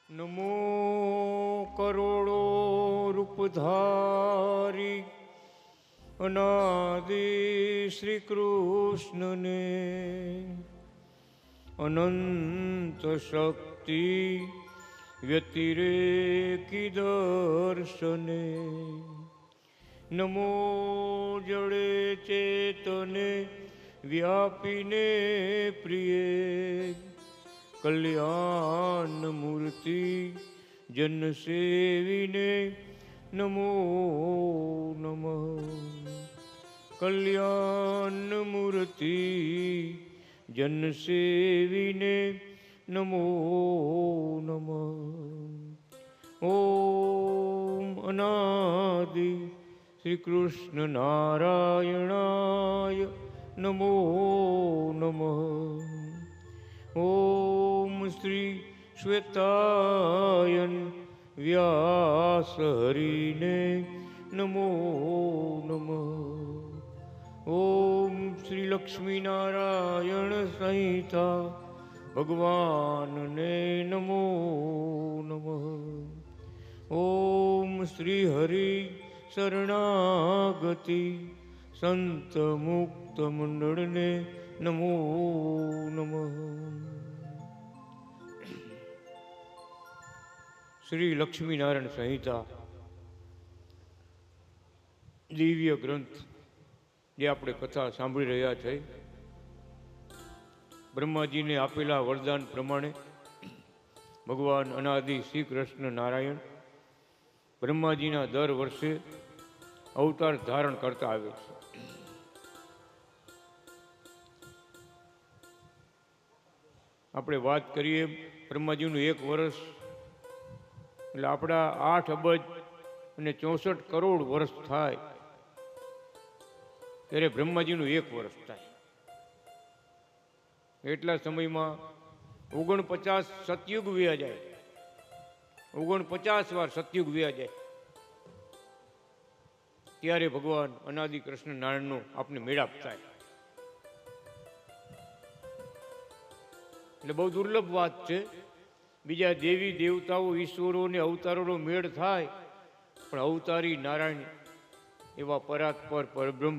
નમો કરોડો રૂપધારી અનાદિ શ્રી કૃષ્ણને અનંત શક્તિ વ્યતિરેકી દર્શને નમો જડે ચેતને વ્યાપીને પ્રિય કલ્યાણ મૂર્તિ જન સેવીને નમો નમઃ. કલ્યાણ મૂર્તિ જન સેવીને નમો નમઃ. ઓમ અનાદિ શ્રી કૃષ્ણ નારાયણાય નમો નમઃ. ઓમ શ્રી શ્વેતાયન વ્યાસ હરિને નમો નમઃ. ઓમ શ્રી લક્ષ્મી નારાયણ સંહિતા ભગવાનને નમો નમઃ. ઓમ શ્રી હરિ શરણાગતિ સંત મુક્ત મંડળને નમો નમઃ. શ્રી લક્ષ્મીનારાયણ સંહિતા દિવ્ય ગ્રંથ જે આપણે કથા સાંભળી રહ્યા છે, બ્રહ્માજીને આપેલા વરદાન પ્રમાણે ભગવાન અનાદિ શ્રી કૃષ્ણ નારાયણ બ્રહ્માજીના દર વર્ષે અવતાર ધારણ કરતા આવે છે. આપણે વાત કરીએ બ્રહ્માજીનું 1 વર્ષ એટલે આપણા 8 અબજ અને 64 કરોડ વર્ષ થાય ત્યારે બ્રહ્માજીનું 1 વર્ષ થાય. એટલા સમયમાં 49 સતયુગ વ્યા જાય, 49 વાર સતયુગ વ્યા જાય ત્યારે ભગવાન અનાદિ કૃષ્ણ નારાયણનો આપને મેળાપ થાય. એટલે બહુ દુર્લભ વાત છે. બીજા દેવી દેવતાઓ ઈશ્વરો ને અવતારોનો મેળ થાય, પણ અવતારી નારાયણ એવા પરાત્પર પરબ્રહ્મ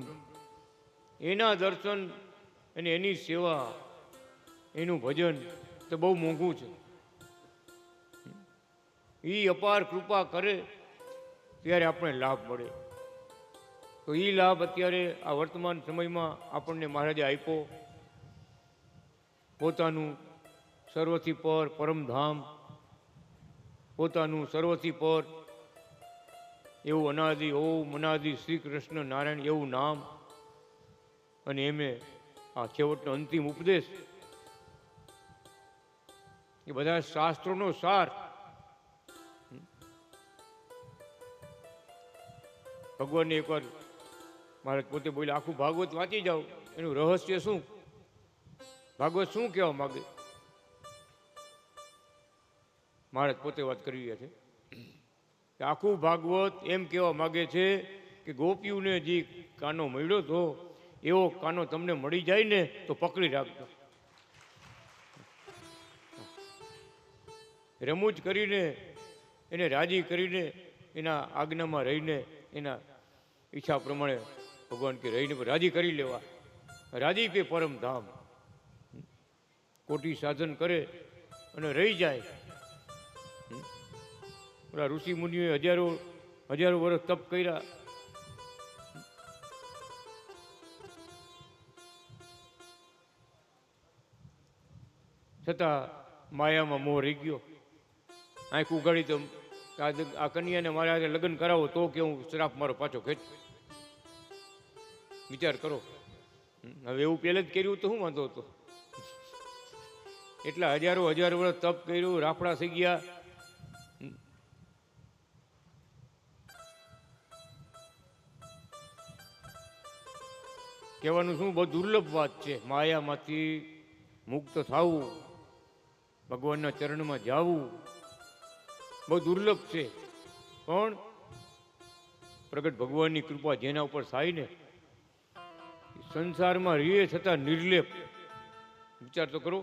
એના દર્શન અને એની સેવા એનું ભજન તો બહુ મોંઘું છે. એ અપાર કૃપા કરે ત્યારે આપણે લાભ મળે. તો એ લાભ અત્યારે આ વર્તમાન સમયમાં આપણને મહારાજે આપ્યો. પોતાનું સર્વથી પર પરમધામ, પોતાનું સર્વથી પર એવું અનાદિ ઓમ અનાદિ શ્રી કૃષ્ણ નારાયણ એવું નામ, અને એમે આ છેવટનો અંતિમ ઉપદેશ એ બધા શાસ્ત્રોનો સાર. ભગવાનને એકવાર મહારાજ પોતે બોલે આખું ભાગવત વાંચી જાઓ, એનું રહસ્ય શું, ભાગવત શું કહેવા માગે. મહારાજ પોતે વાત કરી રહ્યા છે કે આખું ભાગવત એમ કહેવા માગે છે કે ગોપીઓને જે કાનો મળ્યો હતો એવો કાનો તમને મળી જાય ને તો પકડી રાખજો. રમૂજ કરીને એને રાજી કરીને એના આજ્ઞામાં રહીને એના ઈચ્છા પ્રમાણે ભગવાન કે રહીને રાજી કરી લેવા. રાજી પે પરમધામ. કોટી સાધન કરે અને રહી જાય. ઓલા ઋષિ મુનિઓએ હજારો વર્ષ તપ કર્યા, છતાં માયામાં મોહ રહી ગયો. આંખ ઉગાડી તો આ કન્યાને મારા હાથે લગ્ન કરાવો તો કે હું શ્રાપ મારો પાછો ખેંચ. વિચાર કરો. હવે એવું પહેલે જ કર્યું તો શું વાંધો હતો. એટલા હજારો વર્ષ તપ કર્યું, રાફડા થઈ ગયા. કહેવાનું શું, બહુ દુર્લભ વાત છે. માયામાંથી મુક્ત થવું, ભગવાનના ચરણમાં જવું બહુ દુર્લભ છે. પણ પ્રગટ ભગવાનની કૃપા જેના ઉપર થાય ને, સંસારમાં રહીએ છતાં નિર્લેપ. વિચાર તો કરો,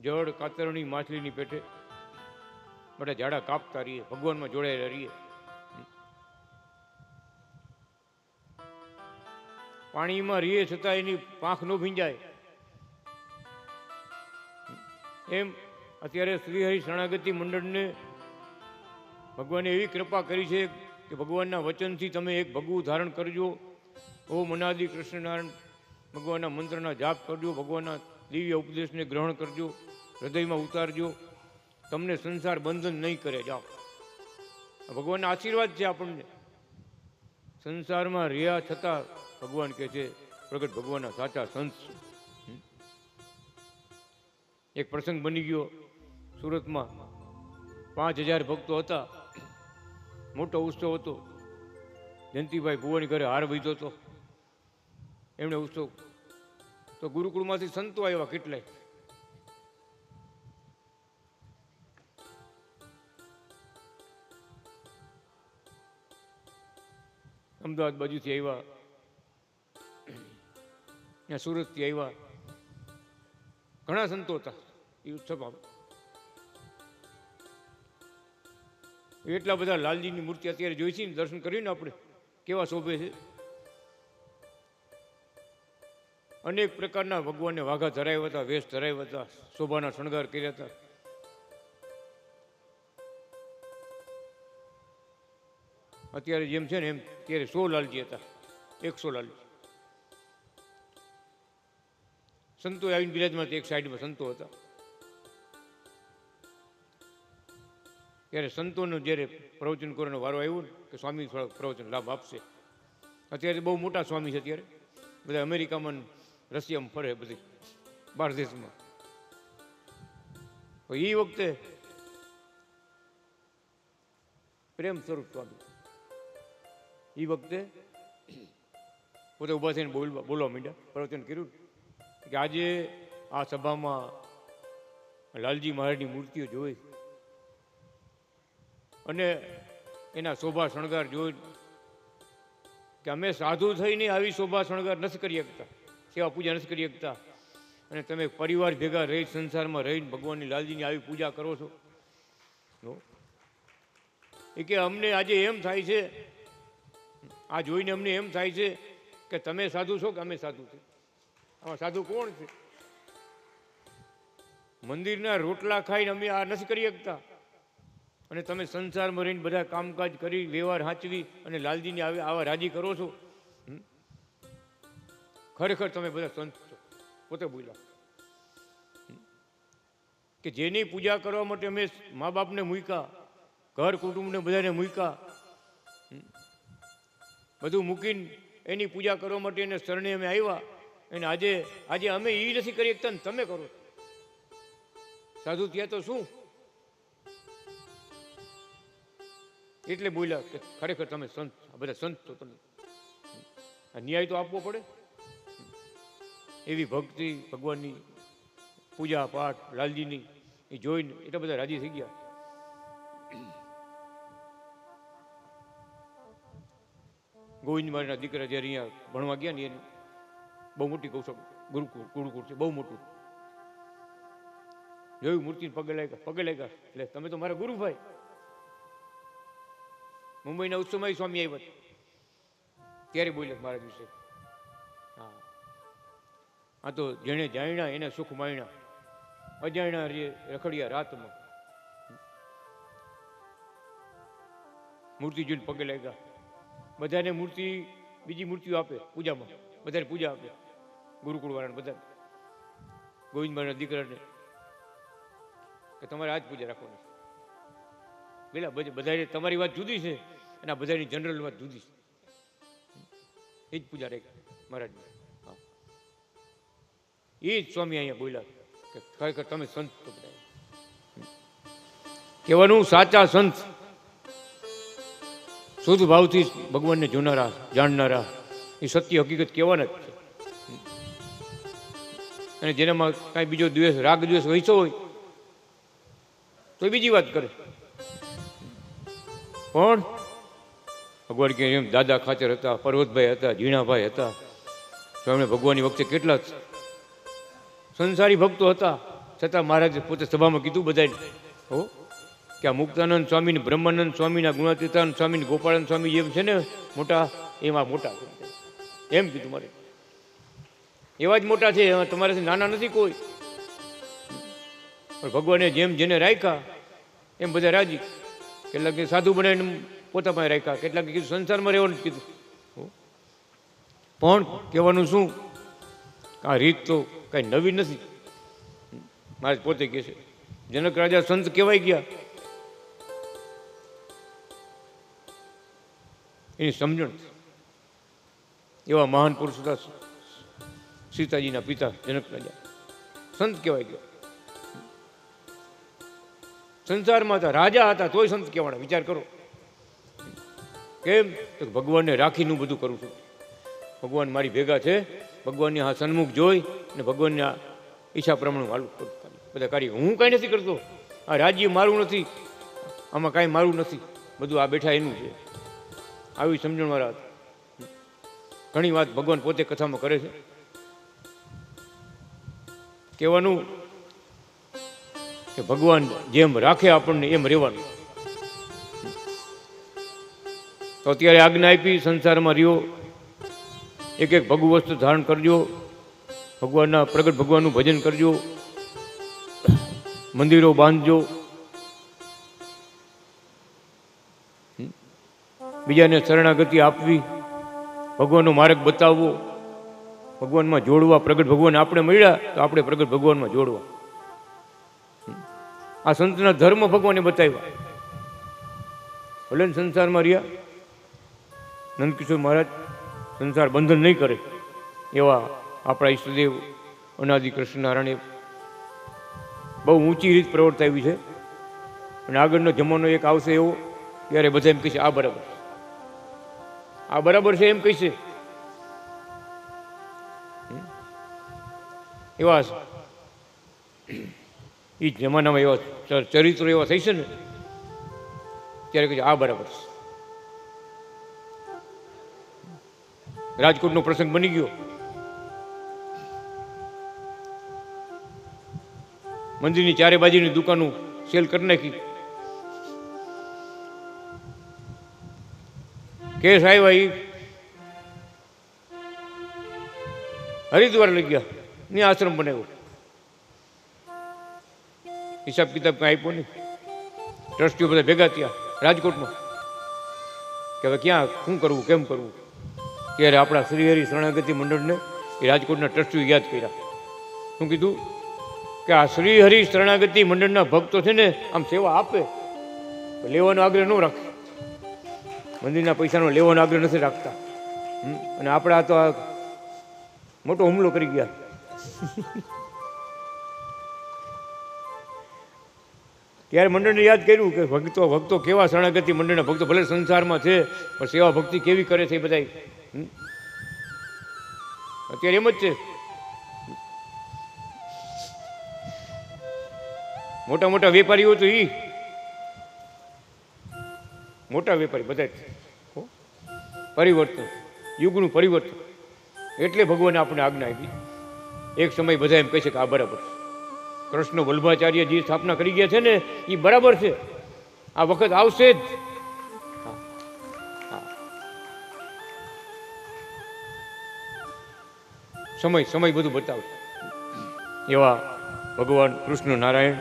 જળ કાતરની માછલીની પેટે બધા ઝાડા કાપતા રહીએ, ભગવાનમાં જોડાયેલા રહીએ. પાણીમાં રહીએ છતાં એની પાંખ ન ભીંજાય. એમ અત્યારે શ્રીહરિ શરણાગતિ મંડળને ભગવાને એવી કૃપા કરી છે કે ભગવાનના વચનથી તમે એક ભગવું ધારણ કરજો. ઓમ અનાદિ કૃષ્ણનારાયણ ભગવાનના મંત્રના જાપ કરજો, ભગવાનના દિવ્ય ઉપદેશને ગ્રહણ કરજો, હૃદયમાં ઉતારજો, તમને સંસાર બંધન નહીં કરે. જાઓ, ભગવાનના આશીર્વાદ છે આપણને. સંસારમાં રહ્યા છતાં ભગવાન કહે છે પ્રગટ ભગવાનના સાચા સંત છે. એક પ્રસંગ બની ગયો સુરતમાં, 5000 ભક્તો હતા, મોટો ઉત્સવ હતો. જયંતિભાઈ ભુવાની ઘરે હાર વધ્યો હતો, એમણે ઉત્સવ તો ગુરુકુળમાંથી સંતો આવ્યા કેટલાય. અમદાવાદ બાજુથી આવ્યા, ત્યાં સુરતથી આવ્યા, ઘણા સંતો હતા એ ઉત્સવમાં. એટલા બધા લાલજીની મૂર્તિ અત્યારે જોઈ છે ને, દર્શન કરીને આપણે કેવા શોભે છે. અનેક પ્રકારના ભગવાનને વાઘા ધરાવ્યા હતા, વેશ ધરાવ્યા હતા, શોભાના શણગાર કર્યા હતા. અત્યારે જેમ છે ને એમ ત્યારે 100 લાલજી હતા, 100 લાલજી. સંતો આવીને બિરાજમાં એક સાઈડમાં સંતો હતા. ત્યારે સંતોનો જ્યારે પ્રવચન કરવાનો વારો આવ્યો ને કે સ્વામી થોડા પ્રવચન લાભ આપશે. અત્યારે બહુ મોટા સ્વામી છે, અત્યારે બધા અમેરિકામાં રશિયામાં ફરે, બધી બહાર દેશમાં. એ વખતે પ્રેમ સ્વરૂપ સ્વામી એ વખતે પોતે ઊભા થઈને બોલવા માંડ્યા, પ્રવચન કર્યું કે આજે આ સભામાં લાલજી મહારાજની મૂર્તિઓ જોઈ અને એના શોભા શણગાર જોઈ કે અમે સાધુ થઈને આવી શોભા શણગાર નથી કરી શકતા, સેવા પૂજા નથી કરી શકતા, અને તમે પરિવાર ભેગા રહી સંસારમાં રહીને ભગવાનની લાલજીની આવી પૂજા કરો છો. એ કે અમને આજે એમ થાય છે, આ જોઈને અમને એમ થાય છે કે તમે સાધુ છો કે અમે સાધુ છે. આમાં સાધુ કોણ છે? મંદિરના રોટલા ખાઈને અમે આ નથી કરી શકતા, અને તમે સંસારમાં રહીને બધા કામકાજ કરી વ્યવહાર સાચવી અને લાલજીને આવા રાજી કરો છો. ખરેખર તમે બધા સંત છો. પોતે બોલ્યા કે જેની પૂજા કરવા માટે અમે મા બાપને મૂક્યા, ઘર કુટુંબને બધાને મૂક્યા, બધું મૂકીને એની પૂજા કરવા માટે એને શરણે અમે આવ્યા, અને આજે અમે એ નથી કરી શકતા ને તમે કરો. સાધુ થયા તો શું? એટલે બોલ્યા કે ખરેખર તમે સંત, બધા સંત છો તમે. ન્યાય તો આપવો પડે. એવી ભક્તિ ભગવાનની પૂજા પાઠ લાલજીની એ જોઈને એટલા બધા રાજી થઈ ગયા. ગોવિંદ મહારાજના દીકરા જ્યારે અહીંયા ભણવા ગયા ને, એની બહુ મોટી ગુરુકુળ છે, બહુ મોટું. જોયું મૂર્તિને પગે લાગ્યા એટલે તમે તો મારા ગુરુભાઈ. મુંબઈના ઉત્સવમાં સ્વામી આવ્યા ત્યારે બોલ્યા મારા વિશે, હા આ તો જેણે જાણ્યા એને સુખ માણ્યા, અજાણ્યા રખડ્યા રાતમાં. મૂર્તિ જોઈને પગે લાગ્યા. બધાને મૂર્તિ, બીજી મૂર્તિઓ આપે પૂજામાં, બધાને પૂજા આપે ગુરુકુળ વાળાને, બધા ગોવિંદ મહારાજના દીકરાને કે તમારે આજ પૂજા રાખવાની. પેલા બધા તમારી વાત જુદી છે અને આ બધાની જનરલ વાત જુદી છે. એ જ પૂજા રાખી મહારાજની. હા, એ જ સ્વામી અહીંયા બોલ્યા કે ખરેખર તમે સંત તો બધા કહેવાનું. સાચા સંત શુદ્ધ ભાવથી ભગવાનને જોનારા, જાણનારા, એ સત્ય હકીકત કહેવાના જ છે. અને જેનામાં કાંઈ બીજો દ્વેષ, રાગ દ્વેષ વહેંચો હોય તો એ બીજી વાત કરે. પણ ભગવાન કે એમ દાદા ખાચર હતા, પર્વતભાઈ હતા, ઝીણાભાઈ હતા, તો એમણે ભગવાનની વખતે કેટલા સંસારી ભક્તો હતા, છતાં મહારાજે પોતે સભામાં કીધું બધાને હો કે આ મુક્તાનંદ સ્વામી ને બ્રહ્માનંદ સ્વામીના ગુણાતીતાનંદ સ્વામી ને ગોપાળાનંદ સ્વામી જેમ છે ને મોટા, એમાં મોટા એમ કીધું મારે. એવા જ મોટા છે, એમાં તમારાથી નાના નથી કોઈ. પણ ભગવાને જેમ જેને રાખ્યા એમ બધા રાજી. કેટલાક સાધુ બનાવીને પોતા પાસે રાખ્યા, કેટલાક કીધું સંસારમાં રહેવાનું કીધું. પણ કહેવાનું શું, આ રીત તો કાંઈ નવી નથી. મારે પોતે કહે છે જનક રાજા સંત કહેવાય ગયા, એની સમજણ. એવા મહાન પુરુષ હતા સીતાજીના પિતા જનક રાજા, સંત કહેવાય ગયા. સંસારમાં હતા, રાજા હતા, તોય સંત કહેવાના. વિચાર કરો કેમ, તો ભગવાનને રાખીને બધું કરું છું. ભગવાન મારી ભેગા છે, ભગવાનની આ સન્મુખ જોઈ અને ભગવાનની આ ઈચ્છા પ્રમાણે હાલું કરું બધા કાર્ય. હું કાંઈ નથી કરતો, આ રાજ્ય મારું નથી, આમાં કાંઈ મારું નથી, બધું આ બેઠા એનું છે. આવી સમજણવાળા હતા. ઘણી વાત ભગવાન પોતે કથામાં કરે છે. કહેવાનું કે ભગવાન જેમ રાખે આપણને એમ રહેવાનું. તો અત્યારે આજ્ઞા આપી, સંસારમાં રહ્યો, એક એક ભગુ વસ્તુ ધારણ કરજો, ભગવાનના પ્રગટ ભગવાનનું ભજન કરજો, મંદિરો બાંધજો, બીજાને શરણાગતિ આપવી, ભગવાનનો માર્ગ બતાવવો, ભગવાનમાં જોડવા. પ્રગટ ભગવાન આપણે મળ્યા તો આપણે પ્રગટ ભગવાનમાં જોડવા. આ સંતના ધર્મ ભગવાને બતાવ્યા. ભલે સંસારમાં રહ્યા, નંદકિશોર મહારાજ સંસાર બંધન નહીં કરે એવા આપણા ઈષ્ટદેવ અનાદિ કૃષ્ણનારાયણે બહુ ઊંચી રીત પ્રવર્તાવી છે. અને આગળનો જમાનો એક આવશે એવો, ત્યારે બધા એમ કહેશે આ બરાબર, આ બરાબર છે એમ કહેશે. એવા એ જમાનામાં એવા ચરિત્રો એવા થઈ છે ને, ત્યારે કહે આ બરાબર છે. રાજકોટનો પ્રસંગ બની ગયો. મંદિરની ચારે બાજુની દુકાનો સેલ કરી નાખી. કેસ આવ્યા, એ હરિદ્વાર લઈ ગયા, ને આશ્રમ બનાવ્યો. હિસાબ કિતાબ કાંઈ આપ્યો નહીં. ટ્રસ્ટીઓ બધા ભેગા થયા રાજકોટમાં કે હવે ક્યાં શું કરવું, કેમ કરવું. ત્યારે આપણા શ્રીહરિ શરણાગતિ મંડળને એ રાજકોટના ટ્રસ્ટીઓ યાદ કર્યા. શું કીધું કે આ શ્રીહરિ શરણાગતિ મંડળના ભક્તો છે ને, આમ સેવા આપે, લેવાનો આગ્રહ ન રાખે. મંદિરના પૈસાનો લેવાનો આગ્રહ નથી રાખતા. અને આપણા તો આ મોટો હુમલો કરી ગયા. ત્યારે મંડળને યાદ કર્યું કે ભક્તો કેવા શરણાગતિ મંડળના ભક્તો ભલે સંસારમાં છે, પણ સેવા ભક્તિ કેવી કરે છે એ બધા. અત્યારે એમ જ છે. મોટા મોટા વેપારીઓ તો મોટા વેપારી બધા પરિવર્તન, યુગનું પરિવર્તન. એટલે ભગવાને આપણે આજ્ઞા આપી. એક સમય બધા એમ કહે છે કે આ બરાબર છે. કૃષ્ણ વલ્લભાચાર્ય જે સ્થાપના કરી ગયા છે ને, એ બરાબર છે. આ વખત આવશે જ. સમય બધું બતાવશે. એવા ભગવાન કૃષ્ણ નારાયણ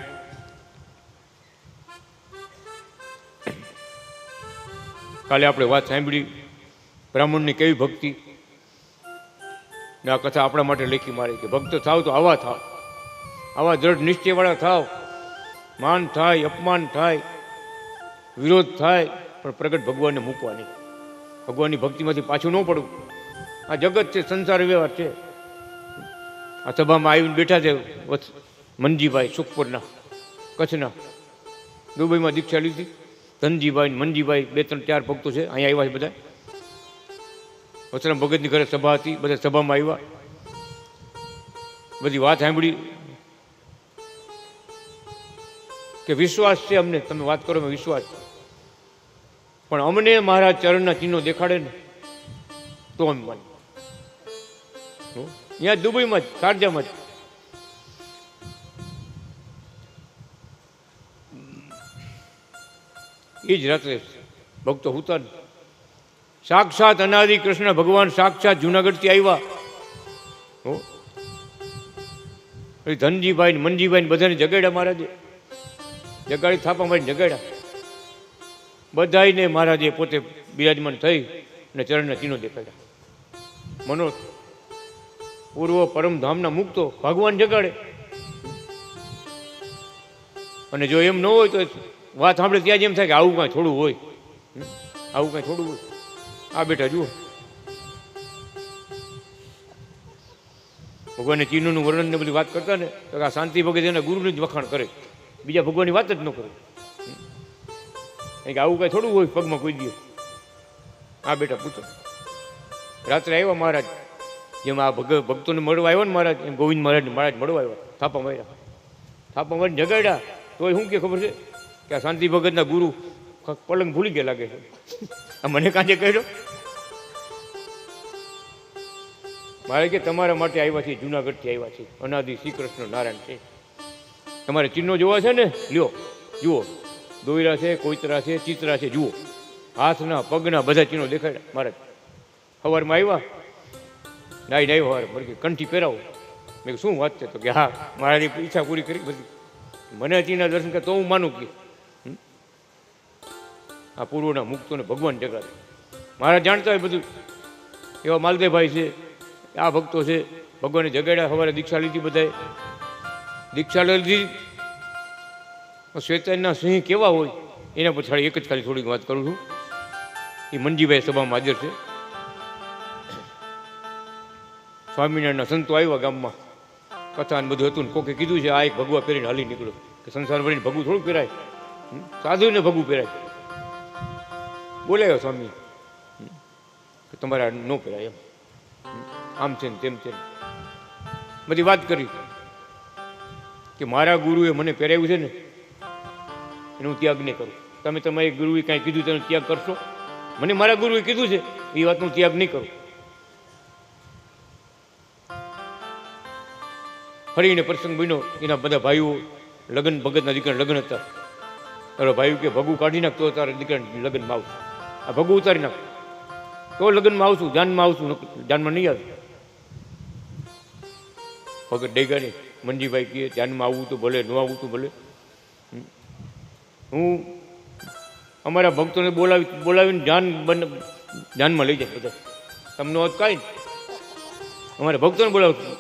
કાલે આપણે વાત સાંભળી, બ્રાહ્મણની કેવી ભક્તિ. આ કથા આપણા માટે લેખી મારી કે ભક્ત થાવ તો આવા થાવ, આવા દ્રઢ નિશ્ચયવાળા થાવ. માન થાય, અપમાન થાય, વિરોધ થાય, પણ પ્રગટ ભગવાનને મૂકવા નહીં. ભગવાનની ભક્તિમાંથી પાછું ન પડવું. આ જગત છે, સંસાર વ્યવહાર છે. આ સભામાં આવીને બેઠા છે મનજીભાઈ સુખપુરના, કચ્છના, દુબઈમાં દીક્ષા લીધી. ધનજીભાઈ, મનજીભાઈ, 2-3-4 ભક્તો છે, અહીંયા આવ્યા છે બધા. વસરામ ભગતની ઘરે સભા હતી, બધા સભામાં આવ્યા, બધી વાત સાંભળી. કે વિશ્વાસ છે અમને, તમે વાત કરો એમાં વિશ્વાસ છે, પણ અમને મારા ચરણના ચિહ્નો દેખાડે ને તો અમે માની. ત્યાં દુબઈમાં જ, શારજામાં જ એ જ રાત્રે ભક્તો હુતા ને સાક્ષાત અનાદિ કૃષ્ણ ભગવાન સાક્ષાત જુનાગઢથી આવ્યા. હો ધનજીભાઈ ને મનજીભાઈ ને બધાને જગાડ્યા મહારાજે, જગાડી થાપા મારીને જગાડ્યા બધાને. મહારાજે પોતે બિરાજમાન થઈ અને ચરણના ચિહ્નો દેખાડ્યા. મનો પૂર્વ પરમધામના મુક્તો ભગવાન જગાડે. અને જો એમ ન હોય તો વાત સાંભળે ત્યાં જ એમ થાય કે આવું કાંઈ થોડું હોય, આવું કાંઈ થોડું હોય. આ બેટા જુઓ ભગવાનને ચિહ્નોનું વર્ણન ને બધી વાત કરતા ને તો આ શાંતિ ભગત એના ગુરુને જ વખાણ કરે, બીજા ભગવાનની વાત જ ન કરે. કે આવું કાંઈ થોડું હોય પગમાં કોઈ દે. આ બેટા પૂછો. રાત્રે આવ્યા મહારાજ, જેમ આ ભક્તોને મળવા આવ્યો ને મહારાજ, એમ ગોવિંદ મહારાજને મહારાજ મળવા આવ્યા. થાપા માર્યા, થાપા મારીને જગાડ્યા. તોય શું કે ખબર છે કે આ શાંતિ ભગતના ગુરુ પલંગ ભૂલી ગયા લાગે છે. આ મને કાંજે કહ્યો મારે કે તમારા માટે આવ્યા છીએ, જુનાગઢથી આવ્યા છીએ, અનાદિ શ્રી કૃષ્ણ નારાયણ છે. તમારે ચિહ્નો જોવા છે ને, લ્યો જુઓ, દોયરા છે, કોઈતરા છે, ચિત્રા છે, જુઓ, હાથના પગના બધા ચિહ્નો દેખાડ્યા. મહારાજ સવારમાં આવ્યા, નાઈને આવ્યો સવારે, મને કે કંઠી પહેરાવો. મેં શું વાત છે? તો કે હા, મહારાજે ઈચ્છા પૂરી કરી બધી. મને ચિહ્નના દર્શન કરે તો હું માનું કે આ પૂર્વના મુક્તોને ભગવાન જગાડે. મહારાજ જાણતા હોય બધું. એવા માલદેવભાઈ છે, આ ભક્તો છે, ભગવાને જગાડ્યા. સવારે દીક્ષા લીધી, બધાએ દીક્ષા લીધી. શ્વેતાના સિંહ કેવા હોય એના પછાડી એક જ ખાલી થોડીક વાત કરું છું. એ મનજીભાઈ સભામાં હાજર છે. સ્વામિનારાયણના સંતો આવ્યા ગામમાં, કથા બધું હતું ને કોકે કીધું છે આ એક ભગવા પહેરીને હાલી નીકળ્યો. કે સંસાર ભરીને ભગવું થોડું પહેરાય, સાધુને ભગવું પહેરાય. બોલાયો સ્વામી કે તમારે ન પહેરાય, એમ આમ છે ને તેમ છે. બધી વાત કરી કે મારા ગુરુએ મને પહેરાવ્યું છે ને એનો હું ત્યાગ નહીં કરું. તમે તમારી ગુરુએ કાંઈ કીધું તેનો ત્યાગ કરશો? મને મારા ગુરુએ કીધું છે એ વાતનો ત્યાગ નહીં કરું. ફરીને પ્રસંગ બન્યો. એના બધા ભાઈઓ લગ્ન, ભગતના દીકરાના લગ્ન હતા. તારો ભાઈ કે ભગું કાઢી નાખ તો તારા દીકરાના લગ્નમાં આવશું. આ ભગું ઉતારી નાખ તો લગ્નમાં આવશું, જાનમાં આવશું, જાનમાં નહીં આવે. ભગત ડેગા નહીં. મનજીભાઈ કહે જાનમાં આવવું તો ભલે, ન આવવું તો ભલે. હું અમારા ભક્તોને બોલાવીને જાનમાં લઈ જાય બધા. તમને હોત કાંઈ ને અમારા ભક્તોને બોલાવતું.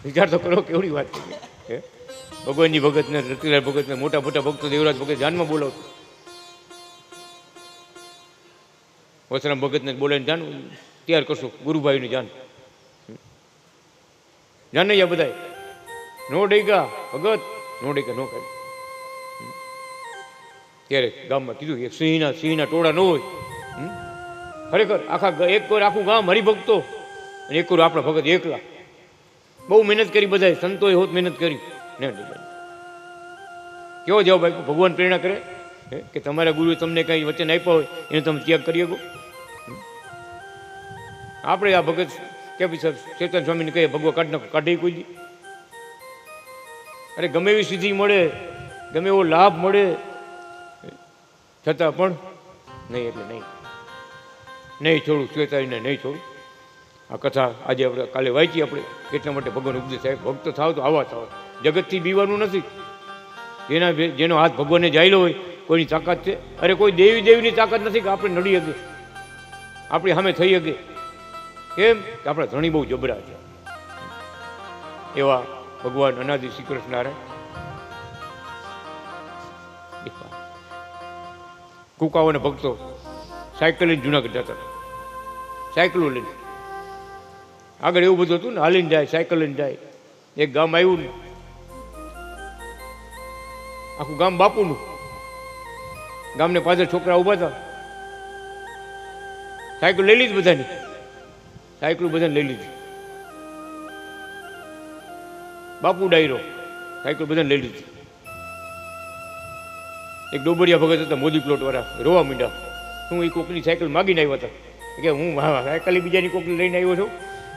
વિચાર તો કરો કેવડી વાત છે. ભગવાનજી ભગતને, રતિલાલ ભગતને, મોટા મોટા ભક્તો દેવરાજ ભગત જાનમાં બોલાવતું. વસરામ ભગતને બોલાવીને જાન તૈયાર કરશો, ગુરુભાઈને જાન જાને યા બધા નો ડેગા ભગત, નો ડેગા નો કાઢ. ત્યારે ગામમાં કીધું એક સિંહના ટોળા ન હોય. ખરેખર એક વાર આખું ગામ હરિભક્તો અને એક વાર આપણા ભગત એકલા. બહુ મહેનત કરી, બધા સંતોએ હોત મહેનત કરી. કેવો જવાબ આપ્યો? ભગવાન પ્રેરણા કરે કે તમારા ગુરુએ તમને કંઈ વચન આપ્યા હોય એને તમે ત્યાગ કરી શકો. આપણે આ ભગત કે ચેતન સ્વામીને કહીએ ભગવા કાઢી કોઈ દી? અરે ગમે એવી સિદ્ધિ મળે, ગમે એવો લાભ મળે, છતાં પણ નહીં એટલે નહીં છોડું. શ્વેતાજીને નહીં છોડું. આ કથા આજે આપણે કાલે વાંચી આપણે એટલા માટે ભગવાન ઉપદેશ થાય ભક્ત થાવ તો આવા થાવ. જગતથી બીવાનું નથી. જેનો હાથ ભગવાનને જાયેલો હોય કોઈની તાકાત છે? અરે કોઈ દેવીની તાકાત નથી કે આપણે નડી શકે, આપણી સામે થઈ શકે. કેમ કે આપણા ધણી બહુ જબરા છે. એવા ભગવાન અનાદિ શ્રી કૃષ્ણ નારાયણ કુકાઓને ભક્તો સાયકલ લઈને જુનાગઢ જતા. સાયકલો લઈને આગળ એવું બધું હતું ને, હાલીને જાય, સાયકલ લઈને જાય. એક ગામ આવ્યું ને, આખું ગામ બાપુનું. ગામને પાછળ છોકરા ઉભા હતા. સાયકલ લઈ લીધી બધાની, સાયકલ બધાને લઈ લીધી. બાપુ ડાયરો, સાયકલ બધાને લઈ લીધી. એક ડોબડિયા ભગત હતા મોદી પ્લોટ વાળા, રોવા માંડ્યા. હું એ કોકની સાયકલ માગીને આવ્યા હતા કે હું સાયકલ બીજાની કોકની લઈને આવ્યો છું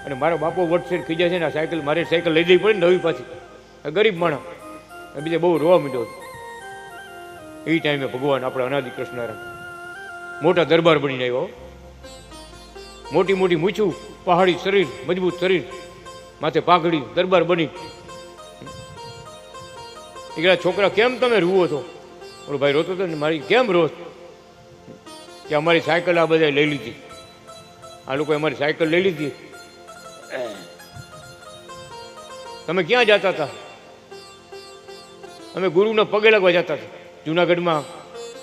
અને મારો બાપો વટસેર ખીજા છે ને આ સાયકલ મારે સાયકલ લઈ જવી પડે ને નવી પાછી. ગરીબ માણસ બીજા બહુ રોવા માંડ્યો હતો. એ ટાઈમે ભગવાન આપણા અનાદિ કૃષ્ણ મોટા દરબાર બનીને આવ્યો. મોટી મોટી મૂછું, પહાડી શરીર, મજબૂત શરીર, માથે પાઘડી, દરબાર બની. એ છોકરા કેમ તમે રૂવો છો? બોલો ભાઈ રોતો હતો ને, મારી કેમ રો? કે અમારી સાયકલ આ બધા લઈ લીધી, આ લોકોએ અમારી સાયકલ લઈ લીધી. તમે ક્યાં જતા હતા? અમે ગુરુના પગે લાગવા જતા હતા. જુનાગઢમાં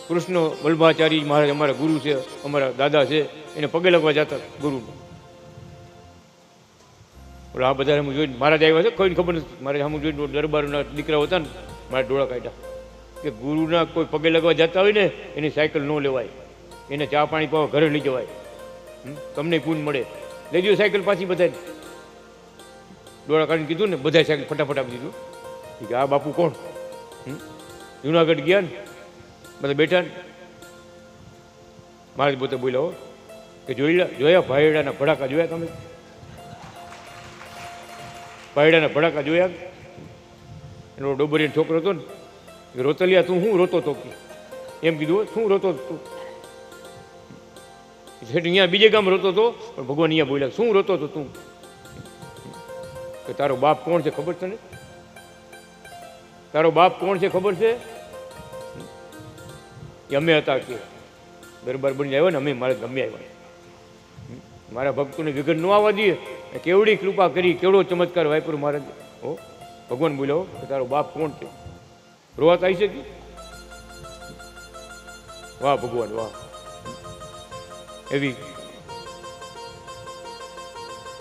કૃષ્ણ વલ્લભાચાર્ય મહારાજ અમારા ગુરુ છે, અમારા દાદા છે, એને પગે લાગવા જતા ગુરુને. બોલો આ બધા હું જોઈને મહારાજ આવ્યા છે, કોઈને ખબર નથી. મારે હું જોઈને દરબારના દીકરાઓ હતા ને, મારા ડોળા કાઢ્યા કે ગુરુના કોઈ પગે લગવા જતા હોય ને એની સાયકલ ન લેવાય, એને ચા પાણી પાવા ઘરે લઈ જવાય, તમને પૂન મળે. લઈ ગયો સાયકલ પાછી. બધા ડોળા કાઢીને કીધું ને, બધા સાયકલ ફટાફટ આપી દીધું. કે આ બાપુ કોણ? જુનાગઢ ગયા ને, બધા બેઠા ને, મારે પોતે બોલ્યા કે જોયા ભાઈડાના ભડાકા જોયા તમે? ભાઈડાના ભડાકા જોયા? એનો ડોબરીનો છોકરો હતો ને, રોતલિયા તું શું રોતો તો? એમ કીધું, શું રોતો તું? અહીંયા બીજે ગામ રોતો હતો, પણ ભગવાન અહીંયા બોલ્યા શું રોતો હતો તું? કે તારો બાપ કોણ છે ખબર તને? તારો બાપ કોણ છે ખબર છે? એ અમે હતા કે દરબાર બની આવ્યો ને, અમે મારે ગમે આવ્યા. મારા ભક્તોને વિઘન ન આવવા દઈએ. કેવડી કૃપા કરી, કેવડો ચમત્કાર વાપર્યો મહારાજ. હો ભગવાન બોલ્યો કે તારો બાપ કોણ છે? રોવાત આવી શકે? વાહ ભગવાન વાહ. એવી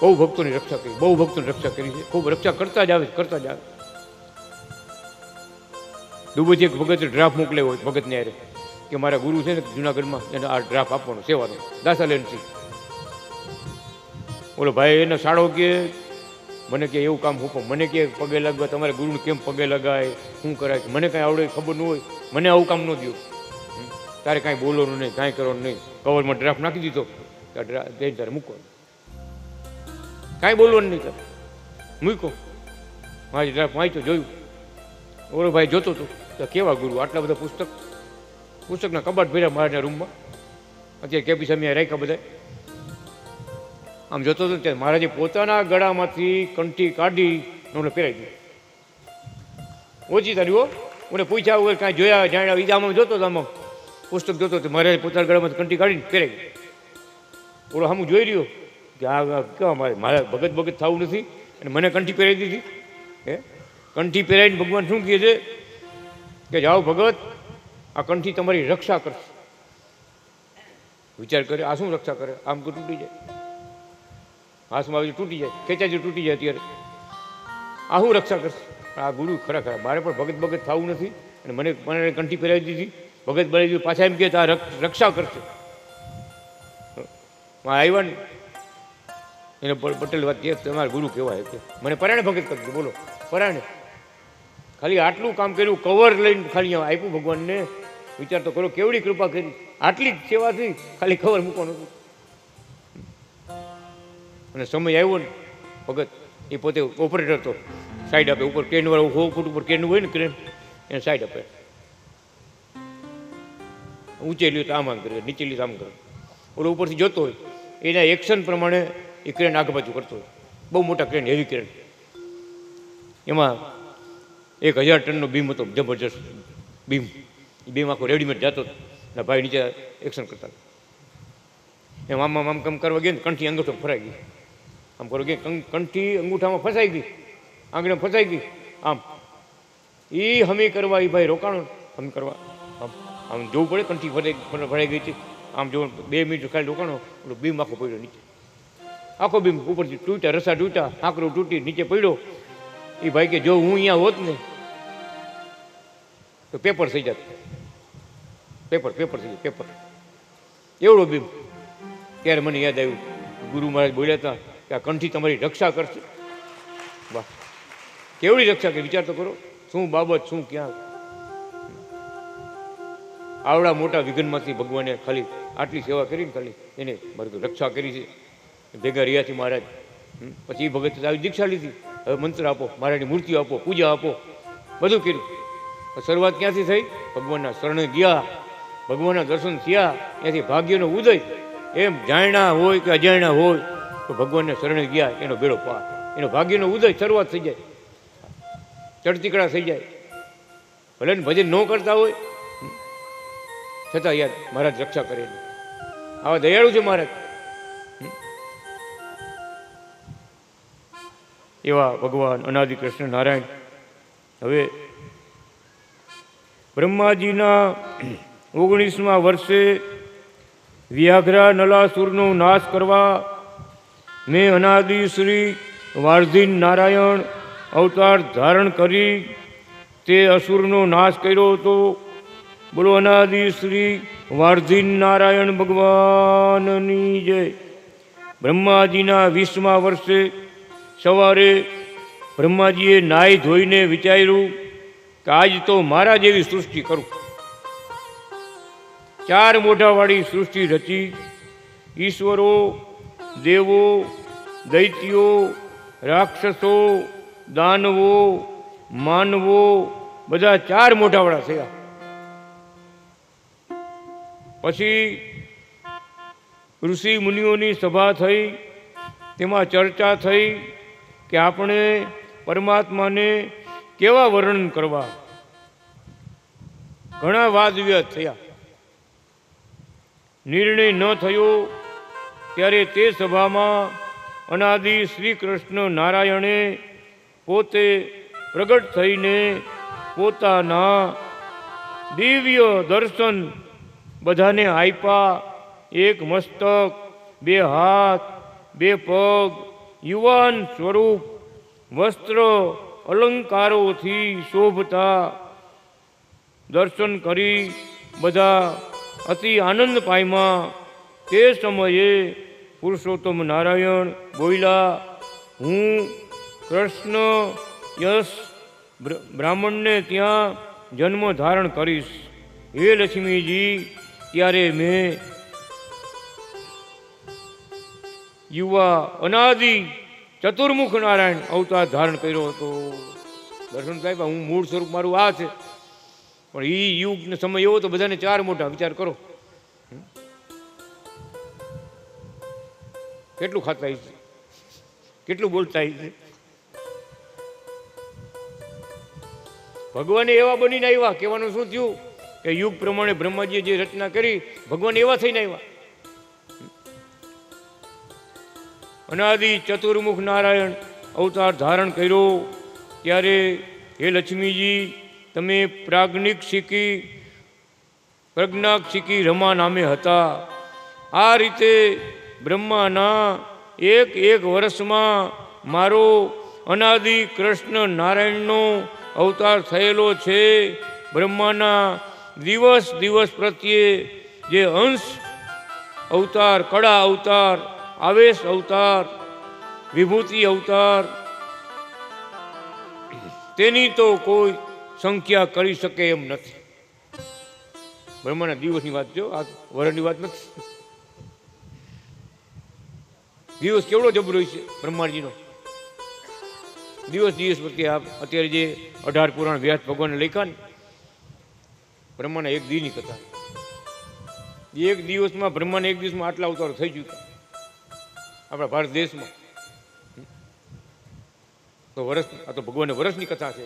બહુ ભક્તોની રક્ષા કરી, બહુ ભક્તોની રક્ષા કરી છે. ખૂબ રક્ષા કરતા જ આવે, કરતા જ આવે. દુબઈથી એક ભગત ડ્રાફ્ટ મોકલ્યો હોય ભગતને યારે કે મારા ગુરુ છે ને જુનાગઢમાં, એને આ ડ્રાફ્ટ આપવાનો સેવાનો દાસાલેનથી. બોલો ભાઈ એને સાડો કે મને કે એવું કામ હુકમ, મને કે પગે લગવા, તમારે ગુરુને કેમ પગે લગાય, શું કરાય? મને કાંઈ આવડે ખબર ન હોય, મને આવું કામ ન દો. તારે કાંઈ બોલવાનું નહીં, કાંઈ કરવાનું નહીં. કવરમાં ડ્રાફ્ટ નાખી દીધો, જઈને તારે મૂકો, કાંઈ બોલવાનું નહીં. તારે મૂકો. મારી ડ્રાફ્ટ વાંચ્યો, જોયું. ઓલો ભાઈ જોતો હતો તો કેવા ગુરુ, આટલા બધા પુસ્તકના કબાટ ભર્યા મારા રૂમમાં. અત્યારે કેપી સામે રાખ્યા બધા. આમ જોતો હતો ત્યારે મહારાજે પોતાના ગળામાંથી કંઠી કાઢી ઓને પહેરાવી દીધી. ઓછી તારી મને પૂછ્યા વગર કાંઈ જોયા જાણ્યા ઈજામાં જોતો હતો, આમાં પુસ્તક જોતો હતો. મહારાજે પોતાના ગળામાંથી કંઠી કાઢીને પહેરાવી. ઓલો સામું જોઈ રહ્યો કે આ કેવા મારે ભગત થવું નથી અને મને કંઠી પહેરાવી દીધી. હે કંઠી પહેરાવીને ભગવાન શું કહે છે કે જાઓ ભગત, આ કંઠી તમારી રક્ષા કરશે. વિચાર કરે આ શું રક્ષા કરે? આમ તો તૂટી જાય, હાથમાં આવી તૂટી જાય, ખેંચાજી તૂટી જાય. અત્યારે આ શું રક્ષા કરશે? આ ગુરુ ખરા, મારે પણ ભગત થવું નથી અને મને કંઠી પહેરાવી દીધી, ભગત બનાવી દીધું. પાછા એમ કહે આ રક્ષા કરશે. આવ્યા ને એને પટેલ વાત કહે તમારા ગુરુ કહેવાય કે મને પરાણે ભગત કરજો. બોલો પરાણે ખાલી આટલું કામ કર્યું, કવર લઈને ખાલી આપ્યું ભગવાનને. વિચાર તો કરો કેવડી કૃપા કરી. આટલી જ સેવાથી ખાલી કવર મૂકવાનું હતું. અને સમય આવ્યો ને, ભગત એ પોતે ઓપરેટર હતો, સાઈડ આપે. ઉપર ક્રેન વાળું 100 ફૂટ ઉપર ક્રેન હોય ને, ક્રેન એને સાઈડ આપે. ઊંચે લ્યો તો આમ કરે, નીચે લ્યો તો આમ કરે. ઓલો ઉપરથી જોતો હોય, એના એક્શન પ્રમાણે એ ક્રેન આગળ બાજુ કરતો હોય. બહુ મોટા ક્રેન, હેવી ક્રેન. એમાં 1000 ટનનો બીમ હતો, જબરજસ્ત બીમ. એ બીમ આખો રેડીમેડ જતો હતો ને ભાઈ નીચે એક્શન કરતા. એમ આમ કામ કરવા ગયા ને કંઠી અંગૂઠો ફરાઈ ગઈ. આમ કરો કે કંઠી અંગૂઠામાં ફસાઈ ગઈ, આંગળીમાં ફસાઈ ગઈ. આમ એ હમી કરવા એ ભાઈ રોકાણો હમી કરવા. આમ જોવું પડે, કંઠી ફરાઈ ગઈ હતી. આમ જો 2 મિનિટ ખાલી રોકાણો, બીમ આખો પડ્યો નીચે. આખો બીમ ઉપરથી તૂટ્યા, રસા તૂટ્યા, આંકડો તૂટી નીચે પડ્યો. એ ભાઈ કે જો હું અહીંયા હોત ને તો પેપર થઈ જાત, પેપર થઈ જાય, પેપર. એવડો બીમ. ત્યારે મને યાદ આવ્યું, ગુરુ મહારાજ બોલ્યા હતા કે આ કંઠી તમારી રક્ષા કરશે. વાહ, કેવડી રક્ષા કરી, વિચાર તો કરો. શું બાબત, શું ક્યાં. આવડા મોટા વિઘ્નમાંથી ભગવાને ખાલી આટલી સેવા કરીને ખાલી એને મારી રક્ષા કરી છે. ભેગા રહ્યા છે મહારાજ. પછી એ ભગત આવી દીક્ષા લીધી. હવે મંત્ર આપો, મહારાજની મૂર્તિઓ આપો, પૂજા આપો, બધું કર્યું. શરૂઆત ક્યાંથી થઈ? ભગવાનના શરણે ગયા, ભગવાનના દર્શન થયા, ત્યાંથી ભાગ્યનો ઉદય. એમ જાણ્યા હોય કે અજાણ્યા હોય તો ભગવાનને શરણે ગયા એનો બેડો પાર, એનો ભાગ્યનો ઉદય શરૂઆત થઈ જાય, ચડતી કળા થઈ જાય. ભલે ને ભજન ન કરતા હોય છતાં યાર મહારાજ રક્ષા કરે. આવા દયાળુ છે મહારાજ. એવા ભગવાન અનાદિ કૃષ્ણ નારાયણ. હવે બ્રહ્માજીના 19મા વર્ષે વ્યાઘ્રા નલાસુરનો નાશ કરવા મેં અનાદિ શ્રી વાર્ધિન નારાયણ અવતાર ધારણ કરી તે અસુરનો નાશ કર્યો હતો. બોલો અનાદિ શ્રી વાર્ધિન નારાયણ ભગવાનની જય. બ્રહ્માજીના 20મા વર્ષે સવારે બ્રહ્માજીએ નાહી ધોઈને વિચાર્યું કે આજ તો મારા જેવી સૃષ્ટિ કરું. 4 મોઢાવાળી સૃષ્ટિ રચી. ઈશ્વરો, દેવો, દૈત્યો, રાક્ષસો, દાનવો, માનવો બધા 4 મોઢાવાળા થયા. પછી ઋષિ મુનિઓની સભા થઈ, તેમાં ચર્ચા થઈ કે આપણે પરમાત્માને કેવા વર્ણન કરવા. ઘણા વાદ વિવાદ થયા. નિર્ણય ન થયો ત્યારે તે સભામાં અનાદિ શ્રી કૃષ્ણ નારાયણે પોતે પ્રગટ થઈને પોતાના દિવ્ય દર્શન બધાને આપ્યા. એક મસ્તક, 2 હાથ, 2 પગ, યુવાન સ્વરૂપ, વસ્ત્ર અલંકારોથી શોભતા દર્શન કરી બધા અતિ આનંદ પામ્યા. તે સમયે પુરુષોત્તમ નારાયણ બોલ્યા, હું કૃષ્ણ યશ બ્રાહ્મણને ત્યાં જન્મ ધારણ કરીશ. હે લક્ષ્મીજી, ત્યારે મેં યુવા અનાદિ ચતુર્મુખ નારાયણ અવતાર ધારણ કર્યો હતો. દર્શન સાહેબ, હું મૂળ સ્વરૂપ મારું આ છે, પણ એ યુગનો સમય એવો તો બધાને 4 મોઢા. વિચાર કરો કેટલું ખાતા છે, કેટલું બોલતા છે. ભગવાને એવા બનીને આવ્યા. કહેવાનું શું થયું કે યુગ પ્રમાણે બ્રહ્માજીએ જે રચના કરી, ભગવાન એવા થઈને આવ્યા. અનાદિ ચતુર્મુખ નારાયણ અવતાર ધારણ કર્યો. ત્યારે હે લક્ષ્મીજી, તમે પ્રજ્ઞાક્ષિકી રમા નામે હતા. આ રીતે બ્રહ્માના એક વર્ષમાં મારો અનાદિ કૃષ્ણ નારાયણનો અવતાર થયેલો છે. બ્રહ્માના દિવસ પ્રત્યે જે અંશ અવતાર, કળા અવતાર, આવેશ અવતાર, વિભૂતિ અવતાર, તેની તો કોઈ સંખ્યા કરી શકે એમ નથી. બ્રહ્માના દિવસની વાત જો, આ વર્ષની વાત નથી. દિવસ કેવડો જબરો છે બ્રહ્માજીનો. દિવસ પ્રત્યે અત્યારે જે 18 પુરાણ વ્યાસ ભગવાને લખ્યા ને, બ્રહ્માના એક દીની કથા. એક દિવસમાં બ્રહ્માના એક દિવસમાં આટલા અવતારો થઈ ચૂક્યા આપણા ભારત દેશમાં. તો વર્ષ, આ તો ભગવાનને વર્ષની કથા છે.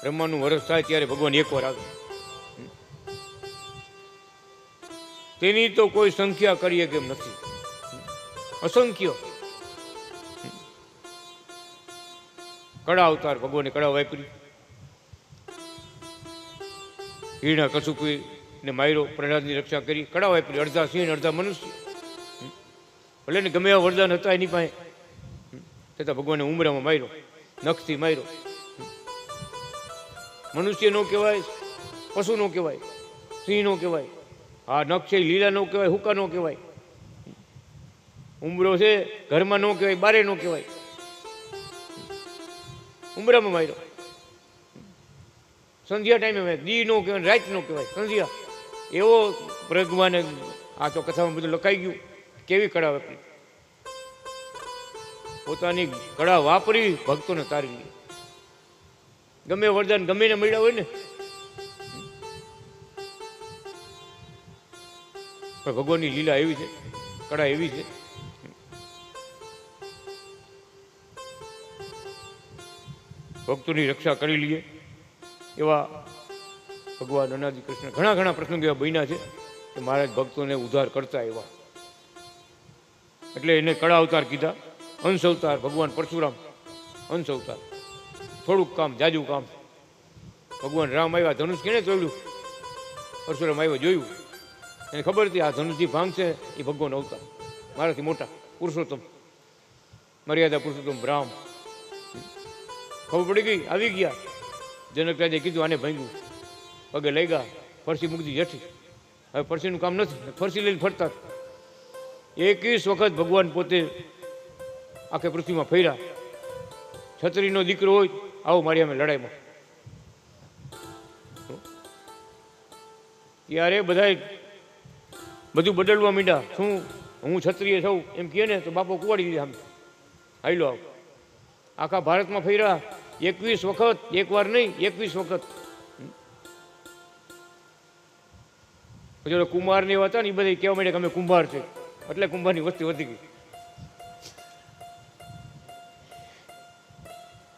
બ્રહ્માનું વર્ષ થાય ત્યારે ભગવાન એકવાર આવે. તેની તો કોઈ સંખ્યા કરીએ કેમ નથી, અસંખ્ય. કળા અવતાર, ભગવાને કળા વાપરી. હિરણા કશુપને માર્યો, પ્રહલાદની રક્ષા કરી, કળા વાપરી. અડધા સિંહ, અડધા મનુષ્ય. ભલે ને ગમે એવા વરદાન હતા એની પાસે, છતાં ભગવાને ઉમરામાં માર્યો, નખથી માર્યો. મનુષ્ય નો કહેવાય, પશુ નો કહેવાય, સિંહ નો કહેવાય. આ નખ છે લીલા નો કહેવાય, હુકા નો કહેવાય. ઉમરો છે ઘરમાં નો કહેવાય, બારે નો કહેવાય. ઉમરામાં માર્યો. સંધ્યા ટાઈમે દી નો કહેવાય, રાત નો કહેવાય, સંધ્યા. એવો ભગવાને, આ તો કથામાં બધું લખાઈ ગયું, કેવી કળા વાપરી. પોતાની કળા વાપરી ભક્તોને તારી. ગમે વરદાન ગમે ને મળ્યા હોય ને, પણ ભગવાનની લીલા એવી છે, કળા એવી છે. ભક્તોની રક્ષા કરી લઈએ એવા ભગવાન અનાદિ કૃષ્ણ ઘણા ઘણા પ્રસંગો એવા બન્યા છે કે મહારાજ ભક્તોને ઉદ્ધાર કરતા એવા. એટલે એને કળા અવતાર કીધા. અંશ અવતાર ભગવાન પરશુરામ અંશ અવતાર. થોડુંક કામ, જાજુ કામ. ભગવાન રામ આવ્યા, ધનુષ કેને તોડ્યું? પરશુરામ આવ્યો, જોયું, એને ખબર હતી આ ધનુષથી ભાંગશે એ ભગવાન અવતાર, મારાથી મોટા પુરુષોત્તમ, મર્યાદા પુરુષોત્તમ રામ. ખબર પડી ગઈ, આવી ગયા. જનક રાજાએ કીધું આને ભાંગ્યું, પગે લઈ ગયા, ફરસી મૂકી જઠી. હવે ફરસીનું કામ નથી, ફરસી લઈને ફરતા. 21 વખત ભગવાન પોતે આખે પૃથ્વીમાં ફર્યા. છત્રીનો દીકરો હોય આવો મારી અમે લડાઈમાં. ત્યારે બધા બધું બદલવા માંડ્યા. શું હું ક્ષત્રિય છું એમ કહે ને તો બાપો કુવાડી દીધા. આમ હાઈલો આવ. આખા ભારતમાં ફર્યા 21 વખત, એક વાર નહીં 21 વખત. પછી કુંભાર ને એવા હતા ને એ બધા કહેવા માંડ્યા કે અમે કુંભાર છે, એટલે કુંભારની વસ્તી વધી ગઈ.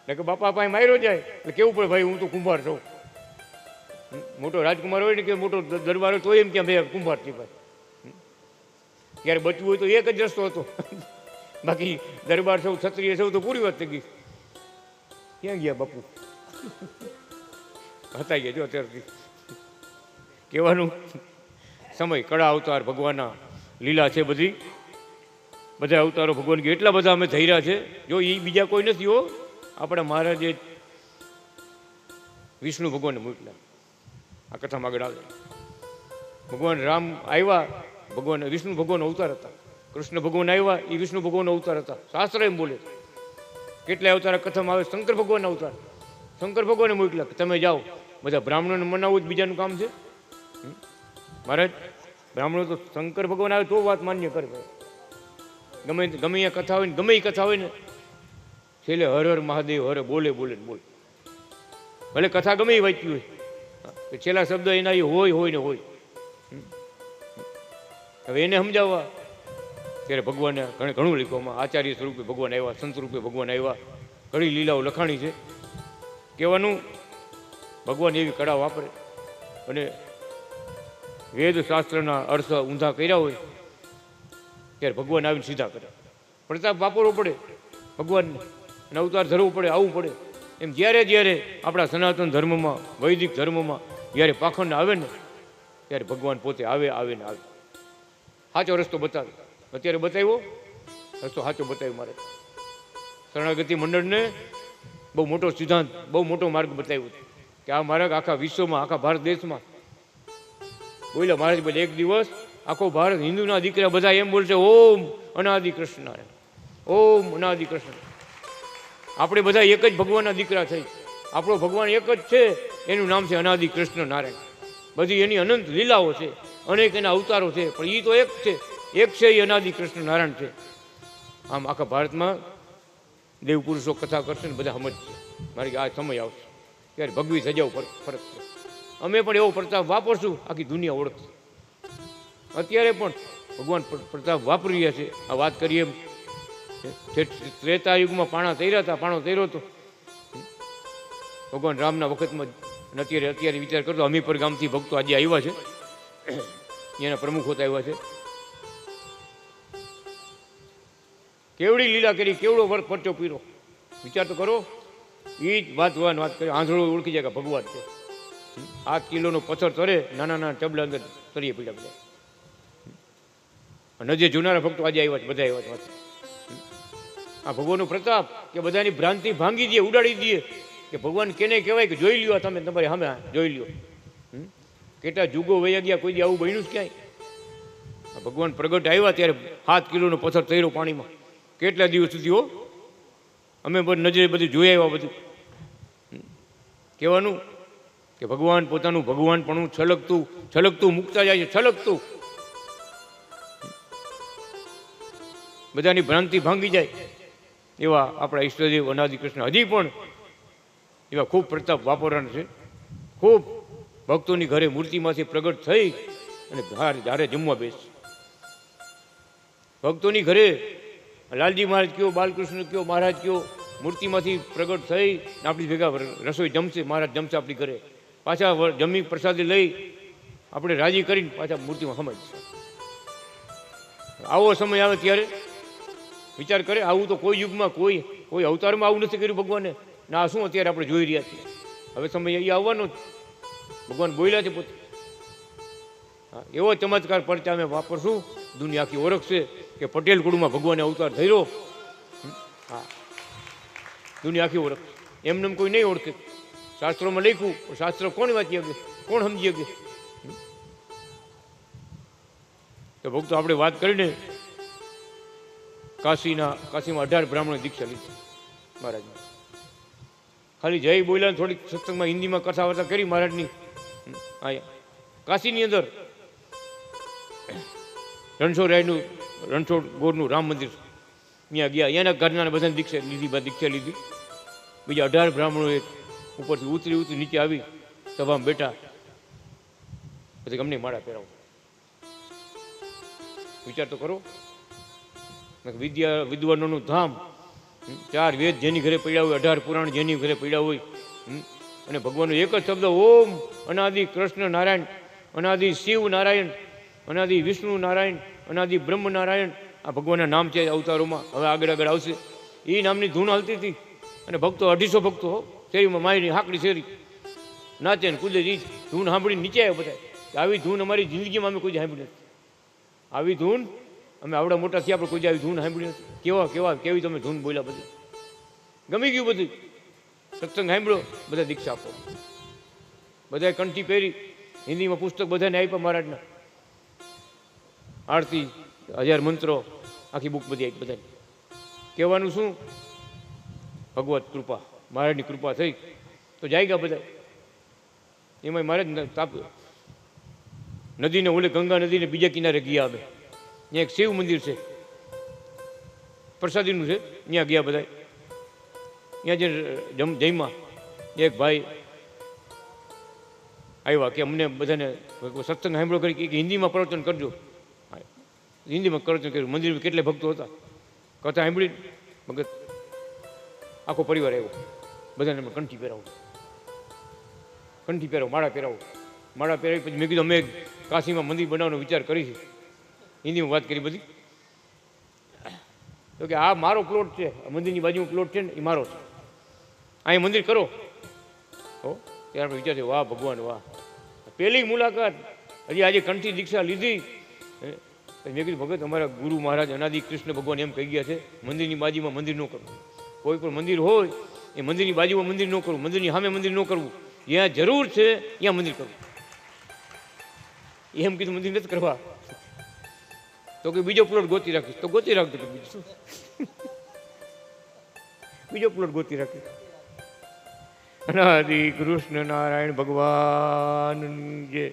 એટલે કે બાપા પાસે માર્યો જાય એટલે કેવું પડે ભાઈ હું તો કુંભાર છું. મોટો રાજકુમાર હોય ને કે મોટો દરબાર હોય તો એમ કે ભાઈ કુંભાર છે ભાઈ. ત્યારે બચવું હોય તો એક જ રસ્તો હતો, બાકી દરબાર સૌ ક્ષત્રિય સૌ તો પૂરી વાત થઈ ગઈ. ક્યાં ગયા બાપુ? હતા ગયા જો અત્યારથી કહેવાનું સમય. કળા અવતાર ભગવાનના લીલા છે બધી. બધા અવતારો ભગવાન કે એટલા બધા અમે થઈ રહ્યા છે. જો એ બીજા કોઈ નથી હો, આપણા મહારાજે વિષ્ણુ ભગવાનને મોકલ્યા. આ કથામાં આગળ આવે. ભગવાન રામ આવ્યા, ભગવાન વિષ્ણુ ભગવાન અવતાર હતા. કૃષ્ણ ભગવાન આવ્યા, એ વિષ્ણુ ભગવાન અવતાર હતા. શાસ્ત્ર એમ બોલે. કેટલાય અવતાર કથામાં આવે. શંકર ભગવાન અવતાર, શંકર ભગવાને મોકલ્યા કે તમે જાઓ, બધા બ્રાહ્મણોને મનાવવું જ બીજાનું કામ છે. મહારાજ બ્રાહ્મણો તો શંકર ભગવાન આવે તો વાત માન્ય કરે. ગમે ગમે એ કથા હોય ને, ગમે એ કથા હોય ને, છેલ્લે હર હર મહાદેવ હર બોલે બોલે બોલે. ભલે કથા ગમે એ વાંચી હોય, છેલ્લા શબ્દ એના એ હોય ને હોય. હવે એને સમજાવવા ત્યારે ભગવાને ઘણું લખવામાં. આચાર્ય સ્વરૂપે ભગવાન આવ્યા, સંત રૂપે ભગવાન આવ્યા. ઘણી લીલાઓ લખાણી છે. કહેવાનું ભગવાન એવી કળા વાપરે અને વેદ શાસ્ત્રના અર્થ ઊંધા કર્યા હોય ત્યારે ભગવાન આવીને સીધા કરે. પ્રતાપ વાપરવો પડે ભગવાનને, અને અવતાર ધરવો પડે, આવવું પડે. એમ જ્યારે જ્યારે આપણા સનાતન ધર્મમાં, વૈદિક ધર્મમાં જ્યારે પાખંડ આવે ને ત્યારે ભગવાન પોતે આવે ને આવે. સાચો રસ્તો બતાવે. અત્યારે બતાવ્યો રસ્તો, સાચો બતાવ્યો. મારે શરણાગતિ મંડળને બહુ મોટો સિદ્ધાંત, બહુ મોટો માર્ગ બતાવ્યો કે આ માર્ગ આખા વિશ્વમાં, આખા ભારત દેશમાં બોલ્યા મહારાજ. બોલે એક દિવસ આખો ભારત હિન્દુના દીકરા બધા એમ બોલશે ઓમ અનાદિ કૃષ્ણ, ઓમ અનાદિ કૃષ્ણ. આપણે બધા એક જ ભગવાનના દીકરા થઈ. આપણો ભગવાન એક જ છે, એનું નામ છે અનાદિ કૃષ્ણ નારાયણ. બધી એની અનંત લીલાઓ છે, અનેક એના અવતારો છે, પણ એ તો એક છે એ અનાદિ કૃષ્ણ નારાયણ છે. આમ આખા ભારતમાં દેવ પુરુષો કથા કરશે ને બધા સમજશે મારી આ સમય આવશે ત્યારે ભગવી સજાઓ ફરક છે. અમે પણ એવો પ્રતાપ વાપરશું, આખી દુનિયા ઓળખશે. અત્યારે પણ ભગવાન પ્રતાપ વાપરી રહ્યા છે. આ વાત કરીએ એમ ત્રેતા યુગમાં પાણો તૈર્યો હતો ભગવાન રામના વખતમાં. અત્યારે વિચાર કરતો અમીપર ગામથી ભક્તો આજે આવ્યા છે, એના પ્રમુખ હોતા આવ્યા છે. કેવડી લીલા કરી, કેવડો વર્ગ પરચો પીરો. વિચાર તો કરો. એ જ વાત કરી. આંધળો ઓળખી જાય કે ભગવાન છે. 8 કિલોનો પથ્થર તરે, નાના ટબલા અંદર તરીએ પીડા બધા. અને જે જૂનારા ભક્તો આજે આવ્યા છે, બધા આવ્યા છે. આ ભગવાનનો પ્રતાપ કે બધાની ભ્રાંતિ ભાંગી દે, ઉડાડી દે. કે ભગવાન કેને કહેવાય કે જોઈ લ્યો, તમે તમારી સામે જોઈ લ્યો. કેટલા જુગો વયા ગયા, કોઈ દી આવું બન્યું જ ક્યાંય. ભગવાન પ્રગટ આવ્યા ત્યારે 7 કિલોનો પથ્થર તર્યો પાણીમાં. કેટલા દિવસ સુધી હો, અમે નજરે બધું જોઈ આવ્યા. બધું કહેવાનું કે ભગવાન પોતાનું ભગવાન પણ છલકતું મૂકતા જાય છે, છલકતું. બધાની ભ્રાંતિ ભાંગી જાય એવા આપણા ઈષ્ટદેવ અનાદિ કૃષ્ણ હજી પણ એવા ખૂબ પ્રતાપ વાપરવાના છે. ખૂબ ભક્તોની ઘરે મૂર્તિમાંથી પ્રગટ થઈ અને ધારે જમવા બેસ. ભક્તોની ઘરે લાલજી મહારાજ કયો, બાલકૃષ્ણ કયો, મહારાજ કયો, મૂર્તિમાંથી પ્રગટ થઈ આપણી ભેગા રસોઈ જમશે, મહારાજ જમશે આપણી ઘરે, પાછા જમી પ્રસાદી લઈ આપણે રાજી કરીને પાછા મૂર્તિમાં સમાય. આવો સમય આવે ત્યારે વિચાર કરે, આવું તો કોઈ યુગમાં કોઈ અવતારમાં આવું નથી કર્યું ભગવાને. ના આ શું અત્યારે આપણે જોઈ રહ્યા છીએ. હવે સમય એ આવવાનો જ, ભગવાન બોલ્યા છે પોતે. હા, એવો ચમત્કાર પરચા અમે વાપરશું, દુનિયા આખી ઓળખશે કે પટેલ કુળમાં ભગવાને અવતાર થયો. હા, દુનિયા આખી ઓળખશે. એમને કોઈ નહીં ઓળખે. શાસ્ત્રોમાં લખ્યું, શાસ્ત્ર કોણ વાંચી શકે, કોણ સમજી શકે? તો ભક્તો આપણે વાત કરીને કાશીમાં 18 બ્રાહ્મણો દીક્ષા લીધી મહારાજની. ખાલી જય બોલ્યા, થોડીક સત્સંગમાં હિન્દીમાં કથા વાર્તા કરી મહારાજની. કાશીની અંદર રણછોડરાયનું, રણછોડ ગોરનું રામ મંદિર, ત્યાં ગયા. એના ઘરના બધાને દીક્ષા લીધી. બીજા 18 બ્રાહ્મણોએ ઉપરથી ઉતરી નીચે આવી સભામાં બેઠા. પછી અમને માળા પહેરાવો. વિચાર તો કરો, વિદ્વાનોનું ધામ, 4 વેદ જેની ઘરે પડ્યા હોય, 18 પુરાણ જેની ઘરે પડ્યા હોય, અને ભગવાનનો એક જ શબ્દ ઓમ, અનાદિ કૃષ્ણ નારાયણ, અનાદિ શિવ નારાયણ, અનાદિ વિષ્ણુ નારાયણ, અનાદિ બ્રહ્મ નારાયણ. આ ભગવાનના નામ છે અવતારોમાં. હવે આગળ આવશે. એ નામની ધૂન હાલતી હતી. અને ભક્તો 250 ભક્તો શેરીમાં માયની હાકડી શેરી નાચે ને કૂદે. જ ધૂન સાંભળીને નીચે આવ્યા બધા. આવી ધૂન અમારી જિંદગીમાં અમે કોઈ સાંભળી નથી. આવી ધૂન અમે આવડા મોટા થયા આપણે કોઈ આવી ધૂન સાંભળી નથી. કેવી તમે ધૂન બોલ્યા. બધી ગમી ગયું. બધું સત્સંગ સાંભળ્યો, બધા દીક્ષા આપો. બધાએ કંઠી પહેરી, હિન્દીમાં પુસ્તક બધાને આપ્યા મહારાજના. આરતી, 1000 મંત્રો, આખી બુક બધી આપી બધાને. કહેવાનું શું? ભગવત કૃપા, મહારાજની કૃપા થઈ તો જાય ગયા બધા. એમાં મહારાજ નદીને ઓલે ગંગા નદીને બીજા કિનારે ગયા. અમે ત્યાં એક શિવ મંદિર છે, પ્રસાદીનું છે, ત્યાં ગયા બધા. ત્યાં જે જઈમાં એક ભાઈ આવ્યા કે અમને બધાને સત્સંગ સાંભળો કરી કે હિન્દીમાં પ્રવચન કરજો. હિન્દીમાં પ્રવચન કર્યું. મંદિરમાં કેટલા ભક્તો હતા. કથા સાંભળી ભગત આખો પરિવાર આવ્યો. બધાને કંઠી પહેરાવો, માળા પહેરાવો. માળા પહેરાવી પછી મેં કીધું અમે કાશીમાં મંદિર બનાવવાનો વિચાર કરી છે. હિન્દીમાં વાત કરી બધી. તો કે આ મારો પ્લોટ છે, મંદિરની બાજુમાં પ્લોટ છે ને એ મારો છે, અહીં મંદિર કરો. હો, ત્યારે આપણે વિચાર છે વાહ ભગવાન વાહ. પહેલી મુલાકાત, હજી આજે કંઠી દીક્ષા લીધી. મેં કીધું ભગત અમારા ગુરુ મહારાજ અનાદિ કૃષ્ણ ભગવાન એમ કહી ગયા છે મંદિરની બાજુમાં મંદિર ન કરવું. કોઈ પણ મંદિર હોય એ મંદિરની બાજુમાં મંદિર ન કરવું, મંદિરની સામે મંદિર ન કરવું. જ્યાં જરૂર છે ત્યાં મંદિર કરવું. એમ કીધું મંદિર નથી કરવા. તો કે બીજો પ્લોટ ગોતી રાખીશ. તો ગોતી રાખતો કે બીજું શું, બીજો પ્લોટ ગોતી રાખીશ. અનાદિ કૃષ્ણ નારાયણ ભગવાન જે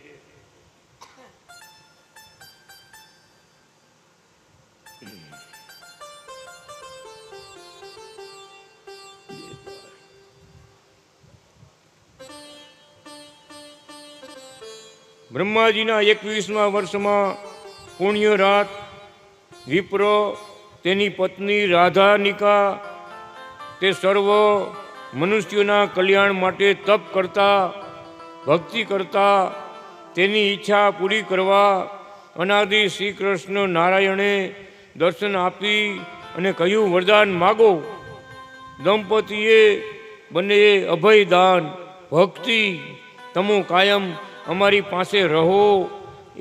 બ્રહ્માજીના 21મા વર્ષમાં પુણ્ય રાત વિપ્ર તેની પત્ની રાધાનિકા તે સર્વ મનુષ્યોના કલ્યાણ માટે તપ કરતા, ભક્તિ કરતા, તેની ઈચ્છા પૂરી કરવા અનાદિ શ્રી કૃષ્ણ નારાયણે દર્શન આપી અને કહ્યું વરદાન માગો. દંપતીએ બંને અભય દાન ભક્તિ તમો કાયમ અમારી પાસે રહો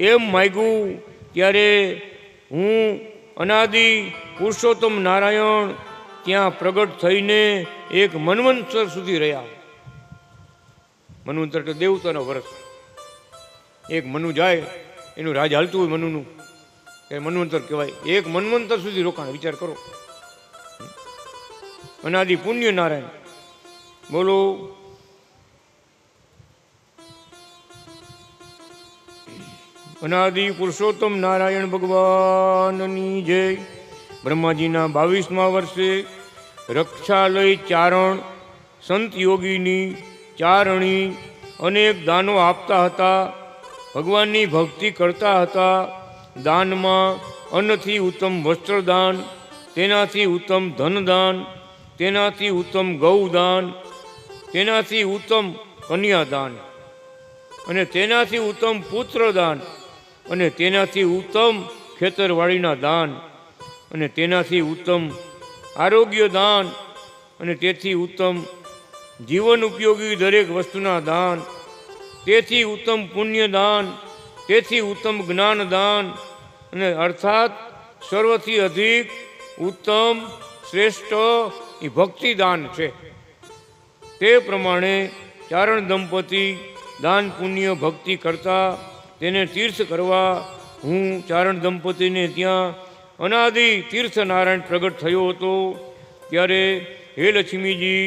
એમ માગ્યું. ત્યારે હું અનાદિ પુરુષોત્તમ નારાયણ ત્યાં પ્રગટ થઈને એક મન્વંતર સુધી રહ્યા. મન્વંતર એટલે દેવતાનો વર્ષ. એક મનુ જાય એનું રાજ હાલતું હોય મનુનું એ મન્વંતર કહેવાય. એક મન્વંતર સુધી રોકાણ. વિચાર કરો. અનાદિ પુણ્ય નારાયણ બોલો. અનાદિ પુરુષોત્તમ નારાયણ ભગવાનની જય. બ્રહ્માજીના 22મા વર્ષે રક્ષાલય ચારણ સંત યોગીની ચારણી અનેક દાનો આપતા હતા, ભગવાનની ભક્તિ કરતા હતા દાનમાં અન્નથી ઉત્તમ વસ્ત્રદાન, તેનાથી ઉત્તમ ધનદાન, તેનાથી ઉત્તમ ગૌદાન, તેનાથી ઉત્તમ કન્યાદાન, અને તેનાથી ઉત્તમ પુત્રદાન, અને તેનાથી ઉત્તમ ખેતરવાડીના દાન, અને તેનાથી ઉત્તમ આરોગ્ય દાન, અને તેથી ઉત્તમ જીવન ઉપયોગી દરેક વસ્તુના દાન, તેથી ઉત્તમ પુણ્યદાન, તેથી ઉત્તમ જ્ઞાનદાન, અને અર્થાત સર્વથી અધિક ઉત્તમ શ્રેષ્ઠ એ ભક્તિદાન છે. તે પ્રમાણે ચારણ દંપતી દાન પુણ્ય ભક્તિ કરતા તેને તીર્થ કરવા હું ચારણ દંપતીને ત્યાં અનાદિ તીર્થ નારાયણ પ્રગટ થયો હતો. ત્યારે હે લક્ષ્મીજી,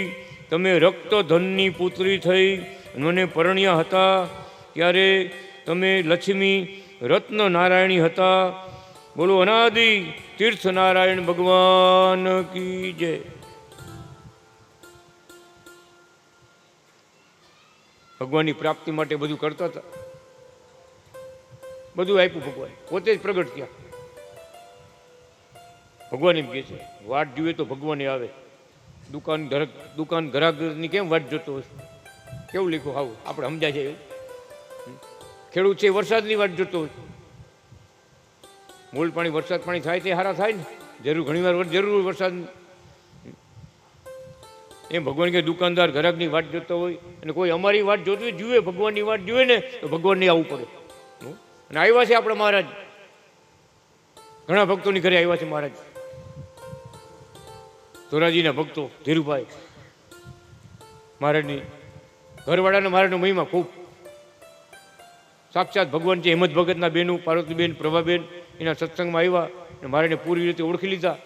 તમે રક્ત ધનની પુત્રી થઈ મને પરણ્યા હતા, ત્યારે તમે લક્ષ્મી રત્ન નારાયણી હતા. બોલો અનાદિ તીર્થ નારાયણ ભગવાન કી જય. ભગવાનની પ્રાપ્તિ માટે બધું કરતા હતા, બધું આપ્યું ભગવાન, પોતે જ પ્રગટ થયા. ભગવાન એમ કહે છે વાટ જુએ તો ભગવાને આવે. દુકાન ગ્રાહકની કેમ વાટ જોતો હોય? કેવું લખ્યું આવું આપણે સમજાય છે એવું? ખેડૂત છે વરસાદની વાટ જોતો હોય. મૂળ પાણી વરસાદ પાણી થાય તે સારા થાય ને, જરૂર ઘણી વાર જરૂર વરસાદ. એમ ભગવાન કે દુકાનદાર ગ્રાહકની વાટ જોતો હોય, અને કોઈ અમારી વાટ જોતી હોય, જુએ ભગવાનની વાટ જુએ ને તો ભગવાનને આવવું પડે. અને આવ્યા છે આપણા મહારાજ, ઘણા ભક્તોની ઘરે આવ્યા છે મહારાજ. ધોરાજીના ભક્તો ધીરુભાઈ મહારાજની ઘરવાળાના મહારાજનો મહિમા ખૂબ. સાક્ષાત ભગવાન છે. હેમત ભગતના બેનું પાર્વતીબેન પ્રભાબેન એના સત્સંગમાં આવ્યા અને મહારાજને પૂરી રીતે ઓળખી લીધા,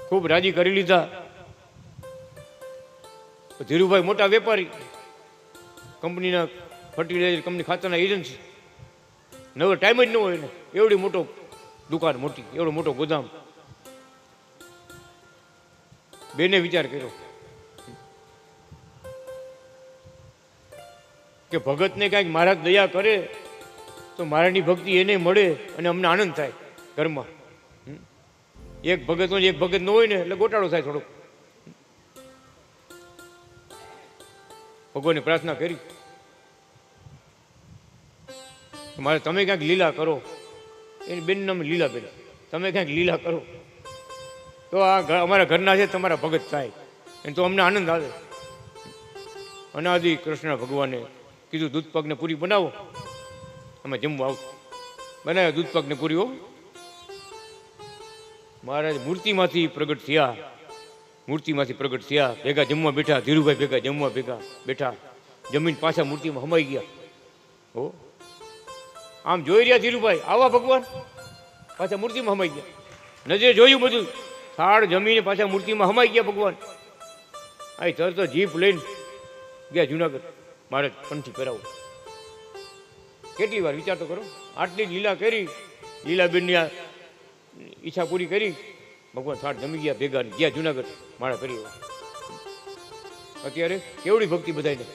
ખૂબ રાજી કરી લીધા. ધીરુભાઈ મોટા વેપારી, કંપનીના ફર્ટિલાઇઝર કંપની ખાતાના એજન્સી, નવો ટાઈમ જ ન હોય ને, એવડી મોટો દુકાન મોટી, એવડો મોટો ગોદામ. બેને વિચાર કર્યો કે ભગતને કાંઈક મહારાજ દયા કરે તો મહારાજની ભક્તિ એને મળે અને અમને આનંદ થાય ઘરમાં. એક ભગત હોય એક ભગત ન હોય ને એટલે ગોટાળો થાય થોડોક. ભગવાનને પ્રાર્થના કરી મારે તમે ક્યાંક લીલા કરો. એની બેન નામ લીલાબેન, તમે ક્યાંક લીલા કરો તો આ અમારા ઘરના છે તમારા ભગત થાય એને તો અમને આનંદ આવે. અનાદિ કૃષ્ણ ભગવાને કીધું દૂધ પાકને પૂરી બનાવો, અમે જમવા આવું. બનાવ્યા દૂધ પાકને પૂરી. હો મહારાજ મૂર્તિમાંથી પ્રગટ થયા, મૂર્તિમાંથી પ્રગટ થયા, ભેગા જમવા બેઠા. ધીરુભાઈ ભેગા જમવા ભેગા બેઠા, જમીન પાછા મૂર્તિમાં હમાઈ ગયા. હો આમ જોઈ રહ્યા ધીરુભાઈ, આવા ભગવાન પાછા મૂર્તિમાં હમાઈ ગયા. નજરે જોયું બધું, થાળ જમીને પાછા મૂર્તિમાં હમાઈ ગયા ભગવાન. આ તરત જીપ લઈને ગયા જુનાગઢ, મહારાજ કંઠી પહેરાવો. કેટલી વાર વિચાર તો કરો, આટલી જ લીલા કરી, લીલાબેનની આ ઈચ્છા પૂરી કરી, ભગવાન થાળ જમી ગયા ભેગા ગયા જુનાગઢ માળા કરી. અત્યારે કેવડી ભક્તિ બધાને,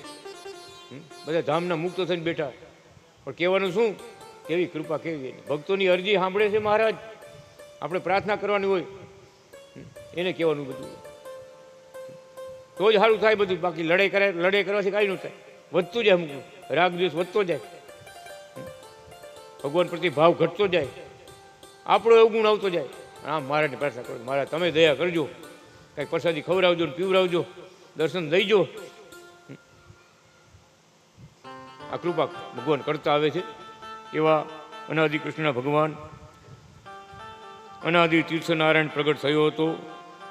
બધા ધામના મુક્ત થઈને બેઠા. પણ કહેવાનું શું, કેવી કૃપા, કેવી ભક્તોની અરજી સાંભળે છે મહારાજ. આપણે પ્રાર્થના કરવાની હોય એને કહેવાનું બધું, તો જ સારું થાય બધું. બાકી લડાઈ કરવાથી કાંઈ ન થાય, વધતું જાય. અમુક રાગ દિવસ વધતો જાય, ભગવાન પ્રત્યે ભાવ ઘટતો જાય, આપણો અવગુણ આવતો જાય. આમ મહારાજને પ્રાર્થના કરો, મહારાજ તમે દયા કરજો, કાંઈક પ્રસાદી ખવડાવજો ને પીવડાવજો, દર્શન દઈજો. આ કૃપા ભગવાન કરતા આવે છે. એવા અનાદિ કૃષ્ણ ભગવાન અનાદિ તીર્થ નારાયણ પ્રગટ થયો હતો.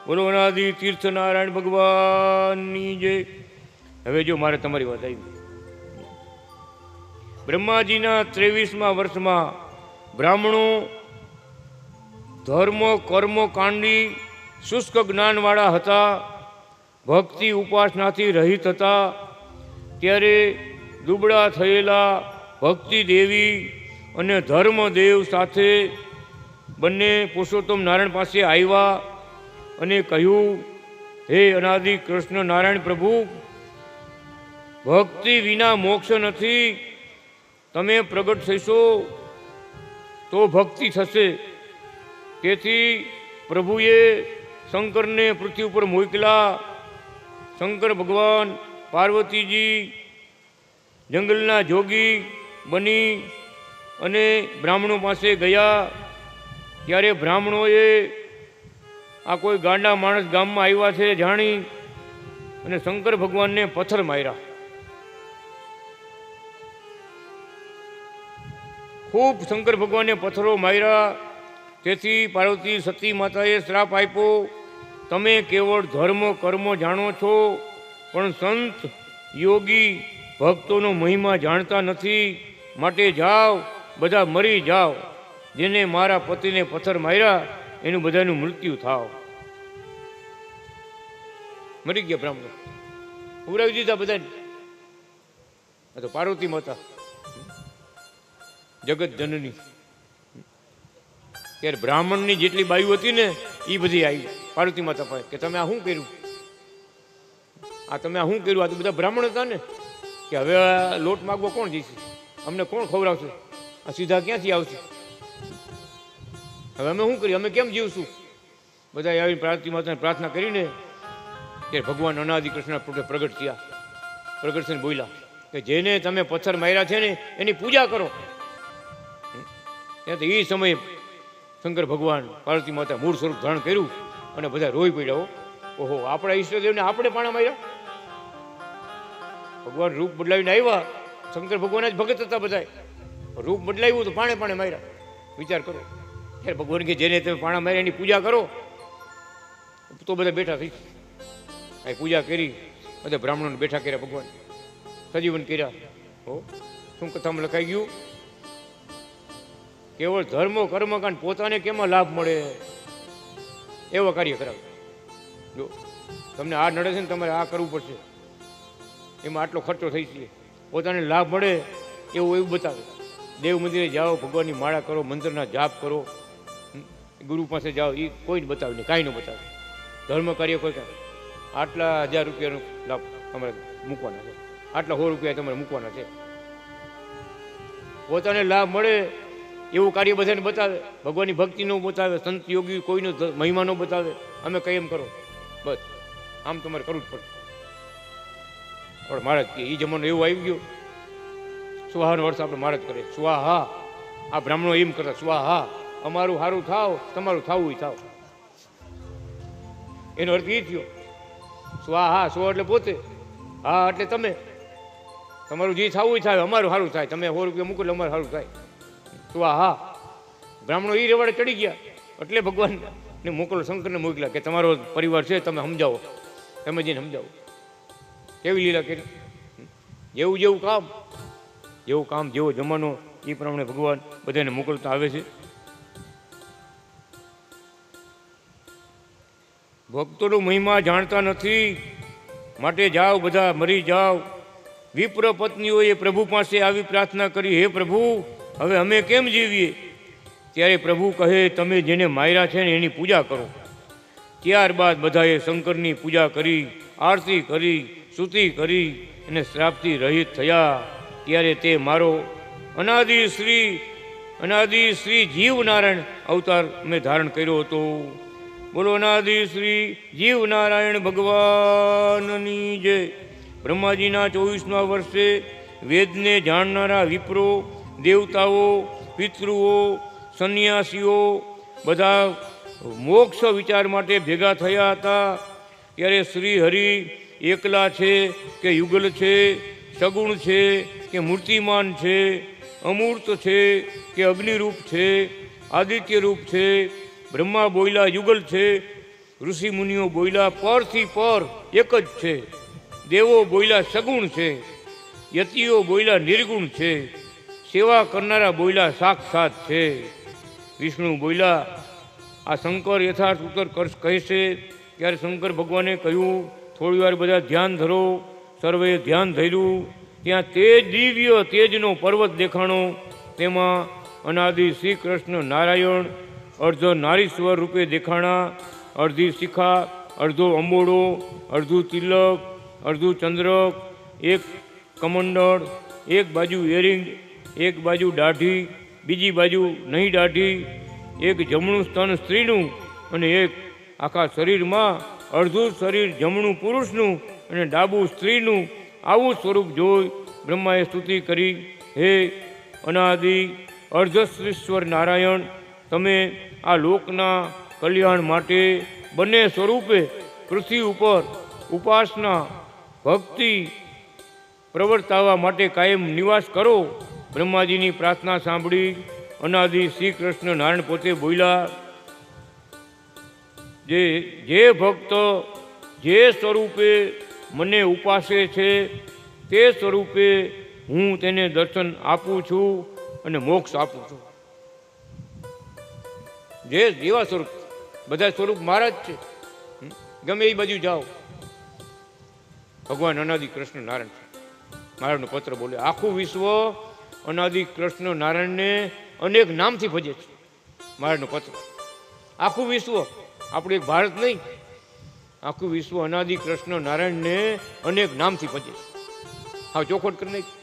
બોલો અનાદિ તીર્થ નારાયણ ભગવાનની જય. હવે જો મારે તમારી વાત આવી. બ્રહ્માજીના 23મા વર્ષમાં બ્રાહ્મણો ધર્મ કર્મ કાંડી શુષ્ક જ્ઞાનવાળા હતા, ભક્તિ ઉપાસનાથી રહિત હતા. ત્યારે દુબળા થયેલા ભક્તિ દેવી અને ધર્મદેવ સાથે બંને પુરુષોત્તમ નારાયણ પાસે આવ્યા અને કહ્યું, હે અનાદિ કૃષ્ણ નારાયણ પ્રભુ, ભક્તિ વિના મોક્ષ નથી. તમે પ્રગટ થશો તો ભક્તિ થશે. તેથી પ્રભુએ શંકરને પૃથ્વી ઉપર મોકલા. શંકર ભગવાન પાર્વતીજી જંગલના જોગી બની અને બ્રાહ્મણો પાસે ગયા. ત્યારે બ્રાહ્મણોએ આ કોઈ ગાંડા માણસ ગામમાં આવ્યા છે જાણી અને શંકર ભગવાનને પથ્થર માર્યા. ખૂબ શંકર ભગવાનને પથ્થરો માર્યા. તેથી પાર્વતી સતી માતાએ શ્રાપ આપ્યો, તમે કેવળ ધર્મ કર્મ જાણો છો, પણ સંત યોગી ભક્તોનો મહિમા જાણતા નથી. માટે જાઓ, બધા મરી જાઓ. જેને મારા પતિને પથ્થર માર્યા એનું બધાનું મૃત્યુ થાવ. મરી ગયા બ્રાહ્મણો, ઉડાવી દીધા બધાને. આ તો પાર્વતી માતા જગત જનની. ત્યારે બ્રાહ્મણની જેટલી બાયુ હતી ને એ બધી આવી પાર્વતી માતા પાસે કે તમે આ શું કર્યું, આ તમે આ શું કર્યું. આ તો બધા બ્રાહ્મણ હતા ને, કે હવે લોટ માગવો કોણ જઈશે, અમને કોણ ખવડાવશે, આ સીધા ક્યાંથી આવશે, હવે અમે શું કરીએ, અમે કેમ જીવશું. બધા આવીને પાર્વતી માતાને પ્રાર્થના કરીને ત્યારે ભગવાન અનાદિ કૃષ્ણ પ્રગટ થયા. પ્રગટ થઈને બોલ્યા કે જેને તમે પથ્થર માર્યા છે ને એની પૂજા કરો. ત્યાં તો એ સમયે શંકર ભગવાન પાર્વતી માતા મૂળ સ્વરૂપ ધારણ કર્યું અને બધા રોઈ પડ્યા. ઓહો, આપણા ઈષ્ટદેવને આપણે પાણા માર્યા. ભગવાન રૂપ બદલાવીને આવ્યા. શંકર ભગવાન જ ભગત હતા બધા, રૂપ બદલાવ્યું તો પાણે પાણે માર્યા. વિચાર કરો. ત્યારે ભગવાન કે જેને તમે પાણા માર્યા એની પૂજા કરો. તો બધા બેઠા થઈ આ પૂજા કરી. બધા બ્રાહ્મણોને બેઠા કર્યા, ભગવાન સજીવન કર્યા. હો, શું કથામાં લખાઈ ગયું, કેવળ ધર્મ કર્મકાંડ પોતાને કેમાં લાભ મળે એવા કાર્ય કરાવે. જો તમને આ નડે છે ને તમારે આ કરવું પડશે, એમાં આટલો ખર્ચો થઈ છે, પોતાને લાભ મળે એવું એવું બતાવે. દેવ મંદિરે જાઓ, ભગવાનની માળા કરો, મંત્રના જાપ કરો, ગુરુ પાસે જાઓ, એ કોઈ જ બતાવે નહીં, કાંઈ ન બતાવે. ધર્મ કાર્ય કોઈ કાંઈ આટલા 1000 રૂપિયાનો લાભ તમારે મૂકવાના છે, આટલા 100 રૂપિયા તમારે મૂકવાના છે. પોતાને લાભ મળે એવું કાર્ય બધાને બતાવે. ભગવાનની ભક્તિનું બતાવે, સંત યોગી કોઈનો મહિમાનો બતાવે. અમે કઈ એમ કરો, બસ આમ તમારે કરવું જ પડે. પણ મહારાજ કે એ જમાનો એવું આવી ગયો, સ્વાહાનો અર્થ આપણે મહારાજ કરે સ્વાહા. આ બ્રાહ્મણો એમ કરતા સ્વાહા, અમારું સારું થાવ, તમારું થાવું થાવ. એનો અર્થ એ થયો સ્વાહા. સ્વ એટલે પોતે, હા એટલે તમે, તમારું જે થવું થાય અમારું સારું થાય. તમે 100 રૂપિયા મૂકો એટલે અમારું સારું થાય. સ્વાહા. બ્રાહ્મણો એ રેવાડે ચડી ગયા એટલે ભગવાનને મોકલો, શંકરને મોકલ્યા કે તમારો પરિવાર છે, તમે સમજાવો, તમે જઈને સમજાવો. કેવી લીલા કરી. જેવું જેવું કામ જેવો જમાનો એ પ્રમાણે ભગવાન બધાને મોકલતા આવે છે. ભક્તોનો મહિમા જાણતા નથી, માટે જાઓ, બધા મરી જાઓ. વિપ્ર પત્નીઓએ પ્રભુ પાસે આવી પ્રાર્થના કરી, હે પ્રભુ, હવે અમે કેમ જીવીએ. ત્યારે પ્રભુ કહે, તમે જેને માર્યા છે ને એની પૂજા કરો. ત્યારબાદ બધાએ શંકરની પૂજા કરી, આરતી કરી, સ્તુતિ કરી અને શ્રાપથી રહિત થયા. ત્યારે તે મારો અનાદિ શ્રી જીવનારાયણ અવતાર મેં ધારણ કર્યો હતો. બોલો અનાદિ શ્રી જીવનારાયણ ભગવાનની જય. બ્રહ્માજીના 24મા વર્ષે વેદને જાણનારા વિપ્રો, દેવતાઓ, પિતૃઓ, સંન્યાસીઓ બધા મોક્ષ વિચાર માટે ભેગા થયા હતા. ત્યારે શ્રી હરિ એકલા છે કે યુગલ છે, સગુણ છે કે મૂર્તિમાન છે, અમૂર્ત છે કે અગ્નિરૂપ છે, આદિત્ય રૂપ છે. બ્રહ્મા બોયલા યુગલ છે, ઋષિ મુનિઓ બોયલા પરથી પર એક જ છે, દેવો બોયલા સગુણ છે, યતિઓ બોયલા નિર્ગુણ છે, સેવા કરનારા બોયલા સાક્ષાત છે. વિષ્ણુ બોયલા આ શંકર યથાર્થ ઉત્તર કહેશે. ત્યારે શંકર ભગવાને કહ્યું, થોડી વાર બધા ધ્યાન ધરો. સર્વે ધ્યાન ધર્યું. ત્યાં તેજ, દિવ્ય તેજનો પર્વત દેખાણો. તેમાં અનાદિ શ્રી કૃષ્ણ નારાયણ અર્ધ નારીશ્વર રૂપે દેખાણા. અડધી શિખા, અડધો અંબોડો, અડધું તિલક, અડધું ચંદ્રક, એક કમંડળ, એક બાજુ એરિંગ, એક બાજુ દાઢી, બીજી બાજુ નહીં દાઢી, એક જમણું સ્તન સ્ત્રીનું અને એક આખા શરીરમાં અડધું શરીર જમણું પુરુષનું અને ડાબું સ્ત્રીનું, આવું સ્વરૂપ જોઈ બ્રહ્માએ સ્તુતિ કરી, હે અનાદિ અર્ધશ્રીશ્વર નારાયણ, તમે આ લોકના કલ્યાણ માટે બંને સ્વરૂપે પૃથ્વી ઉપર ઉપાસના ભક્તિ પ્રવર્તાવવા માટે કાયમ નિવાસ કરો. બ્રહ્માજીની પ્રાર્થના સાંભળી અનાદિ શ્રી કૃષ્ણ નારાયણ પોતે બોલ્યા, જે ભક્ત જે સ્વરૂપે મને ઉપાસે છે તે સ્વરૂપે હું તેને દર્શન આપું છું અને મોક્ષ આપું છું. જે જેવા સ્વરૂપ, બધા સ્વરૂપ મારા જ છે. ગમે એ બાજુ જાઓ, ભગવાન અનાદિ કૃષ્ણ નારાયણ છે. મહારાજનો પત્ર બોલે, આખું વિશ્વ અનાદિ કૃષ્ણ નારાયણને અનેક નામથી ભજે છે. મહારાજનો પત્ર, આખું વિશ્વ, આપણું એક ભારત નહીં, આખું વિશ્વ અનાદિ કૃષ્ણ નારાયણને અનેક નામથી ભજે છે. હા, ચોખવટ કરી નાખી.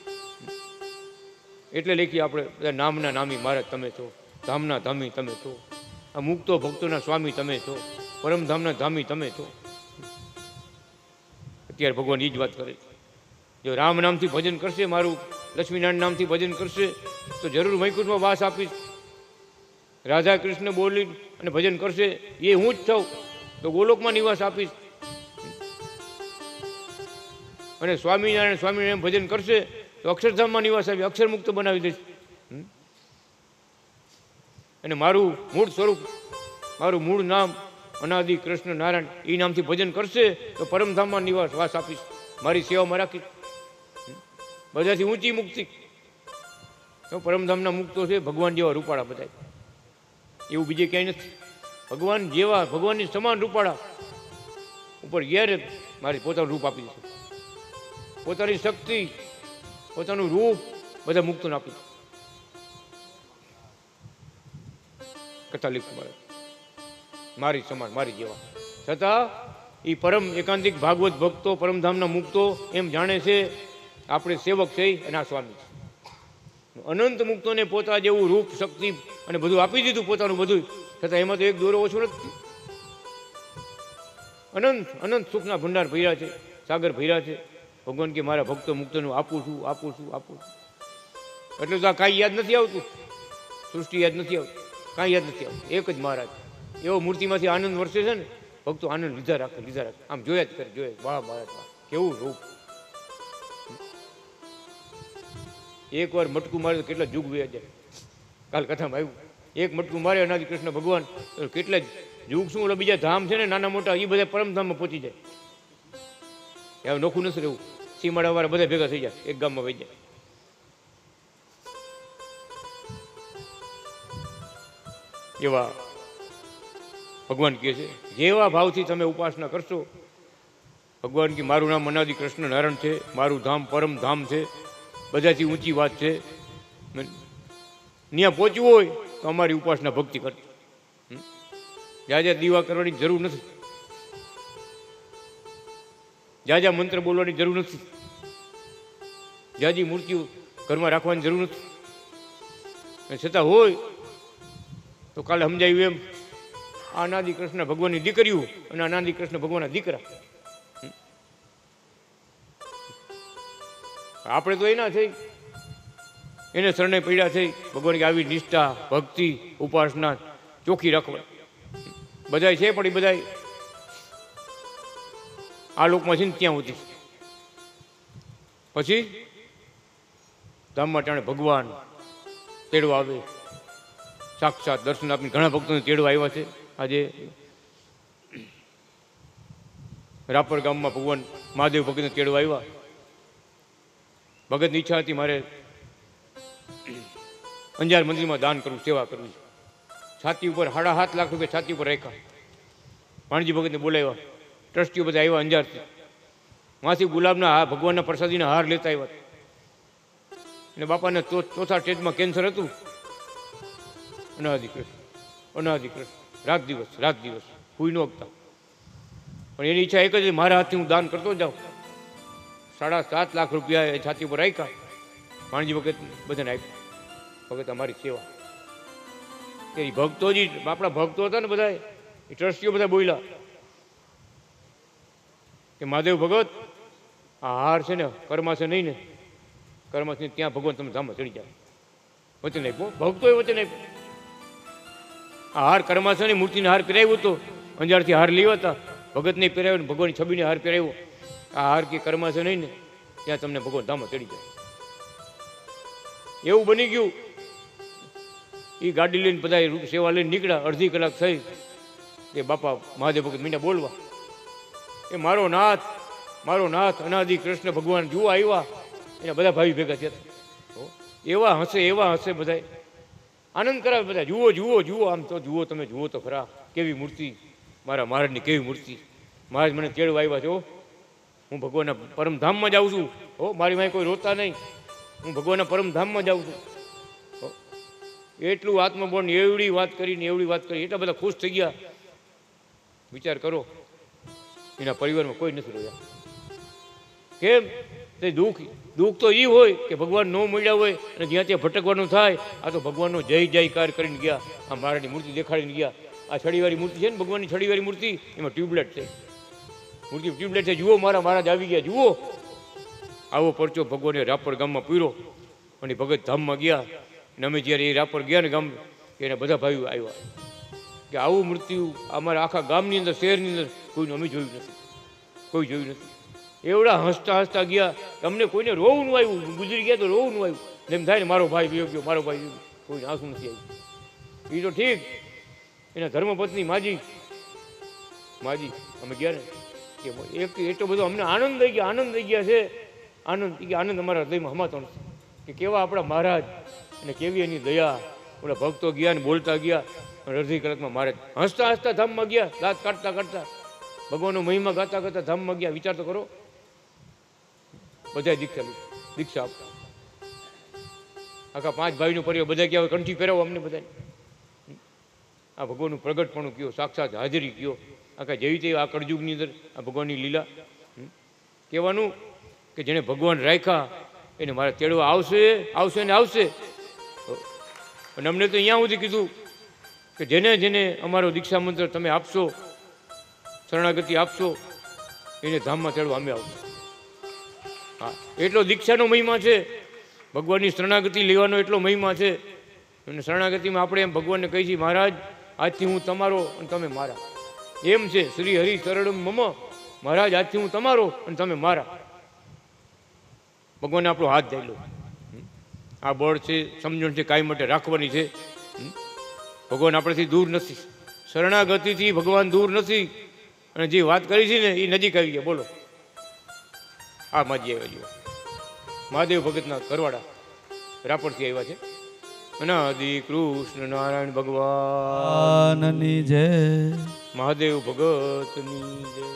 એટલે લખીએ આપણે બધા, નામના નામી મહારાજ તમે છો, ધામના ધામી તમે છો, આ મુક્તો ભક્તોના સ્વામી તમે છો, પરમધામના ધામી તમે છો. અત્યારે ભગવાન એ જ વાત કરે છે, જો રામ નામથી ભજન કરશે, મારું લક્ષ્મીનારાયણ નામથી ભજન કરશે તો જરૂર વૈકુંઠમાં વાસ આપીશ. રાધા કૃષ્ણ બોલી અને ભજન કરશે, એ હું જ છું, તો ગોલોકમાં નિવાસ આપીશ. અને સ્વામિનારાયણ ભજન કરશે તો અક્ષરધામમાં નિવાસ આપી, અક્ષરમુક્ત બનાવી દઈશ. અને મારું મૂળ સ્વરૂપ, મારું મૂળ નામ અનાદિ કૃષ્ણ નારાયણ, એ નામથી ભજન કરશે તો પરમધામમાં નિવાસ વાસ આપીશ, મારી સેવામાં રાખીશ. બધાથી ઊંચી મુક્તિ તો પરમધામના મુક્તો છે, ભગવાન જેવા રૂપાળા બધા, એવું બીજે ક્યાંય નથી. ભગવાન જેવા, ભગવાનની સમાન રૂપાળા ઉપર ઘેર મારી પોતાનું રૂપ આપી દીધું, પોતાની શક્તિ, પોતાનું રૂપ બધા મુક્તોને આપી દીધું. કથા લીખું મારી સમાન, મારી જેવા, છતાં એ પરમ એકાંતિક ભાગવત ભક્તો, પરમધામના મુક્તો એમ જાણે છે આપણે સેવક છે અને આ સ્વામી છે. અનંત મુક્તોને પોતા જેવું રૂપ, શક્તિ અને બધું આપી દીધું, પોતાનું બધું, છતાં એમાં તો એક દોરો ઓછો નથી. અનંત અનંત સુખના ભંડાર ભર્યા છે, સાગર ભર્યા છે. ભગવાન કે મારા ભક્તો મુક્તોનું આપું છું, આપું છું, આપું છું. એટલે તો આ કાંઈ યાદ નથી આવતું, સૃષ્ટિ યાદ નથી આવતું, કાંઈ યાદ નથી આવતું. એક જ મહારાજ એવો મૂર્તિમાંથી આનંદ વરસે છે ને, ભક્તો આનંદ લીધા રાખે, લીધા રાખે, આમ જોયા જ કરે, જોયા. વાહ મહારાજ વાહ, કેવું રૂપ. એક વાર મટકું મારે તો કેટલા જુગ વયા જાય. કાલ કથામાં આવ્યું, એક મટકું મારે અનાદિ કૃષ્ણ ભગવાન, કેટલા જુગ શું, ઓલા બીજા ધામ છે ને નાના મોટા, એ બધા પરમધામમાં પહોંચી જાય. હવે નોખું નથી રહેવું, સીમાડા વાળા બધા ભેગા થઈ જાય, એક ગામમાં વહી જાય. એવા ભગવાન કહે છે, જેવા ભાવથી તમે ઉપાસના કરશો, ભગવાન કે મારું નામ અનાદિ કૃષ્ણ નારાયણ છે, મારું ધામ પરમ ધામ છે, બધાથી ઊંચી વાત છે. ત્યાં પહોંચવું હોય તો અમારી ઉપાસના ભક્તિ કરજો. જ્યાં જ્યાં દીવા કરવાની જરૂર નથી, જ્યાં જ્યાં મંત્ર બોલવાની જરૂર નથી, જ્યાં જ્યાં મૂર્તિઓ ઘરમાં રાખવાની જરૂર નથી. છતાં હોય તો કાલે સમજાયું એમ, આ અનાદિ કૃષ્ણ ભગવાનની દીકરીઓ અને અનાદિ કૃષ્ણ ભગવાનના દીકરા, આપણે તો એના થઈ, એને શરણે પીડા થઈ. ભગવાન કે આવી નિષ્ઠા, ભક્તિ, ઉપાસના ચોખ્ખી રાખવા બધાય છે, પણ એ બધાય આ લોકમાં છે ને ત્યાં હોતી. પછી ધામમાં ટાણે ભગવાન તેડવા આવે, સાક્ષાત દર્શન આપીને ઘણા ભક્તોને તેડવા આવ્યા છે. આજે રાપર ગામમાં ભગવાન મહાદેવ ભગતને તેડવા આવ્યા. ભગતની ઈચ્છા હતી મારે અંજાર મંદિરમાં દાન કરવું, સેવા કરવી. છાતી ઉપર 7.5 લાખ રૂપિયા છાતી ઉપર રાખ્યા. ભાણજી ભગતને બોલાવ્યા, ટ્રસ્ટીઓ બધા આવ્યા અંજારથી. માંથી ગુલાબના ભગવાનના પ્રસાદીના હાર લેતા આવ્યા. અને બાપાને ચોથા સ્ટેજમાં કેન્સર હતું. અનાદિ કૃષ્ણ રાત દિવસ હુઈ ન શકતા. પણ એની ઈચ્છા એક જ, મારા હાથથી હું દાન કરતો જાઉં. 7.5 લાખ રૂપિયા એ છાતી ઉપર રાખ્યા. ભાણજી વખત બધાને આપ્યા. ભગત અમારી સેવા. કે એ ભક્તોજી આપણા ભક્તો હતા ને બધા એ ટ્રસ્ટીઓ બધા બોલ્યા કે મહાદેવ ભગત આ હાર છે ને કર્માશે નહીં ને, કર્માશે નહીં ત્યાં ભગવાન તમે ધામમાં ચડી જાય. વચન આપ્યો, ભક્તોએ વચન આપ્યું. આ હાર કર્માશની મૂર્તિને હાર પહેરાવ્યો હતો, અંજારથી હાર લેવા હતા, ભગતને પહેરાવ્યો ને ભગવાનની છબીને હાર પહેરાવ્યો. આ હાર કે કર્માશે નહીં ને ત્યાં તમને ભગવાન ધામમાં ચડી જાય. એવું બની ગયું. એ ગાડી લઈને બધા સેવા લઈને નીકળ્યા. અડધી કલાક થઈ કે બાપા મહાદેવ ભગત મીંડા બોલવા, એ મારો નાથ અનાદિ કૃષ્ણ ભગવાન જુઓ આવ્યા. એના બધા ભાઈ ભેગા થયા. એવા હશે બધા, આનંદ કરાવે બધા. જુઓ આમ તો જુઓ, તમે જુઓ તો ખરા કેવી મૂર્તિ, મારા મહારાજની કેવી મૂર્તિ. મહારાજ મને તેડવા આવ્યા છો, હું ભગવાનના પરમધામમાં જાઉં છું. મારી માય કોઈ રોતા નહીં, હું ભગવાનના પરમધામમાં જાઉં છું. એટલું આત્મબોન એવડી વાત કરી, એટલા બધા ખુશ થઈ ગયા. વિચાર કરો, એના પરિવારમાં કોઈ નથી રહ્યા. કેમ? તે દુઃખ તો એ હોય કે ભગવાન ન મળ્યા હોય અને જ્યાં ત્યાં ભટકવાનું થાય. આ તો ભગવાનનો જય જયકાર કરીને ગયા. આ મહારાજની મૂર્તિ દેખાડીને ગયા. આ છડીવાળી મૂર્તિ છે ને, ભગવાનની છડીવાળી મૂર્તિ, એમાં ટ્યુબલાઇટ છે. મૂર્તિ ટ્યુબલાઇટ છે. જુઓ મારા મહારાજ આવી ગયા, જુઓ. આવો પરચો ભગવાને રાપર ગામમાં પૂર્યો અને ભગત ધામમાં ગયા. અને અમે જ્યારે એ રાપર ગયા ને ગામ, એના બધા ભાઈઓ આવ્યા કે આવું મૃત્યુ અમારા આખા ગામની અંદર, શહેરની અંદર કોઈનું અમે જોયું નથી, કોઈ જોયું નથી. એવડા હસતા ગયા. અમને કોઈને રોવું ન આવ્યું. ગુજરી ગયા તો રોવું ન આવ્યું. એમ થાય ને મારો ભાઈ વિયો ગયો, મારો ભાઈ, કોઈને આંસુ નથી આવ્યું. એ તો ઠીક, એના ધર્મપત્ની માજી અમે ગયા ને કે એક એટલો બધો અમને આનંદ થઈ ગયા છે. આનંદ અમારા હૃદયમાં હમાતો નથી કે કેવા આપણા મહારાજ અને કેવી એની દયા. ઓલા ભક્તો ગયા ને બોલતા ગયા. અડધી કલાકમાં મહારાજ હસતા ધામમાં ગયા, દાંત કાઢતા ભગવાનનો મહિમા ગાતા ધામમાં ગયા. વિચાર તો કરો. બધા દીક્ષા આપતા. આખા 5 ભાઈનું પરિવાર બધા ગયા હોય, કંઠી પહેરાવો અમને બધા. આ ભગવાનનું પ્રગટપણું કયો, સાક્ષાત હાજરી કયો. આખા જેવી તેવી આ કળયુગની અંદર આ ભગવાનની લીલા. કહેવાનું કે જેને ભગવાન રાખ્યા એને મારે તેડવા આવશે ને આવશે. અને અમને તો અહીંયા સુધી કીધું કે જેને અમારો દીક્ષા મંત્ર તમે આપશો, શરણાગતિ આપશો, એને ધામમાં તેડવા અમે આવશું. હા, એટલો દીક્ષાનો મહિમા છે. ભગવાનની શરણાગતિ લેવાનો એટલો મહિમા છે. અને શરણાગતિમાં આપણે એમ ભગવાનને કહી છીએ, મહારાજ આજથી હું તમારો અને તમે મારા. એમ છે, શ્રી હરિ શરણમ મમ. મહારાજ આજથી હું તમારો અને તમે મારા. ભગવાનને આપણો હાથ ધાયલો. આ બળ છે, સમજણ છે, કાંઈ માટે રાખવાની છે. ભગવાન આપણાથી દૂર નથી. શરણાગતિથી ભગવાન દૂર નથી. અને જે વાત કરી છે ને એ નજીક આવી ગયા. બોલો, આ માજી આવ્યા જુઓ, મહાદેવ ભગતના ઘરવાળા રાપરથી આવ્યા છે. અનાદિ કૃષ્ણ નારાયણ ભગવાનની જય, મહાદેવ ભગતની જય.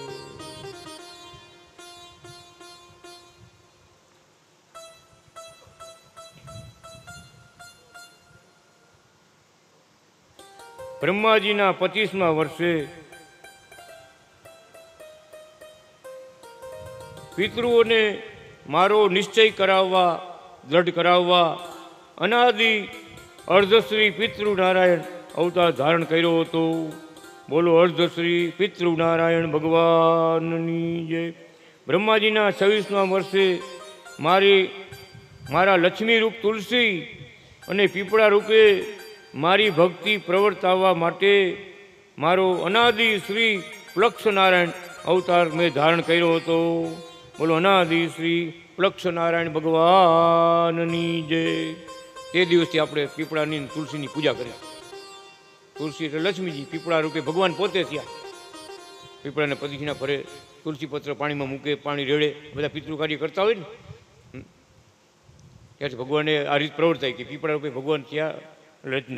બ્રહ્માજીના 25મા વર્ષે પિતૃઓને મારો નિશ્ચય કરાવવા, દ્રઢ કરાવવા અનાદિ અર્ધશ્રી પિતૃ નારાયણ અવતાર ધારણ કર્યો હતો. બોલો અર્ધશ્રી પિતૃ નારાયણ ભગવાનની જય. બ્રહ્માજીના 26મા વર્ષે મારા લક્ષ્મી રૂપ તુલસી અને પીપળા રૂપે મારી ભક્તિ પ્રવર્તાવવા માટે મારો અનાદિ શ્રી પ્લક્ષ નારાયણ અવતાર મેં ધારણ કર્યો હતો. બોલો અનાદિ શ્રી પ્લક્ષ નારાયણ ભગવાનની જય. તે દિવસથી આપણે પીપળાની તુલસીની પૂજા કરી. તુલસી એટલે લક્ષ્મીજી, પીપળા રૂપે ભગવાન પોતે થયા. પીપળાને પ્રદક્ષિણા ફરે, તુલસી પત્ર પાણીમાં મૂકે, પાણી રેડે, બધા પિતૃ કાર્ય કરતા હોય ને. ત્યારથી ભગવાને આ રીત પ્રવર્તાઈ કે પીપળા રૂપે ભગવાન થયા,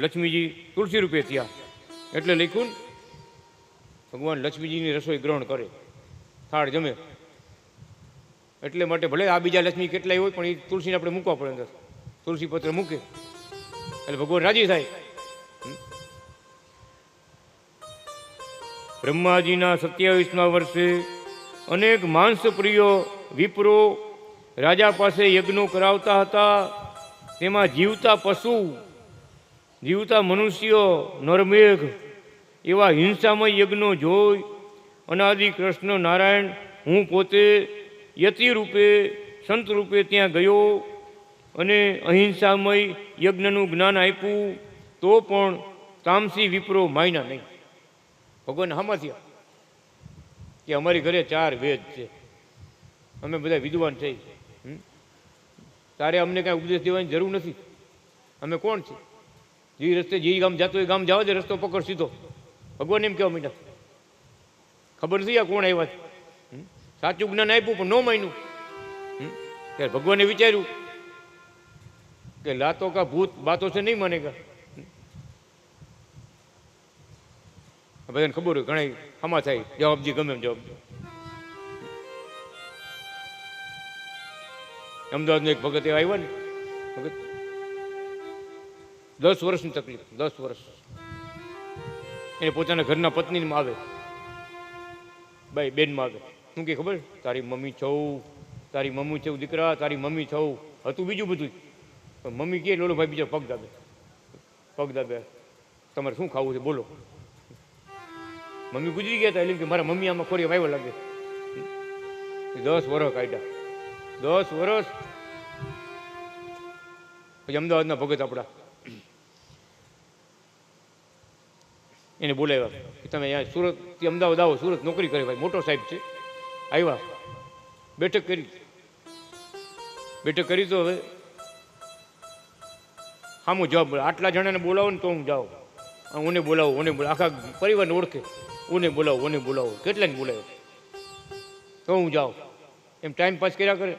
લક્ષ્મીજી તુલસી રૂપે થયા. એટલે લખ્યું ભગવાન લક્ષ્મીજીની રસોઈ ગ્રહણ કરે, થાળ જમે. એટલે માટે ભલે આ બીજા લક્ષ્મી કેટલાય હોય પણ એ તુલસીને આપણે મૂકવા પડે અંદર. તુલસી પત્ર મૂકે એટલે ભગવાન રાજી થાય. બ્રહ્માજીના 27મા વર્ષે અનેક માંસપ્રિયો વિપ્રો રાજા પાસે યજ્ઞો કરાવતા હતા. તેમાં જીવતા પશુ જીવતા મનુષ્યો નરમેઘ એવા હિંસામય યજ્ઞો જોઈ અનાદિ કૃષ્ણ નારાયણ હું પોતે યતિ રૂપે સંત રૂપે ત્યાં ગયો અને અહિંસામય યજ્ઞનું જ્ઞાન આપ્યું તો પણ તામસી વિપ્રો માયના નહીં. ભગવાન હામાં થયા કે અમારી ઘરે 4 વેદ છે, અમે બધા વિદ્વાન છીએ, તારે અમને કાંઈ ઉપદેશ દેવાની જરૂર નથી. અમે કોણ છે? જે રસ્તે જે ગામ જતો એ ગામ જવા દે, રસ્તો પકડ સીધો. ભગવાન એમ કહેવા માંડ્યા, ખબર નથી આ કોણ આવ્યા છે. સાચું જ્ઞાન આપ્યું પણ ન માન્યું. ત્યારે ભગવાને વિચાર્યું કે લાતો કા ભૂત બાતો છે નહીં માનેગા. બધાને ખબર હોય ઘણા હમા થાય, જવાબજી ગમે એમ જવાબ. અમદાવાદનો એક ભગત એવા આવ્યા ને, ભગત 10 વર્ષની તકલીફ, 10 વર્ષ. એને પોતાના ઘરના પત્નીમાં આવે, ભાઈ બેનમાં આવે, શું કે ખબર? તારી મમ્મી છઉ, તારી મમ્મી છે દીકરા, તારી મમ્મી છઉ. હતું બીજું બધું, મમ્મી કે લોલો ભાઈ બીજા પગ દાબે, પગ દાબે. તમારે શું ખાવું છે બોલો. મમ્મી ગુજરી ગયા હતા એટલે કે મારા મમ્મી આમાં ખોરી વાવ્યો લાગે. 10 વર્ષ કાઢ્યા, 10 વર્ષ. પછી અમદાવાદના ભગત આપણા એને બોલાવ્યા કે તમે અહીંયા સુરતથી અમદાવાદ આવો, સુરત નોકરી કરે ભાઈ, મોટો સાહેબ છે. આવ્યા, બેઠક કરી. બેઠક કરી તો હવે સામો જવાબ મળે, આટલા જણાને બોલાવો ને તો હું જાઉં, ઓને બોલાવો, ઓને બોલાવો, આખા પરિવારને ઓળખે, ઓને બોલાવો, ઓને બોલાવો, કેટલાને બોલાવો તો હું જાઉં. એમ ટાઈમ પાસ કર્યા કરે.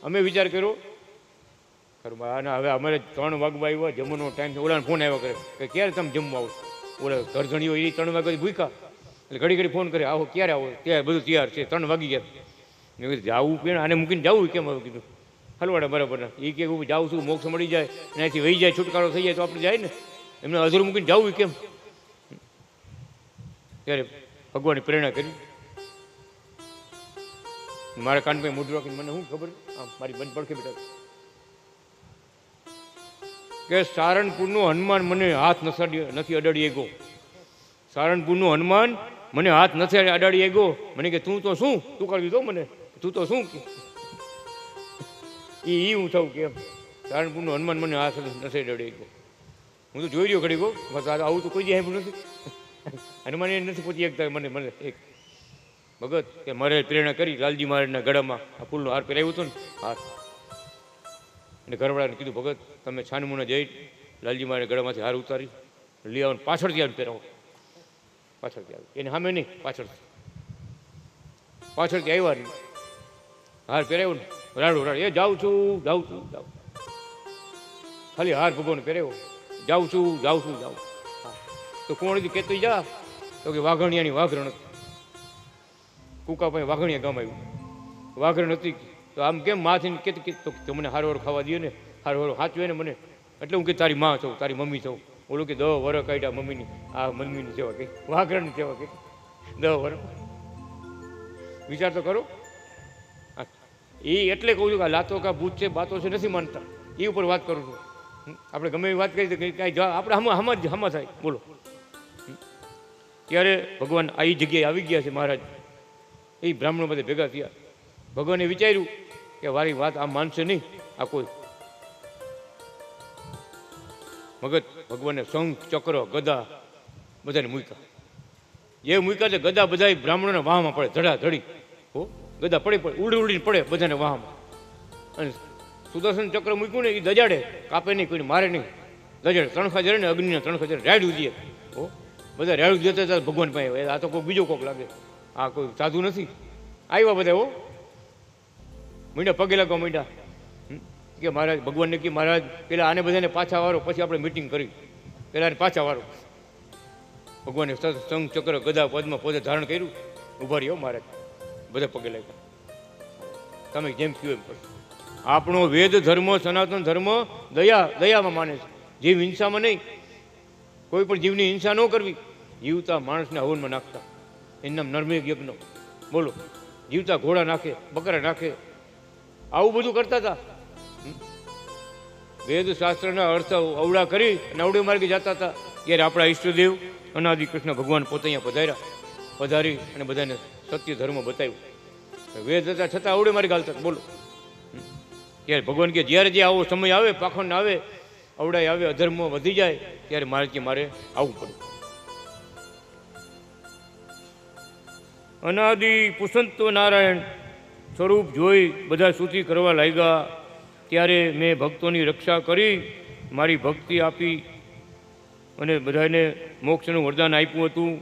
અમે વિચાર કર્યો આના હવે અમારે 3 વાગવા આવ્યા, જમવાનો ટાઈમ છે. ઓલાને ફોન આવ્યા કરે કે ક્યારે તમે જમવા આવો? ઓલા ઘરધણીઓ એ 3 વાગ્યાથી ભૂખ્યા, એટલે ઘડી ઘડી ફોન કરે, આવો ક્યારે આવો? ત્યારે બધું તૈયાર છે, 3 વાગી ગયા. મેં કીધું જાવું કે આને મૂકીને જવું કેમ? હવે કીધું હલવાડા બરાબર ના. એ કે હું જાઉં છું, મોક્ષ મળી જાય, એનાથી વહી જાય, છુટકારો થઈ જાય તો આપણે જાય ને. એમને અધૂરું મૂકીને જવું કેમ? ત્યારે ભગવાને પ્રેરણા કરી. મારા કાન ભાઈ મોઢું રાખીને મને શું ખબર, મારી બંધ પડખે બેઠા કે સારણપુરનો હનુમાન મને હાથ નથી અડાડી ગયો. સારણપુરનો હનુમાન મને હાથ નથી અડાડી ગયો. મને કે તું તો શું, તું કરી દીધો મને, તું તો શું એ હું થયું કેમ? સારણપુરનો હનુમાન મને હાથ નથી અડાડી ગયો. હું તો જોઈ રહ્યો ઘડી ગયો, આવું તો કોઈ સાહેબ નથી. હનુમાન એ નથી પહોંચી એકતા મને એક ભગત કે મારે પ્રેરણા કરી. લાલજી મહારાજના ગળામાં આ ફૂલનો હાર પહેરાવ્યો હતો ને, હાર. અને ઘરવાળાને કીધું ભગત તમે છાનમુના જઈ લાલજી મહારાજ ગળામાંથી હાર ઉતારી લઈ આવો, પાછળથી આવીને પહેરાવો. પાછળથી આવે એને સામે નહીં, પાછળથી આવ્યા નહીં, હાર પહેરાવ્યો ને, રાડો રાડ એ જાઉં છું ખાલી હાર ભગવાન પહેરાવ્યો, જાઉં છું. તો કોણ કહેતું જા? તો કે વાઘણિયાની વાઘરણ કુકા પાસે વાઘણિયા ગામ આવ્યું, વાઘરણ હતી. તો આમ કેમ માથીને કહેતી તો મને હારવાર ખાવા દે ને, હારવાર સાચવે ને મને. એટલે હું કે તારી માં છું, તારી મમ્મી છું. ઓલું કે 10 વર્ષ કાઢ્યા મમ્મીની, આ મમ્મીની સેવા કહી, વાઘરણની સેવા કહી 10 વર્ષ. વિચાર તો કરો. એ એટલે કહું છું કે લાતો કા ભૂત છે, બાતો છે નથી માનતા, એ ઉપર વાત કરું છું. આપણે ગમે એવી વાત કરી તો કાંઈ જવાબ આપણે હમા થાય બોલો. ત્યારે ભગવાન આ જગ્યાએ આવી ગયા છે. મહારાજ એ બ્રાહ્મણો બધે ભેગા થયા. ભગવાને વિચાર્યું કે વારી વાત આ માનશે નહીં આ કોઈ. મગજ ભગવાને શંખ ચક્ર ગદા બધાને મૂક્યા. જે મૂક્યા તે ગદા બધા બ્રાહ્મણોના વાહમાં પડે, ધડાધડી. હો ગદા પડે ઉડીને પડે બધાને વાહમાં. અને સુદર્શન ચક્ર મૂક્યું ને એ દજાડે, કાપે નહીં, કોઈને મારે નહીં, દજાડે. તણખા જડે ને અગ્નિના તણખા જડે, રાડ્યું દે. હો બધા રાડ્યું દેતા હતા ભગવાન પાસે. આ તો કોઈ બીજો કોક લાગે, આ કોઈ સાધુ નથી. આવ્યા બધા હો મીંડા પગે લાગવા મીંડા કે મહારાજ ભગવાનને કે મહારાજ પેલા આને બધાને પાછા વાળો, પછી આપણે મિટિંગ કરી, પેલા પાછા વાળો. ભગવાને શંખ ચક્ર ગદા પદમાં પોતે ધારણ કર્યું, ઉભા રહ્યો મહારાજ, બધા પગે લાગ્યા. તમે જેમ કહ્યું એમ કરો. આપણો વેદ ધર્મ સનાતન ધર્મ દયામાં માને છે. જીવ હિંસામાં નહીં. કોઈ પણ જીવની હિંસા ન કરવી. જીવતા માણસને હવનમાં નાખતા, એનું નામ નર્મેઘ યજ્ઞ. બોલો, જીવતા ઘોડા નાખે, બકરા નાખે, આવું બધું કરતા હતા. વેદ શાસ્ત્રના અર્થ અવળા કરી અને અવળે માર્ગે જતા હતા ત્યારે આપણા ઈષ્ટદેવ અનાદિ કૃષ્ણ ભગવાન પોતે અહીંયા પધારી અને બધાને સત્ય ધર્મ બતાવ્યું. વેદ હતા છતાં અવળે માર્ગે હાલતા. બોલો, ત્યારે ભગવાન કે જ્યારે જે આવો સમય આવે, પાખંડ આવે, અવડાય આવે, અધર્મ વધી જાય ત્યારે મારે આવવું પડે. અનાદિ પુરુષોત્તમ નારાયણ સ્વરૂપ જોઈ બધા સ્તુતિ કરવા લાગ્યા. ત્યારે મેં ભક્તોની રક્ષા કરી, મારી ભક્તિ આપી અને બધાને મોક્ષનું વરદાન આપ્યું હતું.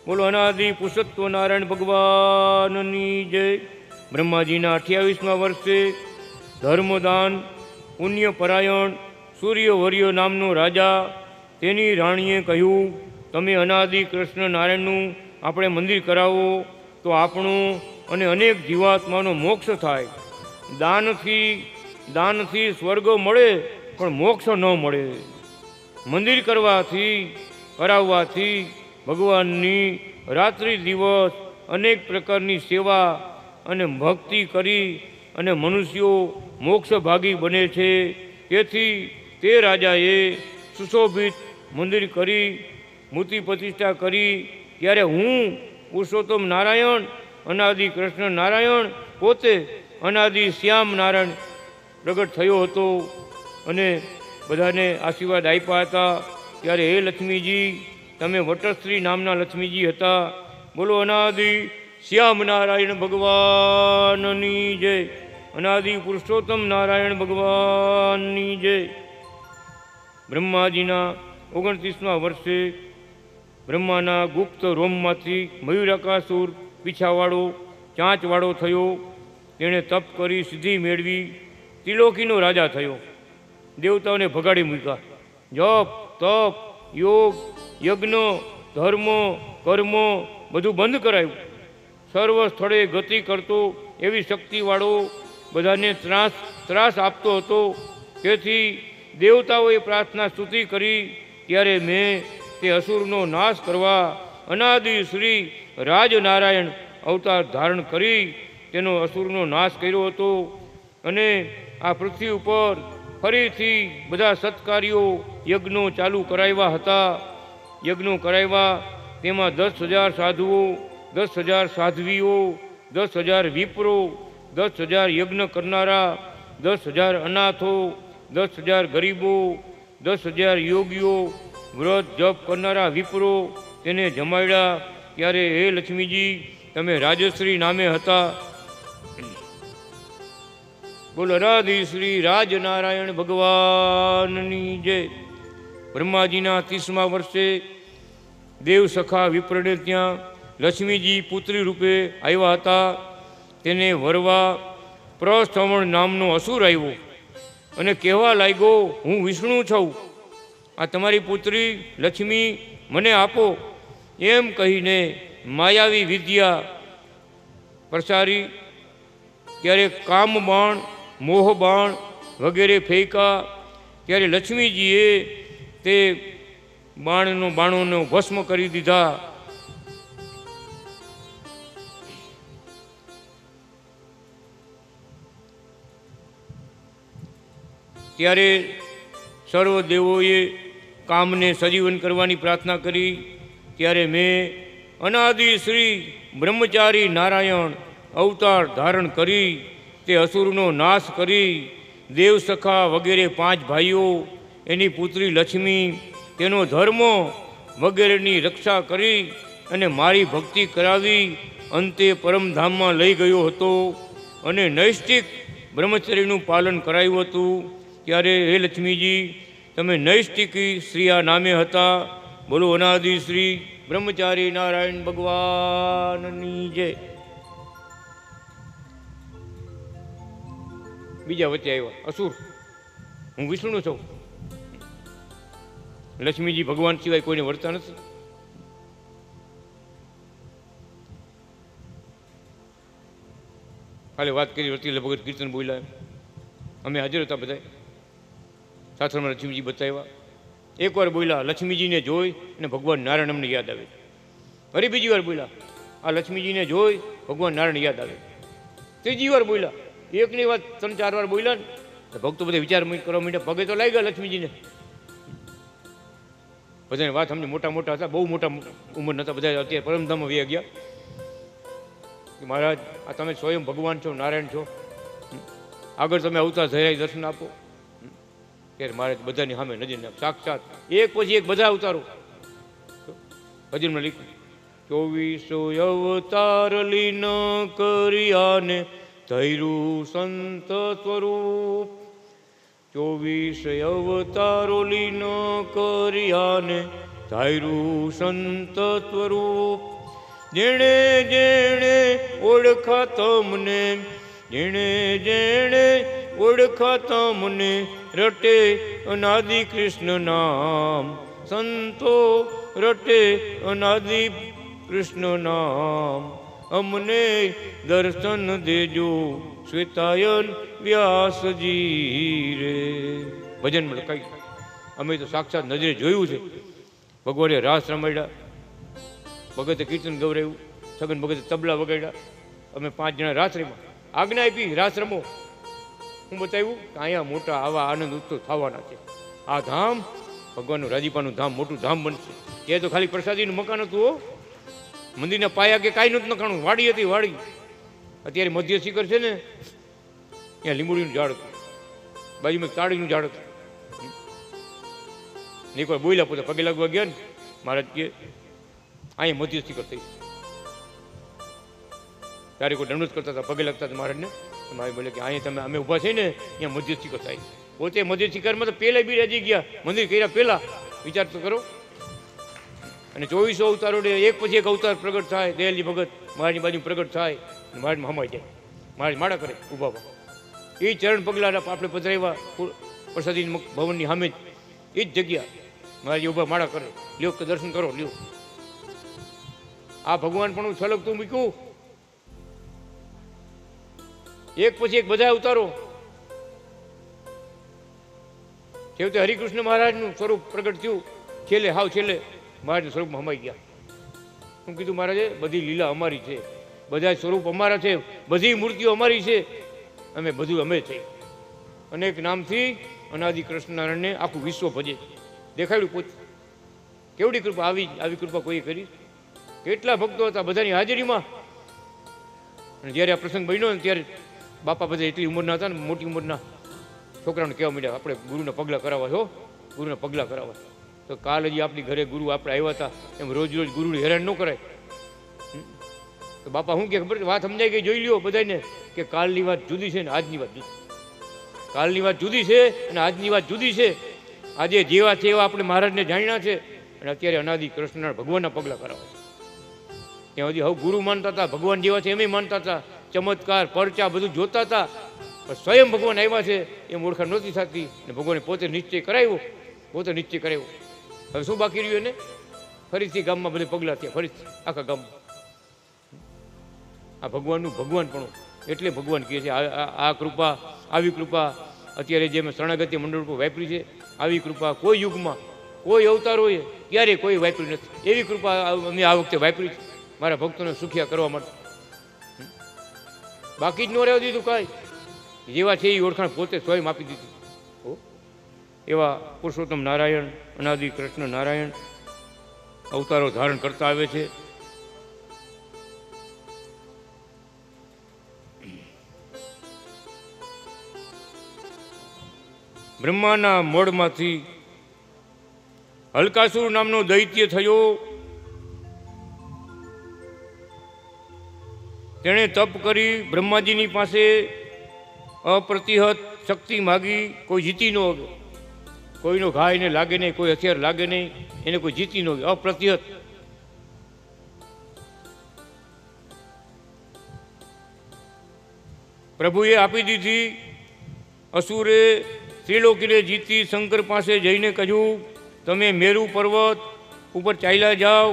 બોલો અનાદિ પુરુષોત્તમ નારાયણ ભગવાનની જય. બ્રહ્માજીના 28મા વર્ષે ધર્મદાન પુણ્ય પરાયણ સૂર્યવર્ય નામનો રાજા, તેની રાણીએ કહ્યું, તમે અનાદિ કૃષ્ણ નારાયણનું આપણે મંદિર કરાવો તો આપણું અને અનેક જીવાત્માનો મોક્ષ થાય. દાનથી સ્વર્ગ મળે પણ મોક્ષ ન મળે. મંદિર કરાવવાથી ભગવાનની રાત્રિ દિવસ અનેક પ્રકારની સેવા અને ભક્તિ કરી અને મનુષ્યો મોક્ષ ભાગી બને છે. તેથી તે રાજાએ સુશોભિત મંદિર કરી મૂર્તિ પ્રતિષ્ઠા કરી. ત્યારે હું પુરુષોત્તમ નારાયણ અનાદિ કૃષ્ણ નારાયણ પોતે અનાદિ શ્યામ નારાયણ પ્રગટ થયો હતો અને બધાને આશીર્વાદ આપ્યા હતા. ત્યારે હે લક્ષ્મીજી, તમે વટશ્રી નામના લક્ષ્મીજી હતા. બોલો અનાદિ શ્યામ નારાયણ ભગવાનની જય. અનાદિ પુરુષોત્તમ નારાયણ ભગવાનની જય. બ્રહ્માજીના 29મા વર્ષે બ્રહ્માના ગુપ્ત રોમમાંથી મયુરાકાસુર પીછાવાળો ચાંચવાળો થયો. તેણે તપ કરી સિદ્ધિ મેળવી ત્રિલોકીનો રાજા થયો. દેવતાઓને ભગાડી મૂક્યા. જપ તપ યોગ યજ્ઞ ધર્મ કર્મ બધું બંધ કરાયું. સર્વ સ્થળે ગતિ કરતો એવી શક્તિવાળો બધાને ત્રાસ આપતો હતો. તેથી દેવતાઓએ પ્રાર્થના સ્તુતિ કરી. ત્યારે મેં તે અસુરનો નાશ કરવા અનાદિ શ્રી રાજનારાયણ અવતાર ધારણ કરી તેનો અસુરનો નાશ કર્યો હતો. અને આ પૃથ્વી ઉપર ફરીથી બધા સત્કાર્યો યજ્ઞો ચાલુ કરાવ્યા હતા. યજ્ઞો કરાવ્યા, તેમાં 10,000 સાધુઓ, 10,000 સાધ્વીઓ, 10,000 વિપ્રો, 10,000 યજ્ઞ કરનારા, 10,000 અનાથો, 10,000 ગરીબો, 10,000 યોગીઓ, વ્રત જપ કરનારા વિપ્રો તેને જમાડ્યા. ત્યારે હે લક્ષ્મીજી, તમે રાજશ્રી નામે હતા. બોલો અનાદિ શ્રી રાજનારાયણ ભગવાનની જય. બ્રહ્માજીના 30મા વર્ષે દેવ સખા વિપ્રને ત્યાં લક્ષ્મીજી પુત્રી રૂપે આવ્યા હતા. તેને વરવા પ્રસ્થવણ નામનો અસુર આવ્યો અને કહેવા લાગ્યો, હું વિષ્ણુ છું, આ તમારી પુત્રી લક્ષ્મી મને આપો. એમ કહીને માયાવી વિદ્યા પ્રસારી. ત્યારે કામબાણ મોહબાણ વગેરે ફેંકા. ત્યારે લક્ષ્મીજીએ તે બાણોનો ભસ્મ કરી દીધા. ત્યારે સર્વ દેવોએ કામને સજીવન કરવાની પ્રાર્થના કરી. ત્યારે મેં અનાદિ શ્રી બ્રહ્મચારી નારાયણ અવતાર ધારણ કરી તે અસુરનો નાશ કરી દેવ સખા વગેરે 5 ભાઈઓ, એની પુત્રી લક્ષ્મી, તેનો ધર્મ વગેરેની રક્ષા કરી અને મારી ભક્તિ કરાવી અંતે પરમધામમાં લઈ ગયો હતો અને નૈષ્ટિક બ્રહ્મચર્યનું પાલન કરાયું હતું. ત્યારે હે લક્ષ્મીજી, તમે નૈષ્ટિકી શ્રીયા નામે હતા. બોલો અનાદિ શ્રી બ્રહ્મચારી નારાયણ ભગવાનની જય. બીજા વચ્ચે આવ્યા અસુર, હું વિષ્ણુ છું. લક્ષ્મીજી ભગવાન સિવાય કોઈને વર્તા નથી. કાલે વાત કરી વર્તી ભગત કીર્તન બોલ્યા, અમે હાજર હતા બધા. શાસ્ત્રમાં લક્ષ્મીજી બતાવ્યા. એકવાર બોલ્યા લક્ષ્મીજીને જોઈ અને ભગવાન નારાયણ અમને યાદ આવે. ફરી બીજી વાર બોલ્યા આ લક્ષ્મીજીને જોઈ ભગવાન નારાયણ યાદ આવે. ત્રીજી વાર બોલ્યા. એકની વાત 3-4 વાર બોલ્યા ને ભક્તો બધા વિચાર કરવા માંડ્યા, પગે તો લાગ્યા લક્ષ્મીજીને. બધાને વાત સમજી, મોટા મોટા હતા, બહુ મોટા ઉંમર નહોતા, બધા અત્યારે પરમધામમાં વહી ગયા. મહારાજ આ તમે સ્વયં ભગવાન છો, નારાયણ છો, આગળ તમે અવતાર ધરાઈ દર્શન આપો. ત્યારે મહારાજ બધાની સામે નજર નાખ, સાક્ષાત એક પછી એક બધા અવતારો. ભજનમાં લીધું 24 અવતાર લીન કર્યાને ધૈર્યું સંત સ્વરૂપ. 24 અવતારો લીન કર્યાને ધૈર્યું સંત સ્વરૂપ. જેણે જેણે ઓળખા તમને, જેણે જેણે ઓળખા તમને, રટે અનાદિ કૃષ્ણ નામ. સંતો રટે અનાદિ કૃષ્ણ નામ. અમને દર્શન દેજો શ્વેતાયન વ્યાસજી રે. ભજનમાં કઈ અમે તો સાક્ષાત નજરે જોયું છે. ભગવાને રાસ રમાડ્યા, ભગતે કીર્તન ગવરાયું, છગન ભગતે તબલા વગાડ્યા, અમે 5 જણા રાસ રમ્યા. આજ્ઞા આપી રાસ રમો. હું બતાવ્યું કે અહીંયા મોટા આવા આનંદ ઉત્સવ થવાના છે. આ ધામ ભગવાનનું રાજીપાનું ધામ, મોટું ધામ બનશે. એ તો ખાલી પ્રસાદીનું મકાન હતું હો, મંદિરના પાયા કે કાંઈ નહોતું નખાણું, વાડી હતી વાડી. અત્યારે મધ્ય શિખર છે ને, ત્યાં લીંબુડીનું ઝાડ હતું, બાજુમાં તાળીનું ઝાડ હતું. એકવાર બોલ્યા પોતા પગે લાગવા ગયા ને, મહારાજ કે અહીંયા મધ્ય શિખર થઈ. ત્યારે કોઈ દંડોત કરતા હતા, પગે લાગતા હતા મહારાજને. મારે બોલે કે અહીંયા તમે અમે ઊભા છે ને, અહીંયા મધ્ય શિખર થાય. પોતે મધ્ય શિખરમાં તો પહેલા બિરાજી ગયા, મંદિર કર્યા પહેલા. વિચાર તો કરો. અને 24 અવતારો એક પછી એક અવતાર પ્રગટ થાય. દયાલજી ભગત મહારાજની બાજુ પ્રગટ થાય, મહારાજમાં હમાઈ જાય. મહારાજ માળા કરે ઊભા. એ ચરણ પગલા આપણે પધરાવ્યા પ્રસાદી ભવનની સામે જ, એ જ જગ્યા મહારાજ ઊભા માળા કરે. લ્યો કે દર્શન કરો, લ્યો. આ ભગવાન પણ છલકતું મૂક્યું. એક પછી એક બધા અવતારો. છેવટે હરિકૃષ્ણ મહારાજનું સ્વરૂપ પ્રગટ થયું. છેલ્લે હાવ છેલ્લે મહારાજના સ્વરૂપમાં હમાઈ ગયા. હું કીધું મહારાજે બધી લીલા અમારી છે, બધા સ્વરૂપ અમારા છે, બધી મૂર્તિઓ અમારી છે, અમે બધું અમે છે. અનેક નામથી અનાદિ કૃષ્ણ નારાયણને આખું વિશ્વ ભજે. દેખાડ્યું પોતે. કેવડી કૃપા, આવી કૃપા કોઈ કરી. કેટલા ભક્તો હતા બધાની હાજરીમાં. અને જ્યારે આ પ્રસંગ બન્યો ને ત્યારે બાપા બધા એટલી ઉંમરના હતા ને, મોટી ઉંમરના છોકરાઓને કહેવા માંડ્યા આપણે ગુરુના પગલાં કરાવવા છો, ગુરુના પગલાં કરાવવા. તો કાલ હજી આપણી ઘરે ગુરુ આપણે આવ્યા હતા, એમ રોજ રોજ ગુરુને હેરાન ન કરાય. તો બાપા શું કે ખબર, વાત સમજાઈ ગઈ. જોઈ લ્યો બધાને કે કાલની વાત જુદી છે ને આજની વાત જુદી. કાલની વાત જુદી છે અને આજની વાત જુદી છે. આજે જેવા છે એવા આપણે મહારાજને જાણ્યા છે, અને અત્યારે અનાદિ કૃષ્ણ ભગવાનના પગલાં કરાવવા. ત્યાં હજી હવે ગુરુ માનતા હતા, ભગવાન જેવા છે એમ માનતા હતા, ચમત્કાર પરચા બધું જોતા હતા. પણ સ્વયં ભગવાન આવ્યા છે એમ ઓળખાણ નહોતી થતી. અને ભગવાને પોતે નિશ્ચય કરાવ્યો, પોતે નિશ્ચય કરાવ્યો. હવે શું બાકી રહ્યું એને? ફરીથી ગામમાં બધે પગલાં થયા, ફરીથી આખા ગામમાં. આ ભગવાનનું ભગવાનપણું. એટલે ભગવાન કહે છે આ કૃપા, આવી કૃપા અત્યારે જે મેં શરણાગતિ મંડળ ઉપર વાપરી છે, આવી કૃપા કોઈ યુગમાં કોઈ અવતારોએ ક્યારેય કોઈ વાપરી નથી. એવી કૃપા અમે આ વખતે વાપરી છે મારા ભક્તોને સુખિયા કરવા માટે. બાકી જ ન રહેવા દીધું કાંઈ. જેવા છે એ ઓળખાણ પોતે સ્વયં આપી દીધી. એવા પુરુષોત્તમ નારાયણ, અનાદિ કૃષ્ણ નારાયણ અવતારો ધારણ કરતા આવે છે. બ્રહ્માના મોડમાંથી હલકાસુર નામનો દૈત્ય થયો. તેણે તપ કરી બ્રહ્માજીની પાસે અપ્રતિહત શક્તિ માગી. કોઈ જીતી ન ગયો. કોઈનો ઘા એને લાગે નહીં, કોઈ હથિયાર લાગે નહીં, એને કોઈ જીતી ન ગયો. અપ્રતિહત. પ્રભુએ આપી દીધી. અસુરે ત્રિલોકીને જીતી શંકર પાસે જઈને કહ્યું, તમે મેરુ પર્વત ઉપર ચાલ્યા જાઓ,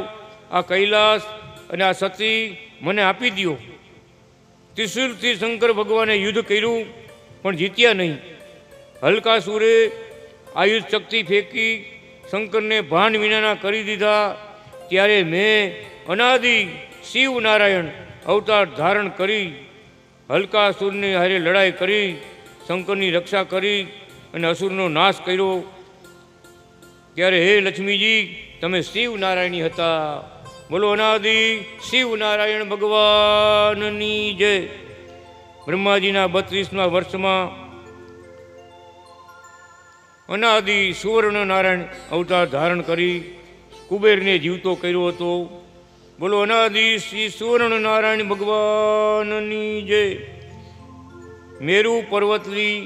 આ કૈલાસ અને આ સતી મને આપી દો. ત્રિશુલથી શંકર ભગવાને યુદ્ધ કર્યું પણ જીત્યા નહીં. હલકાસુરે આયુષ શક્તિ ફેંકી શંકરને ભાન વિનાના કરી દીધા. ત્યારે મેં અનાદિ શિવ નારાયણ અવતાર ધારણ કરી હલકાસુરની હારે લડાઈ કરી શંકરની રક્ષા કરી અને અસુરનો નાશ કર્યો, ત્યારે હે લક્ષ્મીજી તમે શિવ નારાયણી હતા. બોલો અનાદિ શિવ નારાયણ ભગવાનની જય. બ્રહ્માજીના 32મા વર્ષમાં અનાદિ સુવર્ણ નારાયણ અવતાર ધારણ કરી કુબેરને જીવતો કર્યો હતો. બોલો અનાદિ શ્રી સુવર્ણ નારાયણ ભગવાનની જય. મેરુ પર્વતની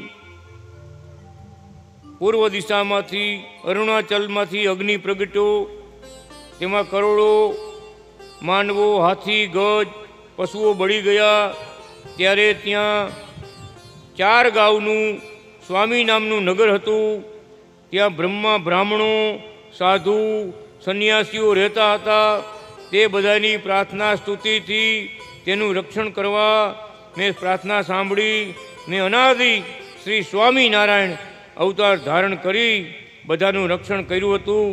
પૂર્વ દિશામાંથી અરુણાચલમાંથી અગ્નિ પ્રગટ્યો, તેમાં કરોડો માનવો, હાથી, ગજ, પશુઓ બળી ગયા. ત્યારે ત્યાં 4 ગાઉનું સ્વામી નામનું નગર હતું. ત્યાં બ્રાહ્મણો, સાધુ, સંન્યાસીઓ રહેતા હતા. તે બધાની પ્રાર્થના સ્તુતિથી તેનું રક્ષણ કરવા મેં પ્રાર્થના સાંભળી. મેં અનાદિ શ્રી સ્વામિનારાયણ અવતાર ધારણ કરી બધાનું રક્ષણ કર્યું હતું.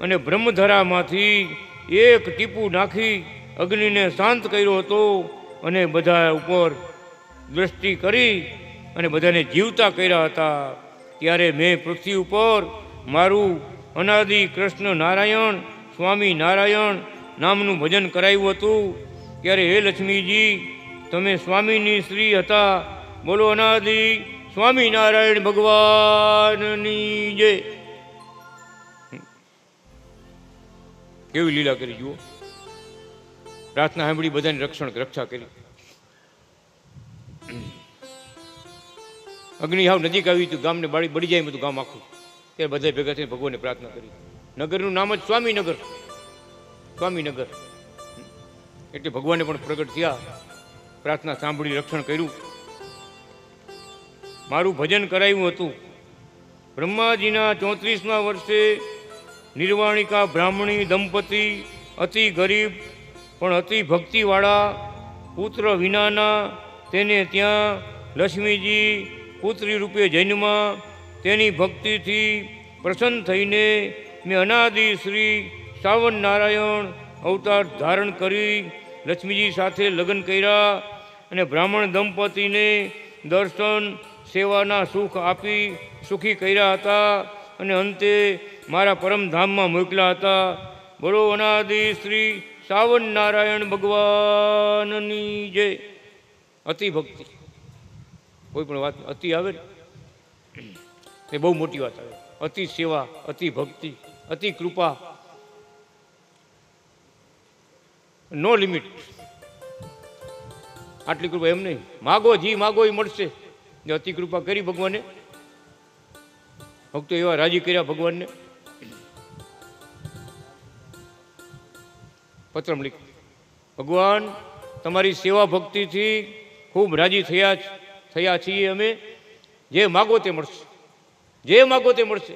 અને બ્રહ્મધરામાંથી એક ટીપું નાખી અગ્નિને શાંત કર્યો હતો અને બધા ઉપર દ્રષ્ટિ કરી અને બધાને જીવતા કર્યા હતા. ત્યારે મેં પૃથ્વી ઉપર મારું અનાદિ કૃષ્ણ નારાયણ સ્વામી નારાયણ નામનું ભજન કરાવ્યું હતું. ત્યારે હે લક્ષ્મીજી તમે સ્વામીની શ્રી હતા. બોલો અનાદિ સ્વામિનારાયણ ભગવાનની જય. કેવી લીલા કરી જુઓ. પ્રાર્થના સાંભળી બધાની રક્ષા કરી. અગ્નિ હાવ નજીક આવી હતું, ગામને બાળી બળી જાય બધું ગામ આખું. ત્યારે બધા ભેગા થઈને ભગવાનને પ્રાર્થના કરી. નગરનું નામ જ સ્વામીનગર. સ્વામીનગર એટલે ભગવાને પણ પ્રગટ થયા, પ્રાર્થના સાંભળી રક્ષણ કર્યું, મારું ભજન કરાવ્યું હતું. બ્રહ્માજીના 34મા વર્ષે નિર્વાણિકા બ્રાહ્મણી દંપતી, અતિ ગરીબ પણ અતિ ભક્તિવાળા, પુત્ર વિનાના, તેને ત્યાં લક્ષ્મીજી પુત્રી રૂપે જન્મા. તેની ભક્તિથી પ્રસન્ન થઈને મેં અનાદિ શ્રી શ્રાવણ નારાયણ અવતાર ધારણ કરી લક્ષ્મીજી સાથે લગ્ન કર્યા અને બ્રાહ્મણ દંપતીને દર્શન સેવાના સુખ આપી સુખી કર્યા હતા અને અંતે મારા પરમધામમાં મોકલ્યા હતા. બોલો અનાદિ શ્રી શ્રાવણ નારાયણ ભગવાનની જય. અતિ ભક્તિ, કોઈ પણ વાત અતિ આવે ને એ બહુ મોટી વાત આવે. અતિ સેવા, અતિ ભક્તિ, અતિ કૃપા, નો લિમિટ. આટલી કૃપા એમ નહીં, માગો જી માગો એ મળશે. જે અતિ કૃપા કરી ભગવાને, ભક્તો એવા રાજી કર્યા ભગવાનને. પત્રમ લીખ, ભગવાન તમારી સેવા ભક્તિથી ખૂબ રાજી થયા છીએ અમે. જે માગો તે મળશે, જે માગો તે મળશે.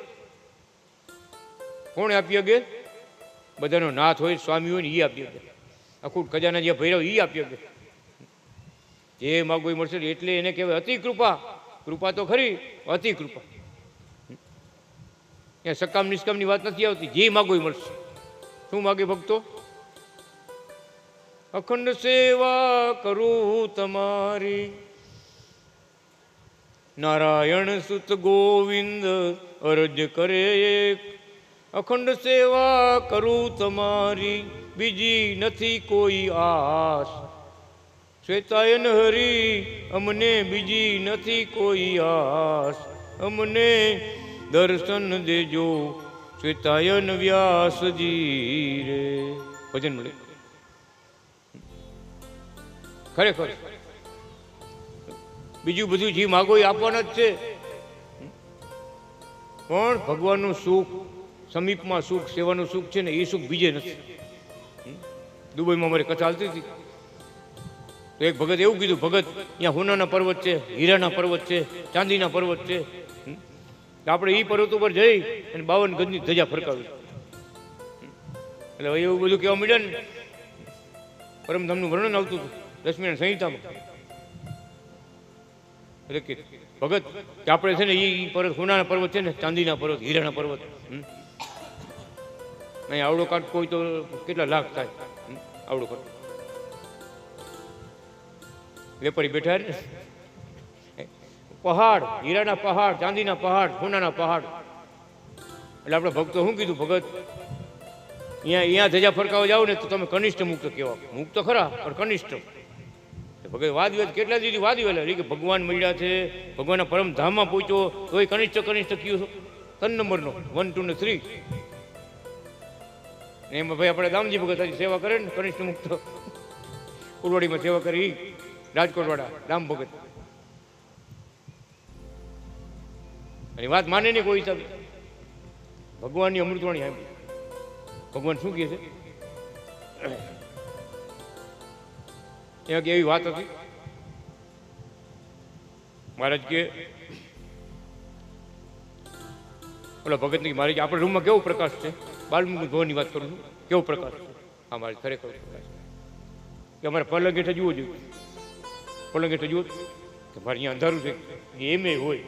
કોણ આપી શકે? બધાનો નાથ હોય, સ્વામી હોય ને એ આપી શકે. આખું ખજાના જે ભૈરવ એ આપી શકે. જે માગો એ મળશે. એટલે એને કહેવાય અતિ કૃપા. કૃપા તો ખરી, અતિ કૃપા. ત્યાં સકામ નિષ્કામની વાત નથી આવતી. જે માગો એ મળશે. શું માગે ભક્તો? અખંડ સેવા કરું તમારી, નારાયણ સુત ગોવિંદ અરજ કરે એક. અખંડ સેવા કરું તમારી, બીજી નથી કોઈ આસ. શ્વેતાયન હરી અમને બીજી નથી કોઈ આસ. અમને દર્શન દેજો શ્વેતાયન વ્યાસજી રે. ભજન મળે ખરેખર. બીજું બધું જે માગો એ આપવાના જ છે. પણ ભગવાનનું સુખ, સમીપમાં સુખ, સેવાનું સુખ છે ને એ સુખ બીજે નથી. દુબઈમાં અમારી કથા ચાલતી હતી તો એક ભગત એવું કીધું, ભગત અહીંયા હોનાના પર્વત છે, હીરાના પર્વત છે, ચાંદીના પર્વત છે. આપણે એ પર્વત ઉપર જઈ અને 52 ગજની ધજા ફરકાવી. એટલે એવું બધું કહેવા મળ્યા ને. પરમધામનું વર્ણન આવતું હતું દસમીના સંહિતામાં. એટલે કે ભગત કે આપણે છે ને એ પર્વત, સોનાના પર્વત છે ને, ચાંદીના પર્વત, હીરાના પર્વત, અહીં આવડો કાઢ કોઈ તો કેટલા લાખ થાય. આવડો કાઢ વેપારી બેઠા ને પહાડ, હીરાના પહાડ, ચાંદીના પહાડ, સોનાના પહાડ. એટલે આપણે ભક્તો શું કીધું, ભગત અહીંયા ધજા ફરકાવા જાવ ને તો તમે કનિષ્ઠ મુક્ત કહેવા. મુક્ત ખરા પણ કનિષ્ઠ. ભગત વાદવેદ કેટલા દીધી વાદવેલા કે ભગવાન મળ્યા છે, ભગવાનના પરમ ધામમાં પહોંચ્યો તો એ કનિષ્ઠ કયું છો? 3 નંબરનો 1, 2 ને 3. એમાં ભાઈ આપણે દામજી ભગત હજી સેવા કરે ને કનિષ્ઠ મુક્ત ઉલવાડીમાં સેવા કરી રાજકોટ વાળા દામ ભગત. અને વાત માને નહીં કોઈ હિસાબે. ભગવાનની અમૃતવાણી સાંભળી. ભગવાન શું કહે છે? એક એવી વાત હતી, મહારાજ કે ઓલા ભગત ની મારી આપણા રૂમમાં કેવો પ્રકાશ છે, બાલમુકુંદ ભવનની વાત કરું છું, કેવો પ્રકાશ છે. હા મારે ખરેખર પ્રકાશ કે અમારે પલંગ હેઠળ જુઓ જોઈએ, પલંગ હેઠળ જુઓ કે મારે અહીંયા અંધારું છે, એમ હોય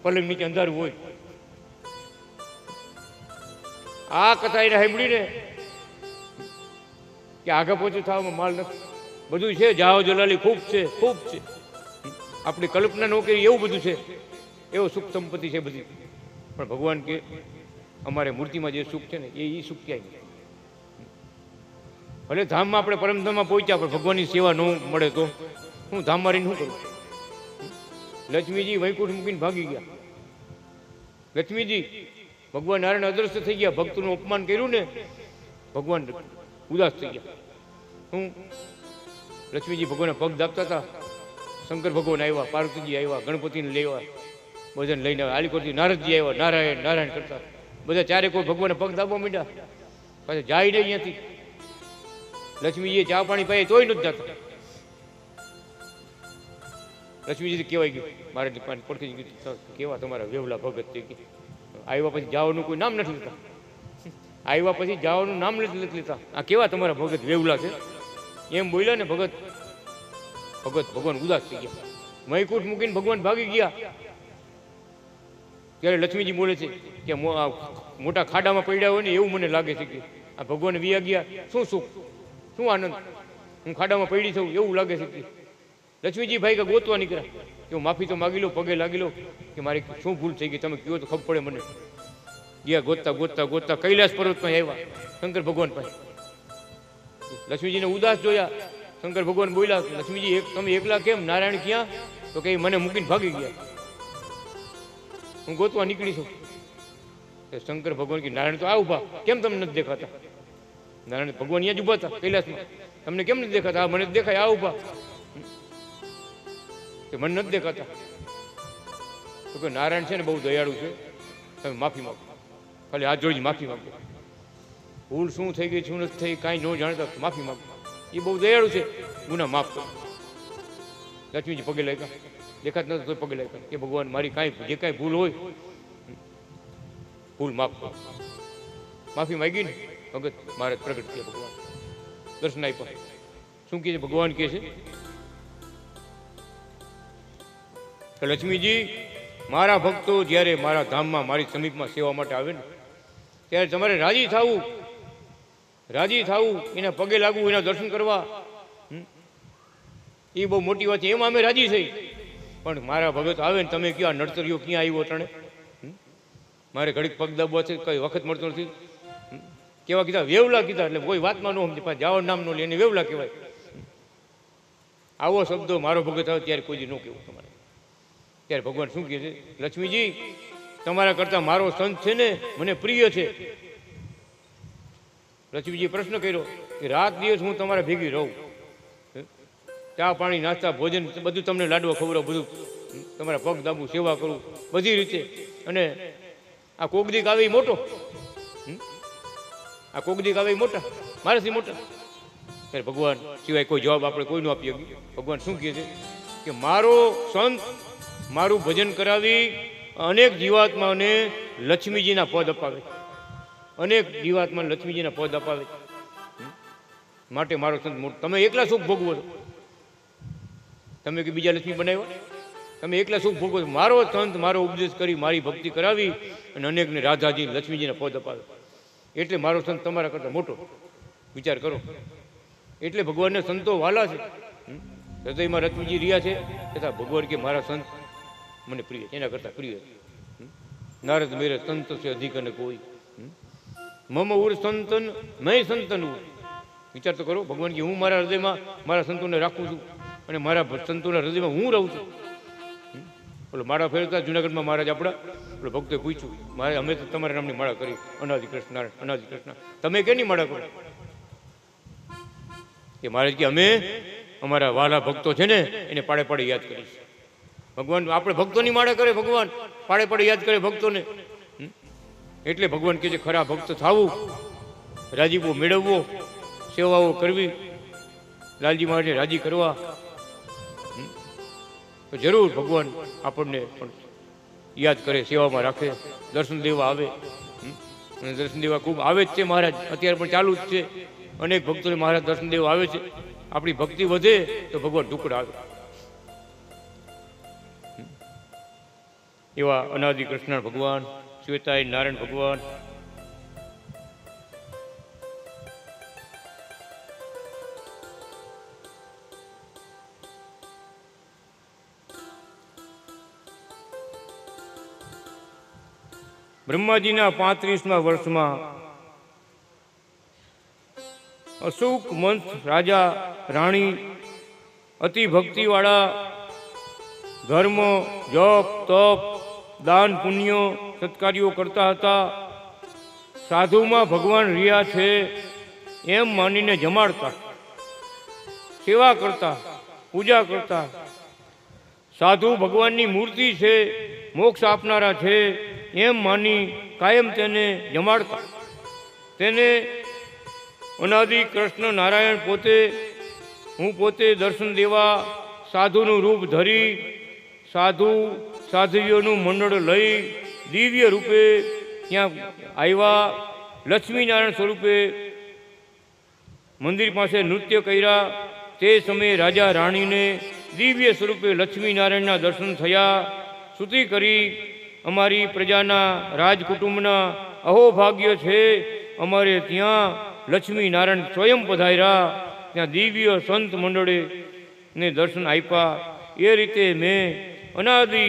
પલંગ નીચે અંધારું હોય. આ કથા એને સાંભળી ને કે આગળ પહોંચું થવામાં માલ નથી, બધું છે, જાઓ જલાલી ખૂબ છે, ખૂબ છે, આપણી કલ્પના ન કરી એવું બધું છે, એવો સુખ સંપત્તિ છે બધી. પણ ભગવાન કે અમારે મૂર્તિમાં જે સુખ છે ને એ સુખ ક્યાંય નહીં. ભલે ધામમાં આપણે પરમધામમાં પહોંચ્યા પણ ભગવાનની સેવા ન મળે તો હું ધામ મારીને શું કરું? લક્ષ્મીજી વૈકુંઠ મૂકીને ભાગી ગયા. લક્ષ્મીજી ભગવાન નારાયણ અદ્રશ્ય થઈ ગયા, ભક્તનું અપમાન કર્યું ને ભગવાન ઉદાસ થઈ ગયા. હું લક્ષ્મીજી ભગવાનને પગ દાબતા હતા, શંકર ભગવાન આવ્યા, પાર્વતીજી આવ્યા, ગણપતિને લેવા બધાને લઈને આવ્યા, આલીકોટથી નારદજી આવ્યા, નારાયણ નારાયણ કરતા બધા ચારે કોઈ ભગવાનને પગ દાબવા માંડ્યા. પાછા જાય નહીં અહીંયાથી. લક્ષ્મીજીએ ચા પાણી પાય તોય નથી જતા. લક્ષ્મીજી કહેવાય ગયું, મારે પડખી ગયું કેવા તમારા વેવલા ભગત છે. આવ્યા પછી જવાનું કોઈ નામ નથી લેતા, આવ્યા પછી જવાનું નામ નથી લેતા. આ કેવા તમારા ભગત વેવલા છે એમ બોલ્યા ને ભગત. ભગવાન ઉદાસ થઈ ગયા, વૈકુંઠ મૂકીને ભગવાન ભાગી ગયા. ત્યારે લક્ષ્મીજી બોલે છે કે મોટા ખાડામાં પડ્યા હોય ને એવું મને લાગે છે કે આ ભગવાન વિયા ગયા, શું સુખ, શું આનંદ, હું ખાડામાં પડી છું એવું લાગે છે. કે લક્ષ્મીજી ભાઈ કે ગોતવા નીકળ્યા કે હું માફી તો માગી લો, પગે લાગી લો કે મારી શું ભૂલ થઈ ગઈ, તમે કહો તો ખબર પડે મને. ગયા ગોતતા ગોતતા ગોતતા કૈલાસ પર્વતમાં આવ્યા શંકર ભગવાન પાસે. લક્ષ્મીજીને ઉદાસ જોયા. શંકર ભગવાન બોલ્યા, લક્ષ્મીજી તમે એકલા કેમ, નારાયણ ક્યાં? તો કે મને મૂકીને ભાગી ગયા, હું ગોતવા નીકળી છું. શંકર ભગવાન કે નારાયણ તો આ ઉભા, કેમ તમને નથી દેખાતા? નારાયણ ભગવાન અહીંયા જ ઉભા હતા કૈલાસમાં, તમને કેમ નથી દેખાતા? આ મને દેખાય, આ ઉભા, મને નથી દેખાતા. તો કે નારાયણ છે ને બહુ દયાળુ છે, તમે માફી માગો, ખાલી હાથ જોડી માફી માગો. ભૂલ શું થઈ ગઈ, શું નથી થઈ, કાંઈ ન જાણતા માફી માગો, એ બહુ દયાળુ છે, ગુના માફ કરો. લક્ષ્મીજી પગે લાગ્યા, દેખાત નતો તો પગે લાગ્યા કે ભગવાન મારી કાંઈ જે કાંઈ ભૂલ હોય ભૂલ માફ કરો. માફી માગી ને ભગત મહારાજ પ્રગટ થયા, ભગવાન દર્શન આપ્યા. શું કહે છે ભગવાન? કહે છે કે લક્ષ્મીજી મારા ભક્તો જ્યારે મારા ધામમાં મારી સમીપમાં સેવા માટે આવે ને ત્યારે તમારે રાજી થવું, એના પગે લાગવું, એના દર્શન કરવા, એ બહુ મોટી વાત છે. એમાં અમે રાજી થઈ. પણ મારા ભગત આવે ને તમે કયો નડતરીઓ ક્યાં આવ્યો તણે, મારે ઘડીક પગ દાબવા છે, કઈ વખત મળતો નથી. કેવા કીધા? વેવલા કીધા. એટલે કોઈ વાતમાં ન સમજે, પાછા જાઓ નામ ન લે, એને વેવલા કહેવાય. આવો શબ્દો મારો ભગત આવે ત્યારે કોઈ ન કહેવું તમારે. ત્યારે ભગવાન શું કહે છે? લક્ષ્મીજી તમારા કરતા મારો સંત છે ને મને પ્રિય છે. લક્ષ્મીજીએ પ્રશ્ન કર્યો કે રાત દિવસ હું તમારા ભેગી રહું, ચા પાણી નાસ્તા ભોજન બધું તમને લાડવા ખવડાવું, બધું તમારા પગ દાબું, સેવા કરું બધી રીતે. અને આ કોકદીક આવે મોટો, આ કોકદીક આવે મોટા, મારાથી મોટા. ત્યારે ભગવાન સિવાય કોઈ જવાબ આપણે કોઈ ન આપી શકીએ. ભગવાન શું કહે છે કે મારો સંત મારું ભજન કરાવી અનેક જીવાત્માને લક્ષ્મીજીના પદ અપાવે, અનેક જીવાત્માને લક્ષ્મીજીના પદ અપાવે. માટે મારો સંત મોટો. તમે એકલા સુખ ભોગવો છો, તમે કે બીજા લક્ષ્મી બનાવ્યા, તમે એકલા સુખ ભોગવો છો. મારો સંત મારો ઉપદેશ કરી મારી ભક્તિ કરાવી અને અનેકને રાધાજી લક્ષ્મીજીના પદ અપાવે. એટલે મારો સંત તમારા કરતાં મોટો. વિચાર કરો. એટલે ભગવાનને સંતો વાલા છે. હૃદયમાં લક્ષ્મીજી રહ્યા છે, તથા ભગવાન કે મારા સંત મને પ્રિય, એના કરતાં પ્રિય. નારદ મેરે સંત છે અધિક અને કોઈ. મમ ઉર સંતન મેં સંતન ઉર. વિચાર તો કરો, ભગવાન કે હું મારા હૃદયમાં મારા સંતોને રાખું છું અને મારા સંતોના હૃદયમાં હું રહું છું. બોલો માળા ફેરવતા જુનાગઢમાં મહારાજ આપણા બોલો ભક્તોએ પૂછ્યું, મારે અમે તો તમારા નામની માળા કરી, અનાદિ કૃષ્ણ નારાયણ અનાદિ કૃષ્ણ, તમે કેની માળા કરો? કે મહારાજ કે અમે અમારા વાલા ભક્તો છે ને એને પાડે પાડે યાદ કરીશ. ભગવાન આપણે ભક્તોની માળા કરે, ભગવાન પાડે પાડે યાદ કરે ભક્તોને. એટલે ભગવાન કહે છે ખરા ભક્ત થવું, રાજીપો મેળવવો, સેવાઓ કરવી, લાલજી મહારાજને રાજી કરવા, તો જરૂર ભગવાન આપણને પણ યાદ કરે, સેવામાં રાખે, દર્શન દેવા આવે. અને દર્શન દેવા ખૂબ આવે જ છે મહારાજ, અત્યારે પણ ચાલુ જ છે. અનેક ભક્તોને મહારાજ દર્શન દેવા આવે છે. આપણી ભક્તિ વધે તો ભગવાન ઢુકડા આવે. એવા અનાદિ કૃષ્ણ ભગવાન, શ્વેતાય નારાયણ ભગવાન, બ્રહ્માજીના 35મા વર્ષમાં અશોક મંથ રાજા રાણી અતિ ભક્તિવાળા, ધર્મ જપ તપ દાન પુણ્ય સત્કાર્યો કરતા હતા. સાધુમાં ભગવાન રહ્યા છે એમ માનીને જમાડતા, સેવા કરતા, પૂજા કરતા. સાધુ ભગવાનની મૂર્તિ છે, મોક્ષ આપનારા છે એમ માની કાયમ તેને જમાડતા. તેને અનાદિ કૃષ્ણ નારાયણ પોતે, હું પોતે દર્શન દેવા સાધુનું રૂપ ધરી, સાધુ સાધ્વીઓનું મંડળ લઈ દિવ્ય રૂપે ત્યાં આવ્યા. લક્ષ્મીનારાયણ સ્વરૂપે મંદિર પાસે નૃત્ય કર્યા. તે સમયે રાજા રાણીને દિવ્ય સ્વરૂપે લક્ષ્મીનારાયણના દર્શન થયા. સ્તુતિ કરી, અમારી પ્રજાના રાજકુટુંબના અહોભાગ્ય છે, અમારે ત્યાં લક્ષ્મીનારાયણ સ્વયં પધાર્યા. ત્યાં દિવ્ય સંત મંડળે ને દર્શન આપ્યા. એ રીતે મેં અનાદિ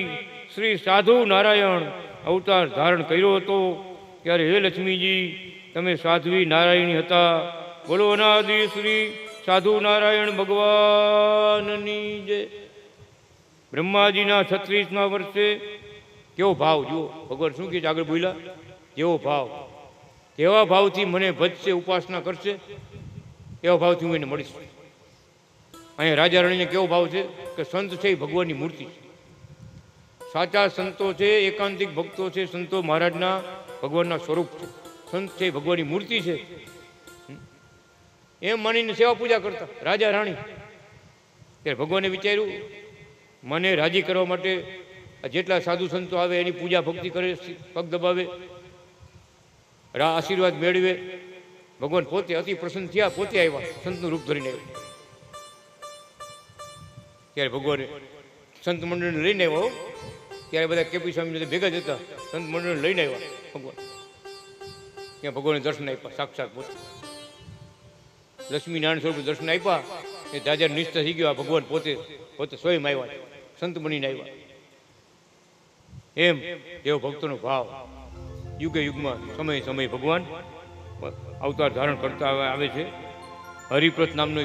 શ્રી સાધુ નારાયણ અવતાર ધારણ કર્યો હતો. ત્યારે હે લક્ષ્મીજી, તમે સાધ્વી નારાયણી હતા. બોલો અનાદિ શ્રી સાધુ નારાયણ ભગવાનની જય. બ્રહ્માજીના 36મા વર્ષે કેવો ભાવ જુઓ, ભગવાન શું કહે છે આગળ બોલ્યા, જેવો ભાવ કેવા ભાવથી મને ભજશે, ઉપાસના કરશે, એવા ભાવથી હું એને મળીશ. અહીંયા રાજા રાણીને કેવો ભાવ છે કે સંત છે એ ભગવાનની મૂર્તિ છે. સાચા સંતો છે, એકાંતિક ભક્તો છે, સંતો મહારાજના ભગવાનના સ્વરૂપ છે. સંત છે ભગવાનની મૂર્તિ છે એમ માનીને સેવા પૂજા કરતા રાજા રાણી. ત્યારે ભગવાને વિચાર્યું મને રાજી કરવા માટે જેટલા સાધુ સંતો આવે એની પૂજા ભક્તિ કરે, પગ દબાવે, આશીર્વાદ મેળવે. ભગવાન પોતે અતિ પ્રસન્ન થયા, પોતે આવ્યા, સંતનું રૂપ ધરીને આવ્યા. ત્યારે ભગવાને સંત મંડળને લઈને આવ્યા. ત્યારે બધા કેપી સ્વામી ભેગા જ હતા, સંત મંડળને લઈને આવ્યા ભગવાન. ત્યાં ભગવાને દર્શન આપ્યા, સાક્ષાત પોતે લક્ષ્મીનારાયણ સ્વરૂપે દર્શન આપ્યા. એ રાજા નિષ્ઠ થઈ ગયો, ભગવાન પોતે પોતે સ્વયં આવ્યા, સંત બનીને આવ્યા. એમ એવો ભક્તોનો ભાવ યુગે યુગમાં સમય સમય ભગવાન અવતાર ધારણ કરતા આવે છે. હરિપ્રથ નામનો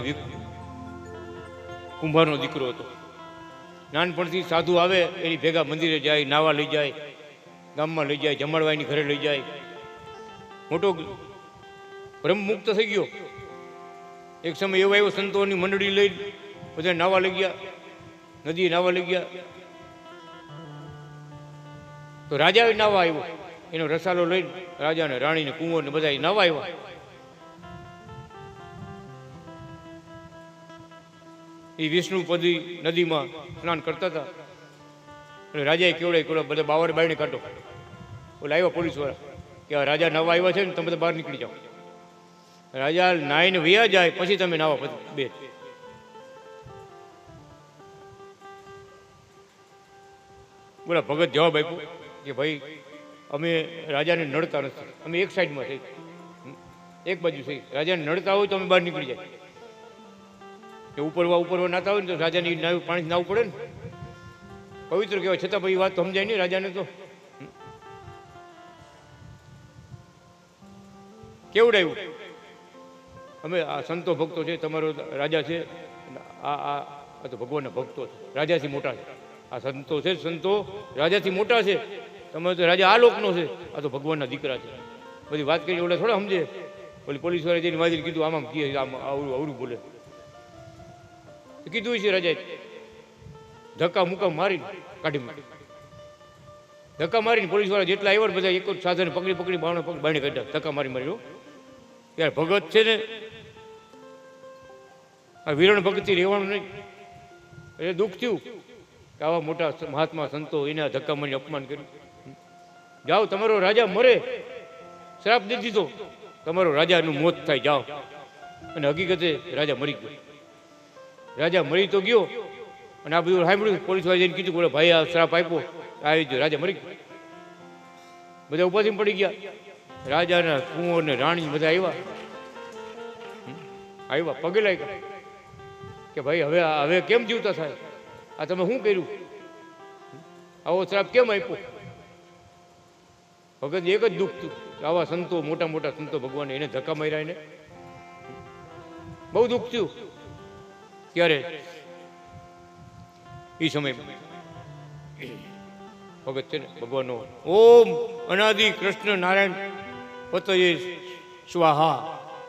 કુંભારનો દીકરો હતો. નાનપણથી સાધુ આવે એની ભેગા મંદિરે જાય, નાવા લઈ જાય, ગામમાં લઈ જાય, જમાડવા એની ઘરે લઈ જાય. મોટો બ્રહ્મ મુક્ત થઈ ગયો. એક સમય એવો આવ્યો, સંતોની મંડળી લઈ બધા નાવા લઈ ગયા, નદીએ નાવા લઈ ગયા. તો રાજા નાવા આવ્યો, એનો રસાલો લઈને રાજા ને રાણી ને કુંવર ને બધા નાવા આવ્યા. એ વિષ્ણુપદી નદીમાં સ્નાન કરતા હતા. અને રાજાએ કેવડાય બધા બાવર બાયને કાઢો. ઓલા આવ્યા પોલીસ વાળા કે આ રાજા નાવા આવ્યા છે ને, તમે બધા બહાર નીકળી જાઓ. રાજા નાઈને વયા જાય પછી તમે નાવા પછી બે. બોલા ભગત જવાબ આપ્યો કે ભાઈ અમે રાજાને નડતા નથી, અમે એક સાઈડમાં થઈ, એક બાજુ થઈ. રાજાને નડતા હોય તો અમે બહાર નીકળી જાય. કે ઉપરવા નાતા હોય ને તો રાજાની પાણી નાવું પડે ને, પવિત્ર કહેવાય, છતાં ભાઈ વાત તો સમજાય નહીં રાજાને. તો કેવડાવ્યું, અમે આ સંતો ભક્તો છે, તમારો રાજા છે, આ તો ભગવાનના ભક્તો છે, રાજાથી મોટા છે. આ સંતો છે, સંતો રાજાથી મોટા છે, તમે તો રાજા આ લોકનો છે, આ તો ભગવાનના દીકરા છે. બધી વાત કરી ઓલા થોડા સમજે. ઓલી પોલીસ વાળા જઈને વાંચી કીધું આમ કીએ, આમ આવડું બોલે કીધું છે રાજાએ. ધક્કા મુક્કા મારીને કાઢી મૂકી, ધક્કા મારીને પોલીસ વાળા જેટલા આવ્યા બધા એક જ સાધન પકડી બાણે કાઢ્યા, ધક્કા મારી. યાર ભગત છે ને, આ વિરણ ભક્તિ રહેવાનું નહીં. એટલે દુઃખ થયું કે આવા મોટા મહાત્મા સંતો એના ધક્કા મારીને અપમાન કર્યું. જાઓ, તમારો રાજા મરે, શ્રાપ દઈ દીધો, તમારો રાજાનું મોત થાય, જાઓ. અને હકીકતે રાજા મરી ગયો. રાજા મરી તો ગયો, અને આ બધું સાંભળ્યું. પોલીસ વાળા જઈને કીધું, ભાઈ આ શ્રાપ આપ્યો, આવી ગયો, રાજા મરી ગયો. બધા ઉપાધિમાં પડી ગયા. રાજાના કુંવર ને રાણી બધા આવ્યા પગે લાગ્યા કે ભાઈ હવે કેમ જીવતા થાય, આ તમે શું કર્યું, આવો શ્રાપ કેમ આપ્યો? ભગત એક જ દુઃખ થયું, આવા સંતો મોટા મોટા સંતો ભગવાન એને ધક્કા માર્યા, એને બહુ દુઃખ થયું. ત્યારે એ સમય ભગત છે ને ભગવાનનો ઓમ અનાદિ કૃષ્ણ નારાયણ પતયે સ્વાહા,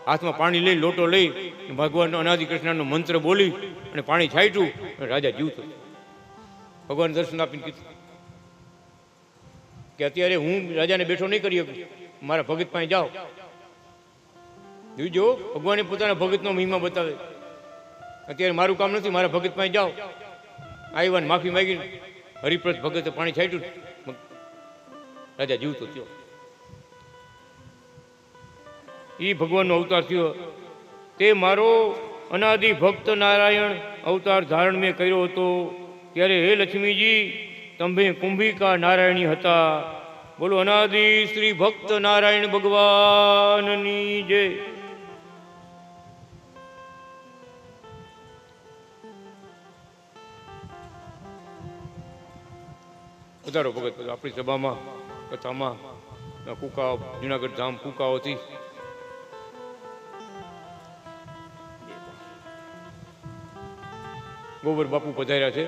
હાથમાં પાણી લઈ લોટો લઈ ભગવાનનો અનાદિ કૃષ્ણનો મંત્ર બોલી અને પાણી છાંટ્યું અને રાજા જીવતો. ભગવાન દર્શન આપીને કીધું કે અત્યારે હું રાજાને બેઠો નહીં કરી શકું, મારા ભગત પાસે જાઓ. જોજો, ભગવાને પોતાના ભગતનો મહિમા બતાવે. અત્યારે મારું કામ નથી, મારા ભગત પાસે જાઓ. આવ્યા માફી માંગી, હરિપ્રત ભગતે પાણી છાંટ્યું, રાજા જીવતો થયો. એ ભગવાનનો અવતાર થયો. તે મારો અનાદિ ભક્ત નારાયણ અવતાર ધારણ મેં કર્યો હતો. ત્યારે હે લક્ષ્મીજી, તમે કુંભિકા નારાયણી હતા. બોલો અનાદિ શ્રી ભક્ત નારાયણ ભગવાનની જય. વધારો ભગત આપણી સભામાં કથામાં કુકાઓ, જુનાગઢ ધામ કુકાઓથી ગોબર બાપુ પધાર્યા છે.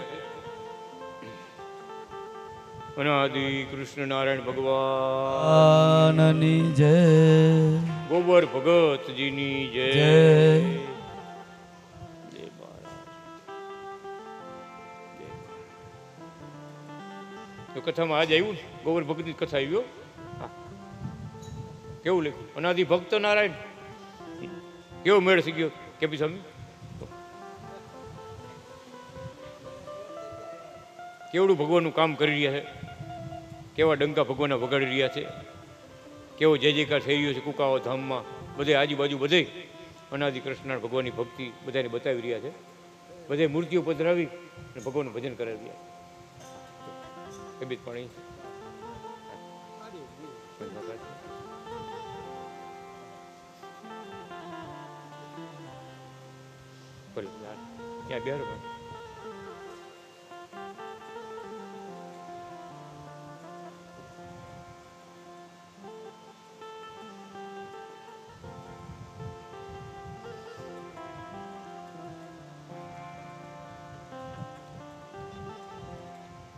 અનાદિ કૃષ્ણ નારાયણ ભગવાનની જય. ગોબર ભગતજીની જય. કથામાં આજ આવ્યું, ગોબર ભગતની કથા આવ્યો. કેવું લખ્યું, અનાદિ ભક્ત નારાયણ. કેવો મેળ થઈ ગયો કે ભી સ્વામી, કેવડું ભગવાનનું કામ કરી રહ્યા છે, કેવા ડંકા ભગવાનના વગાડી રહ્યા છે, કેવો જય જયકાર થઈ રહ્યો છે કુકાઓ ધામમાં. બધે આજુબાજુ બધે અનાદિ કૃષ્ણ ભગવાનની ભક્તિ બધાને બતાવી રહ્યા છે. બધે મૂર્તિઓ પધરાવી અને ભગવાનનું ભજન કરાવી રહ્યા છે. કબીર પાણી ત્યાં બેરો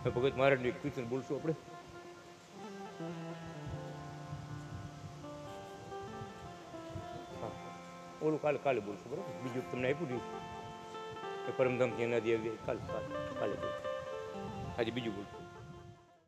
ભગત મહારાજનું એક કીર્તન બોલશું આપણે. ઓલું કાલે બોલશું, બરાબર? બીજું તમને આપ્યું દીધું પરમધામથી એના દે કાલે બોલશું. આજે બીજું બોલશું.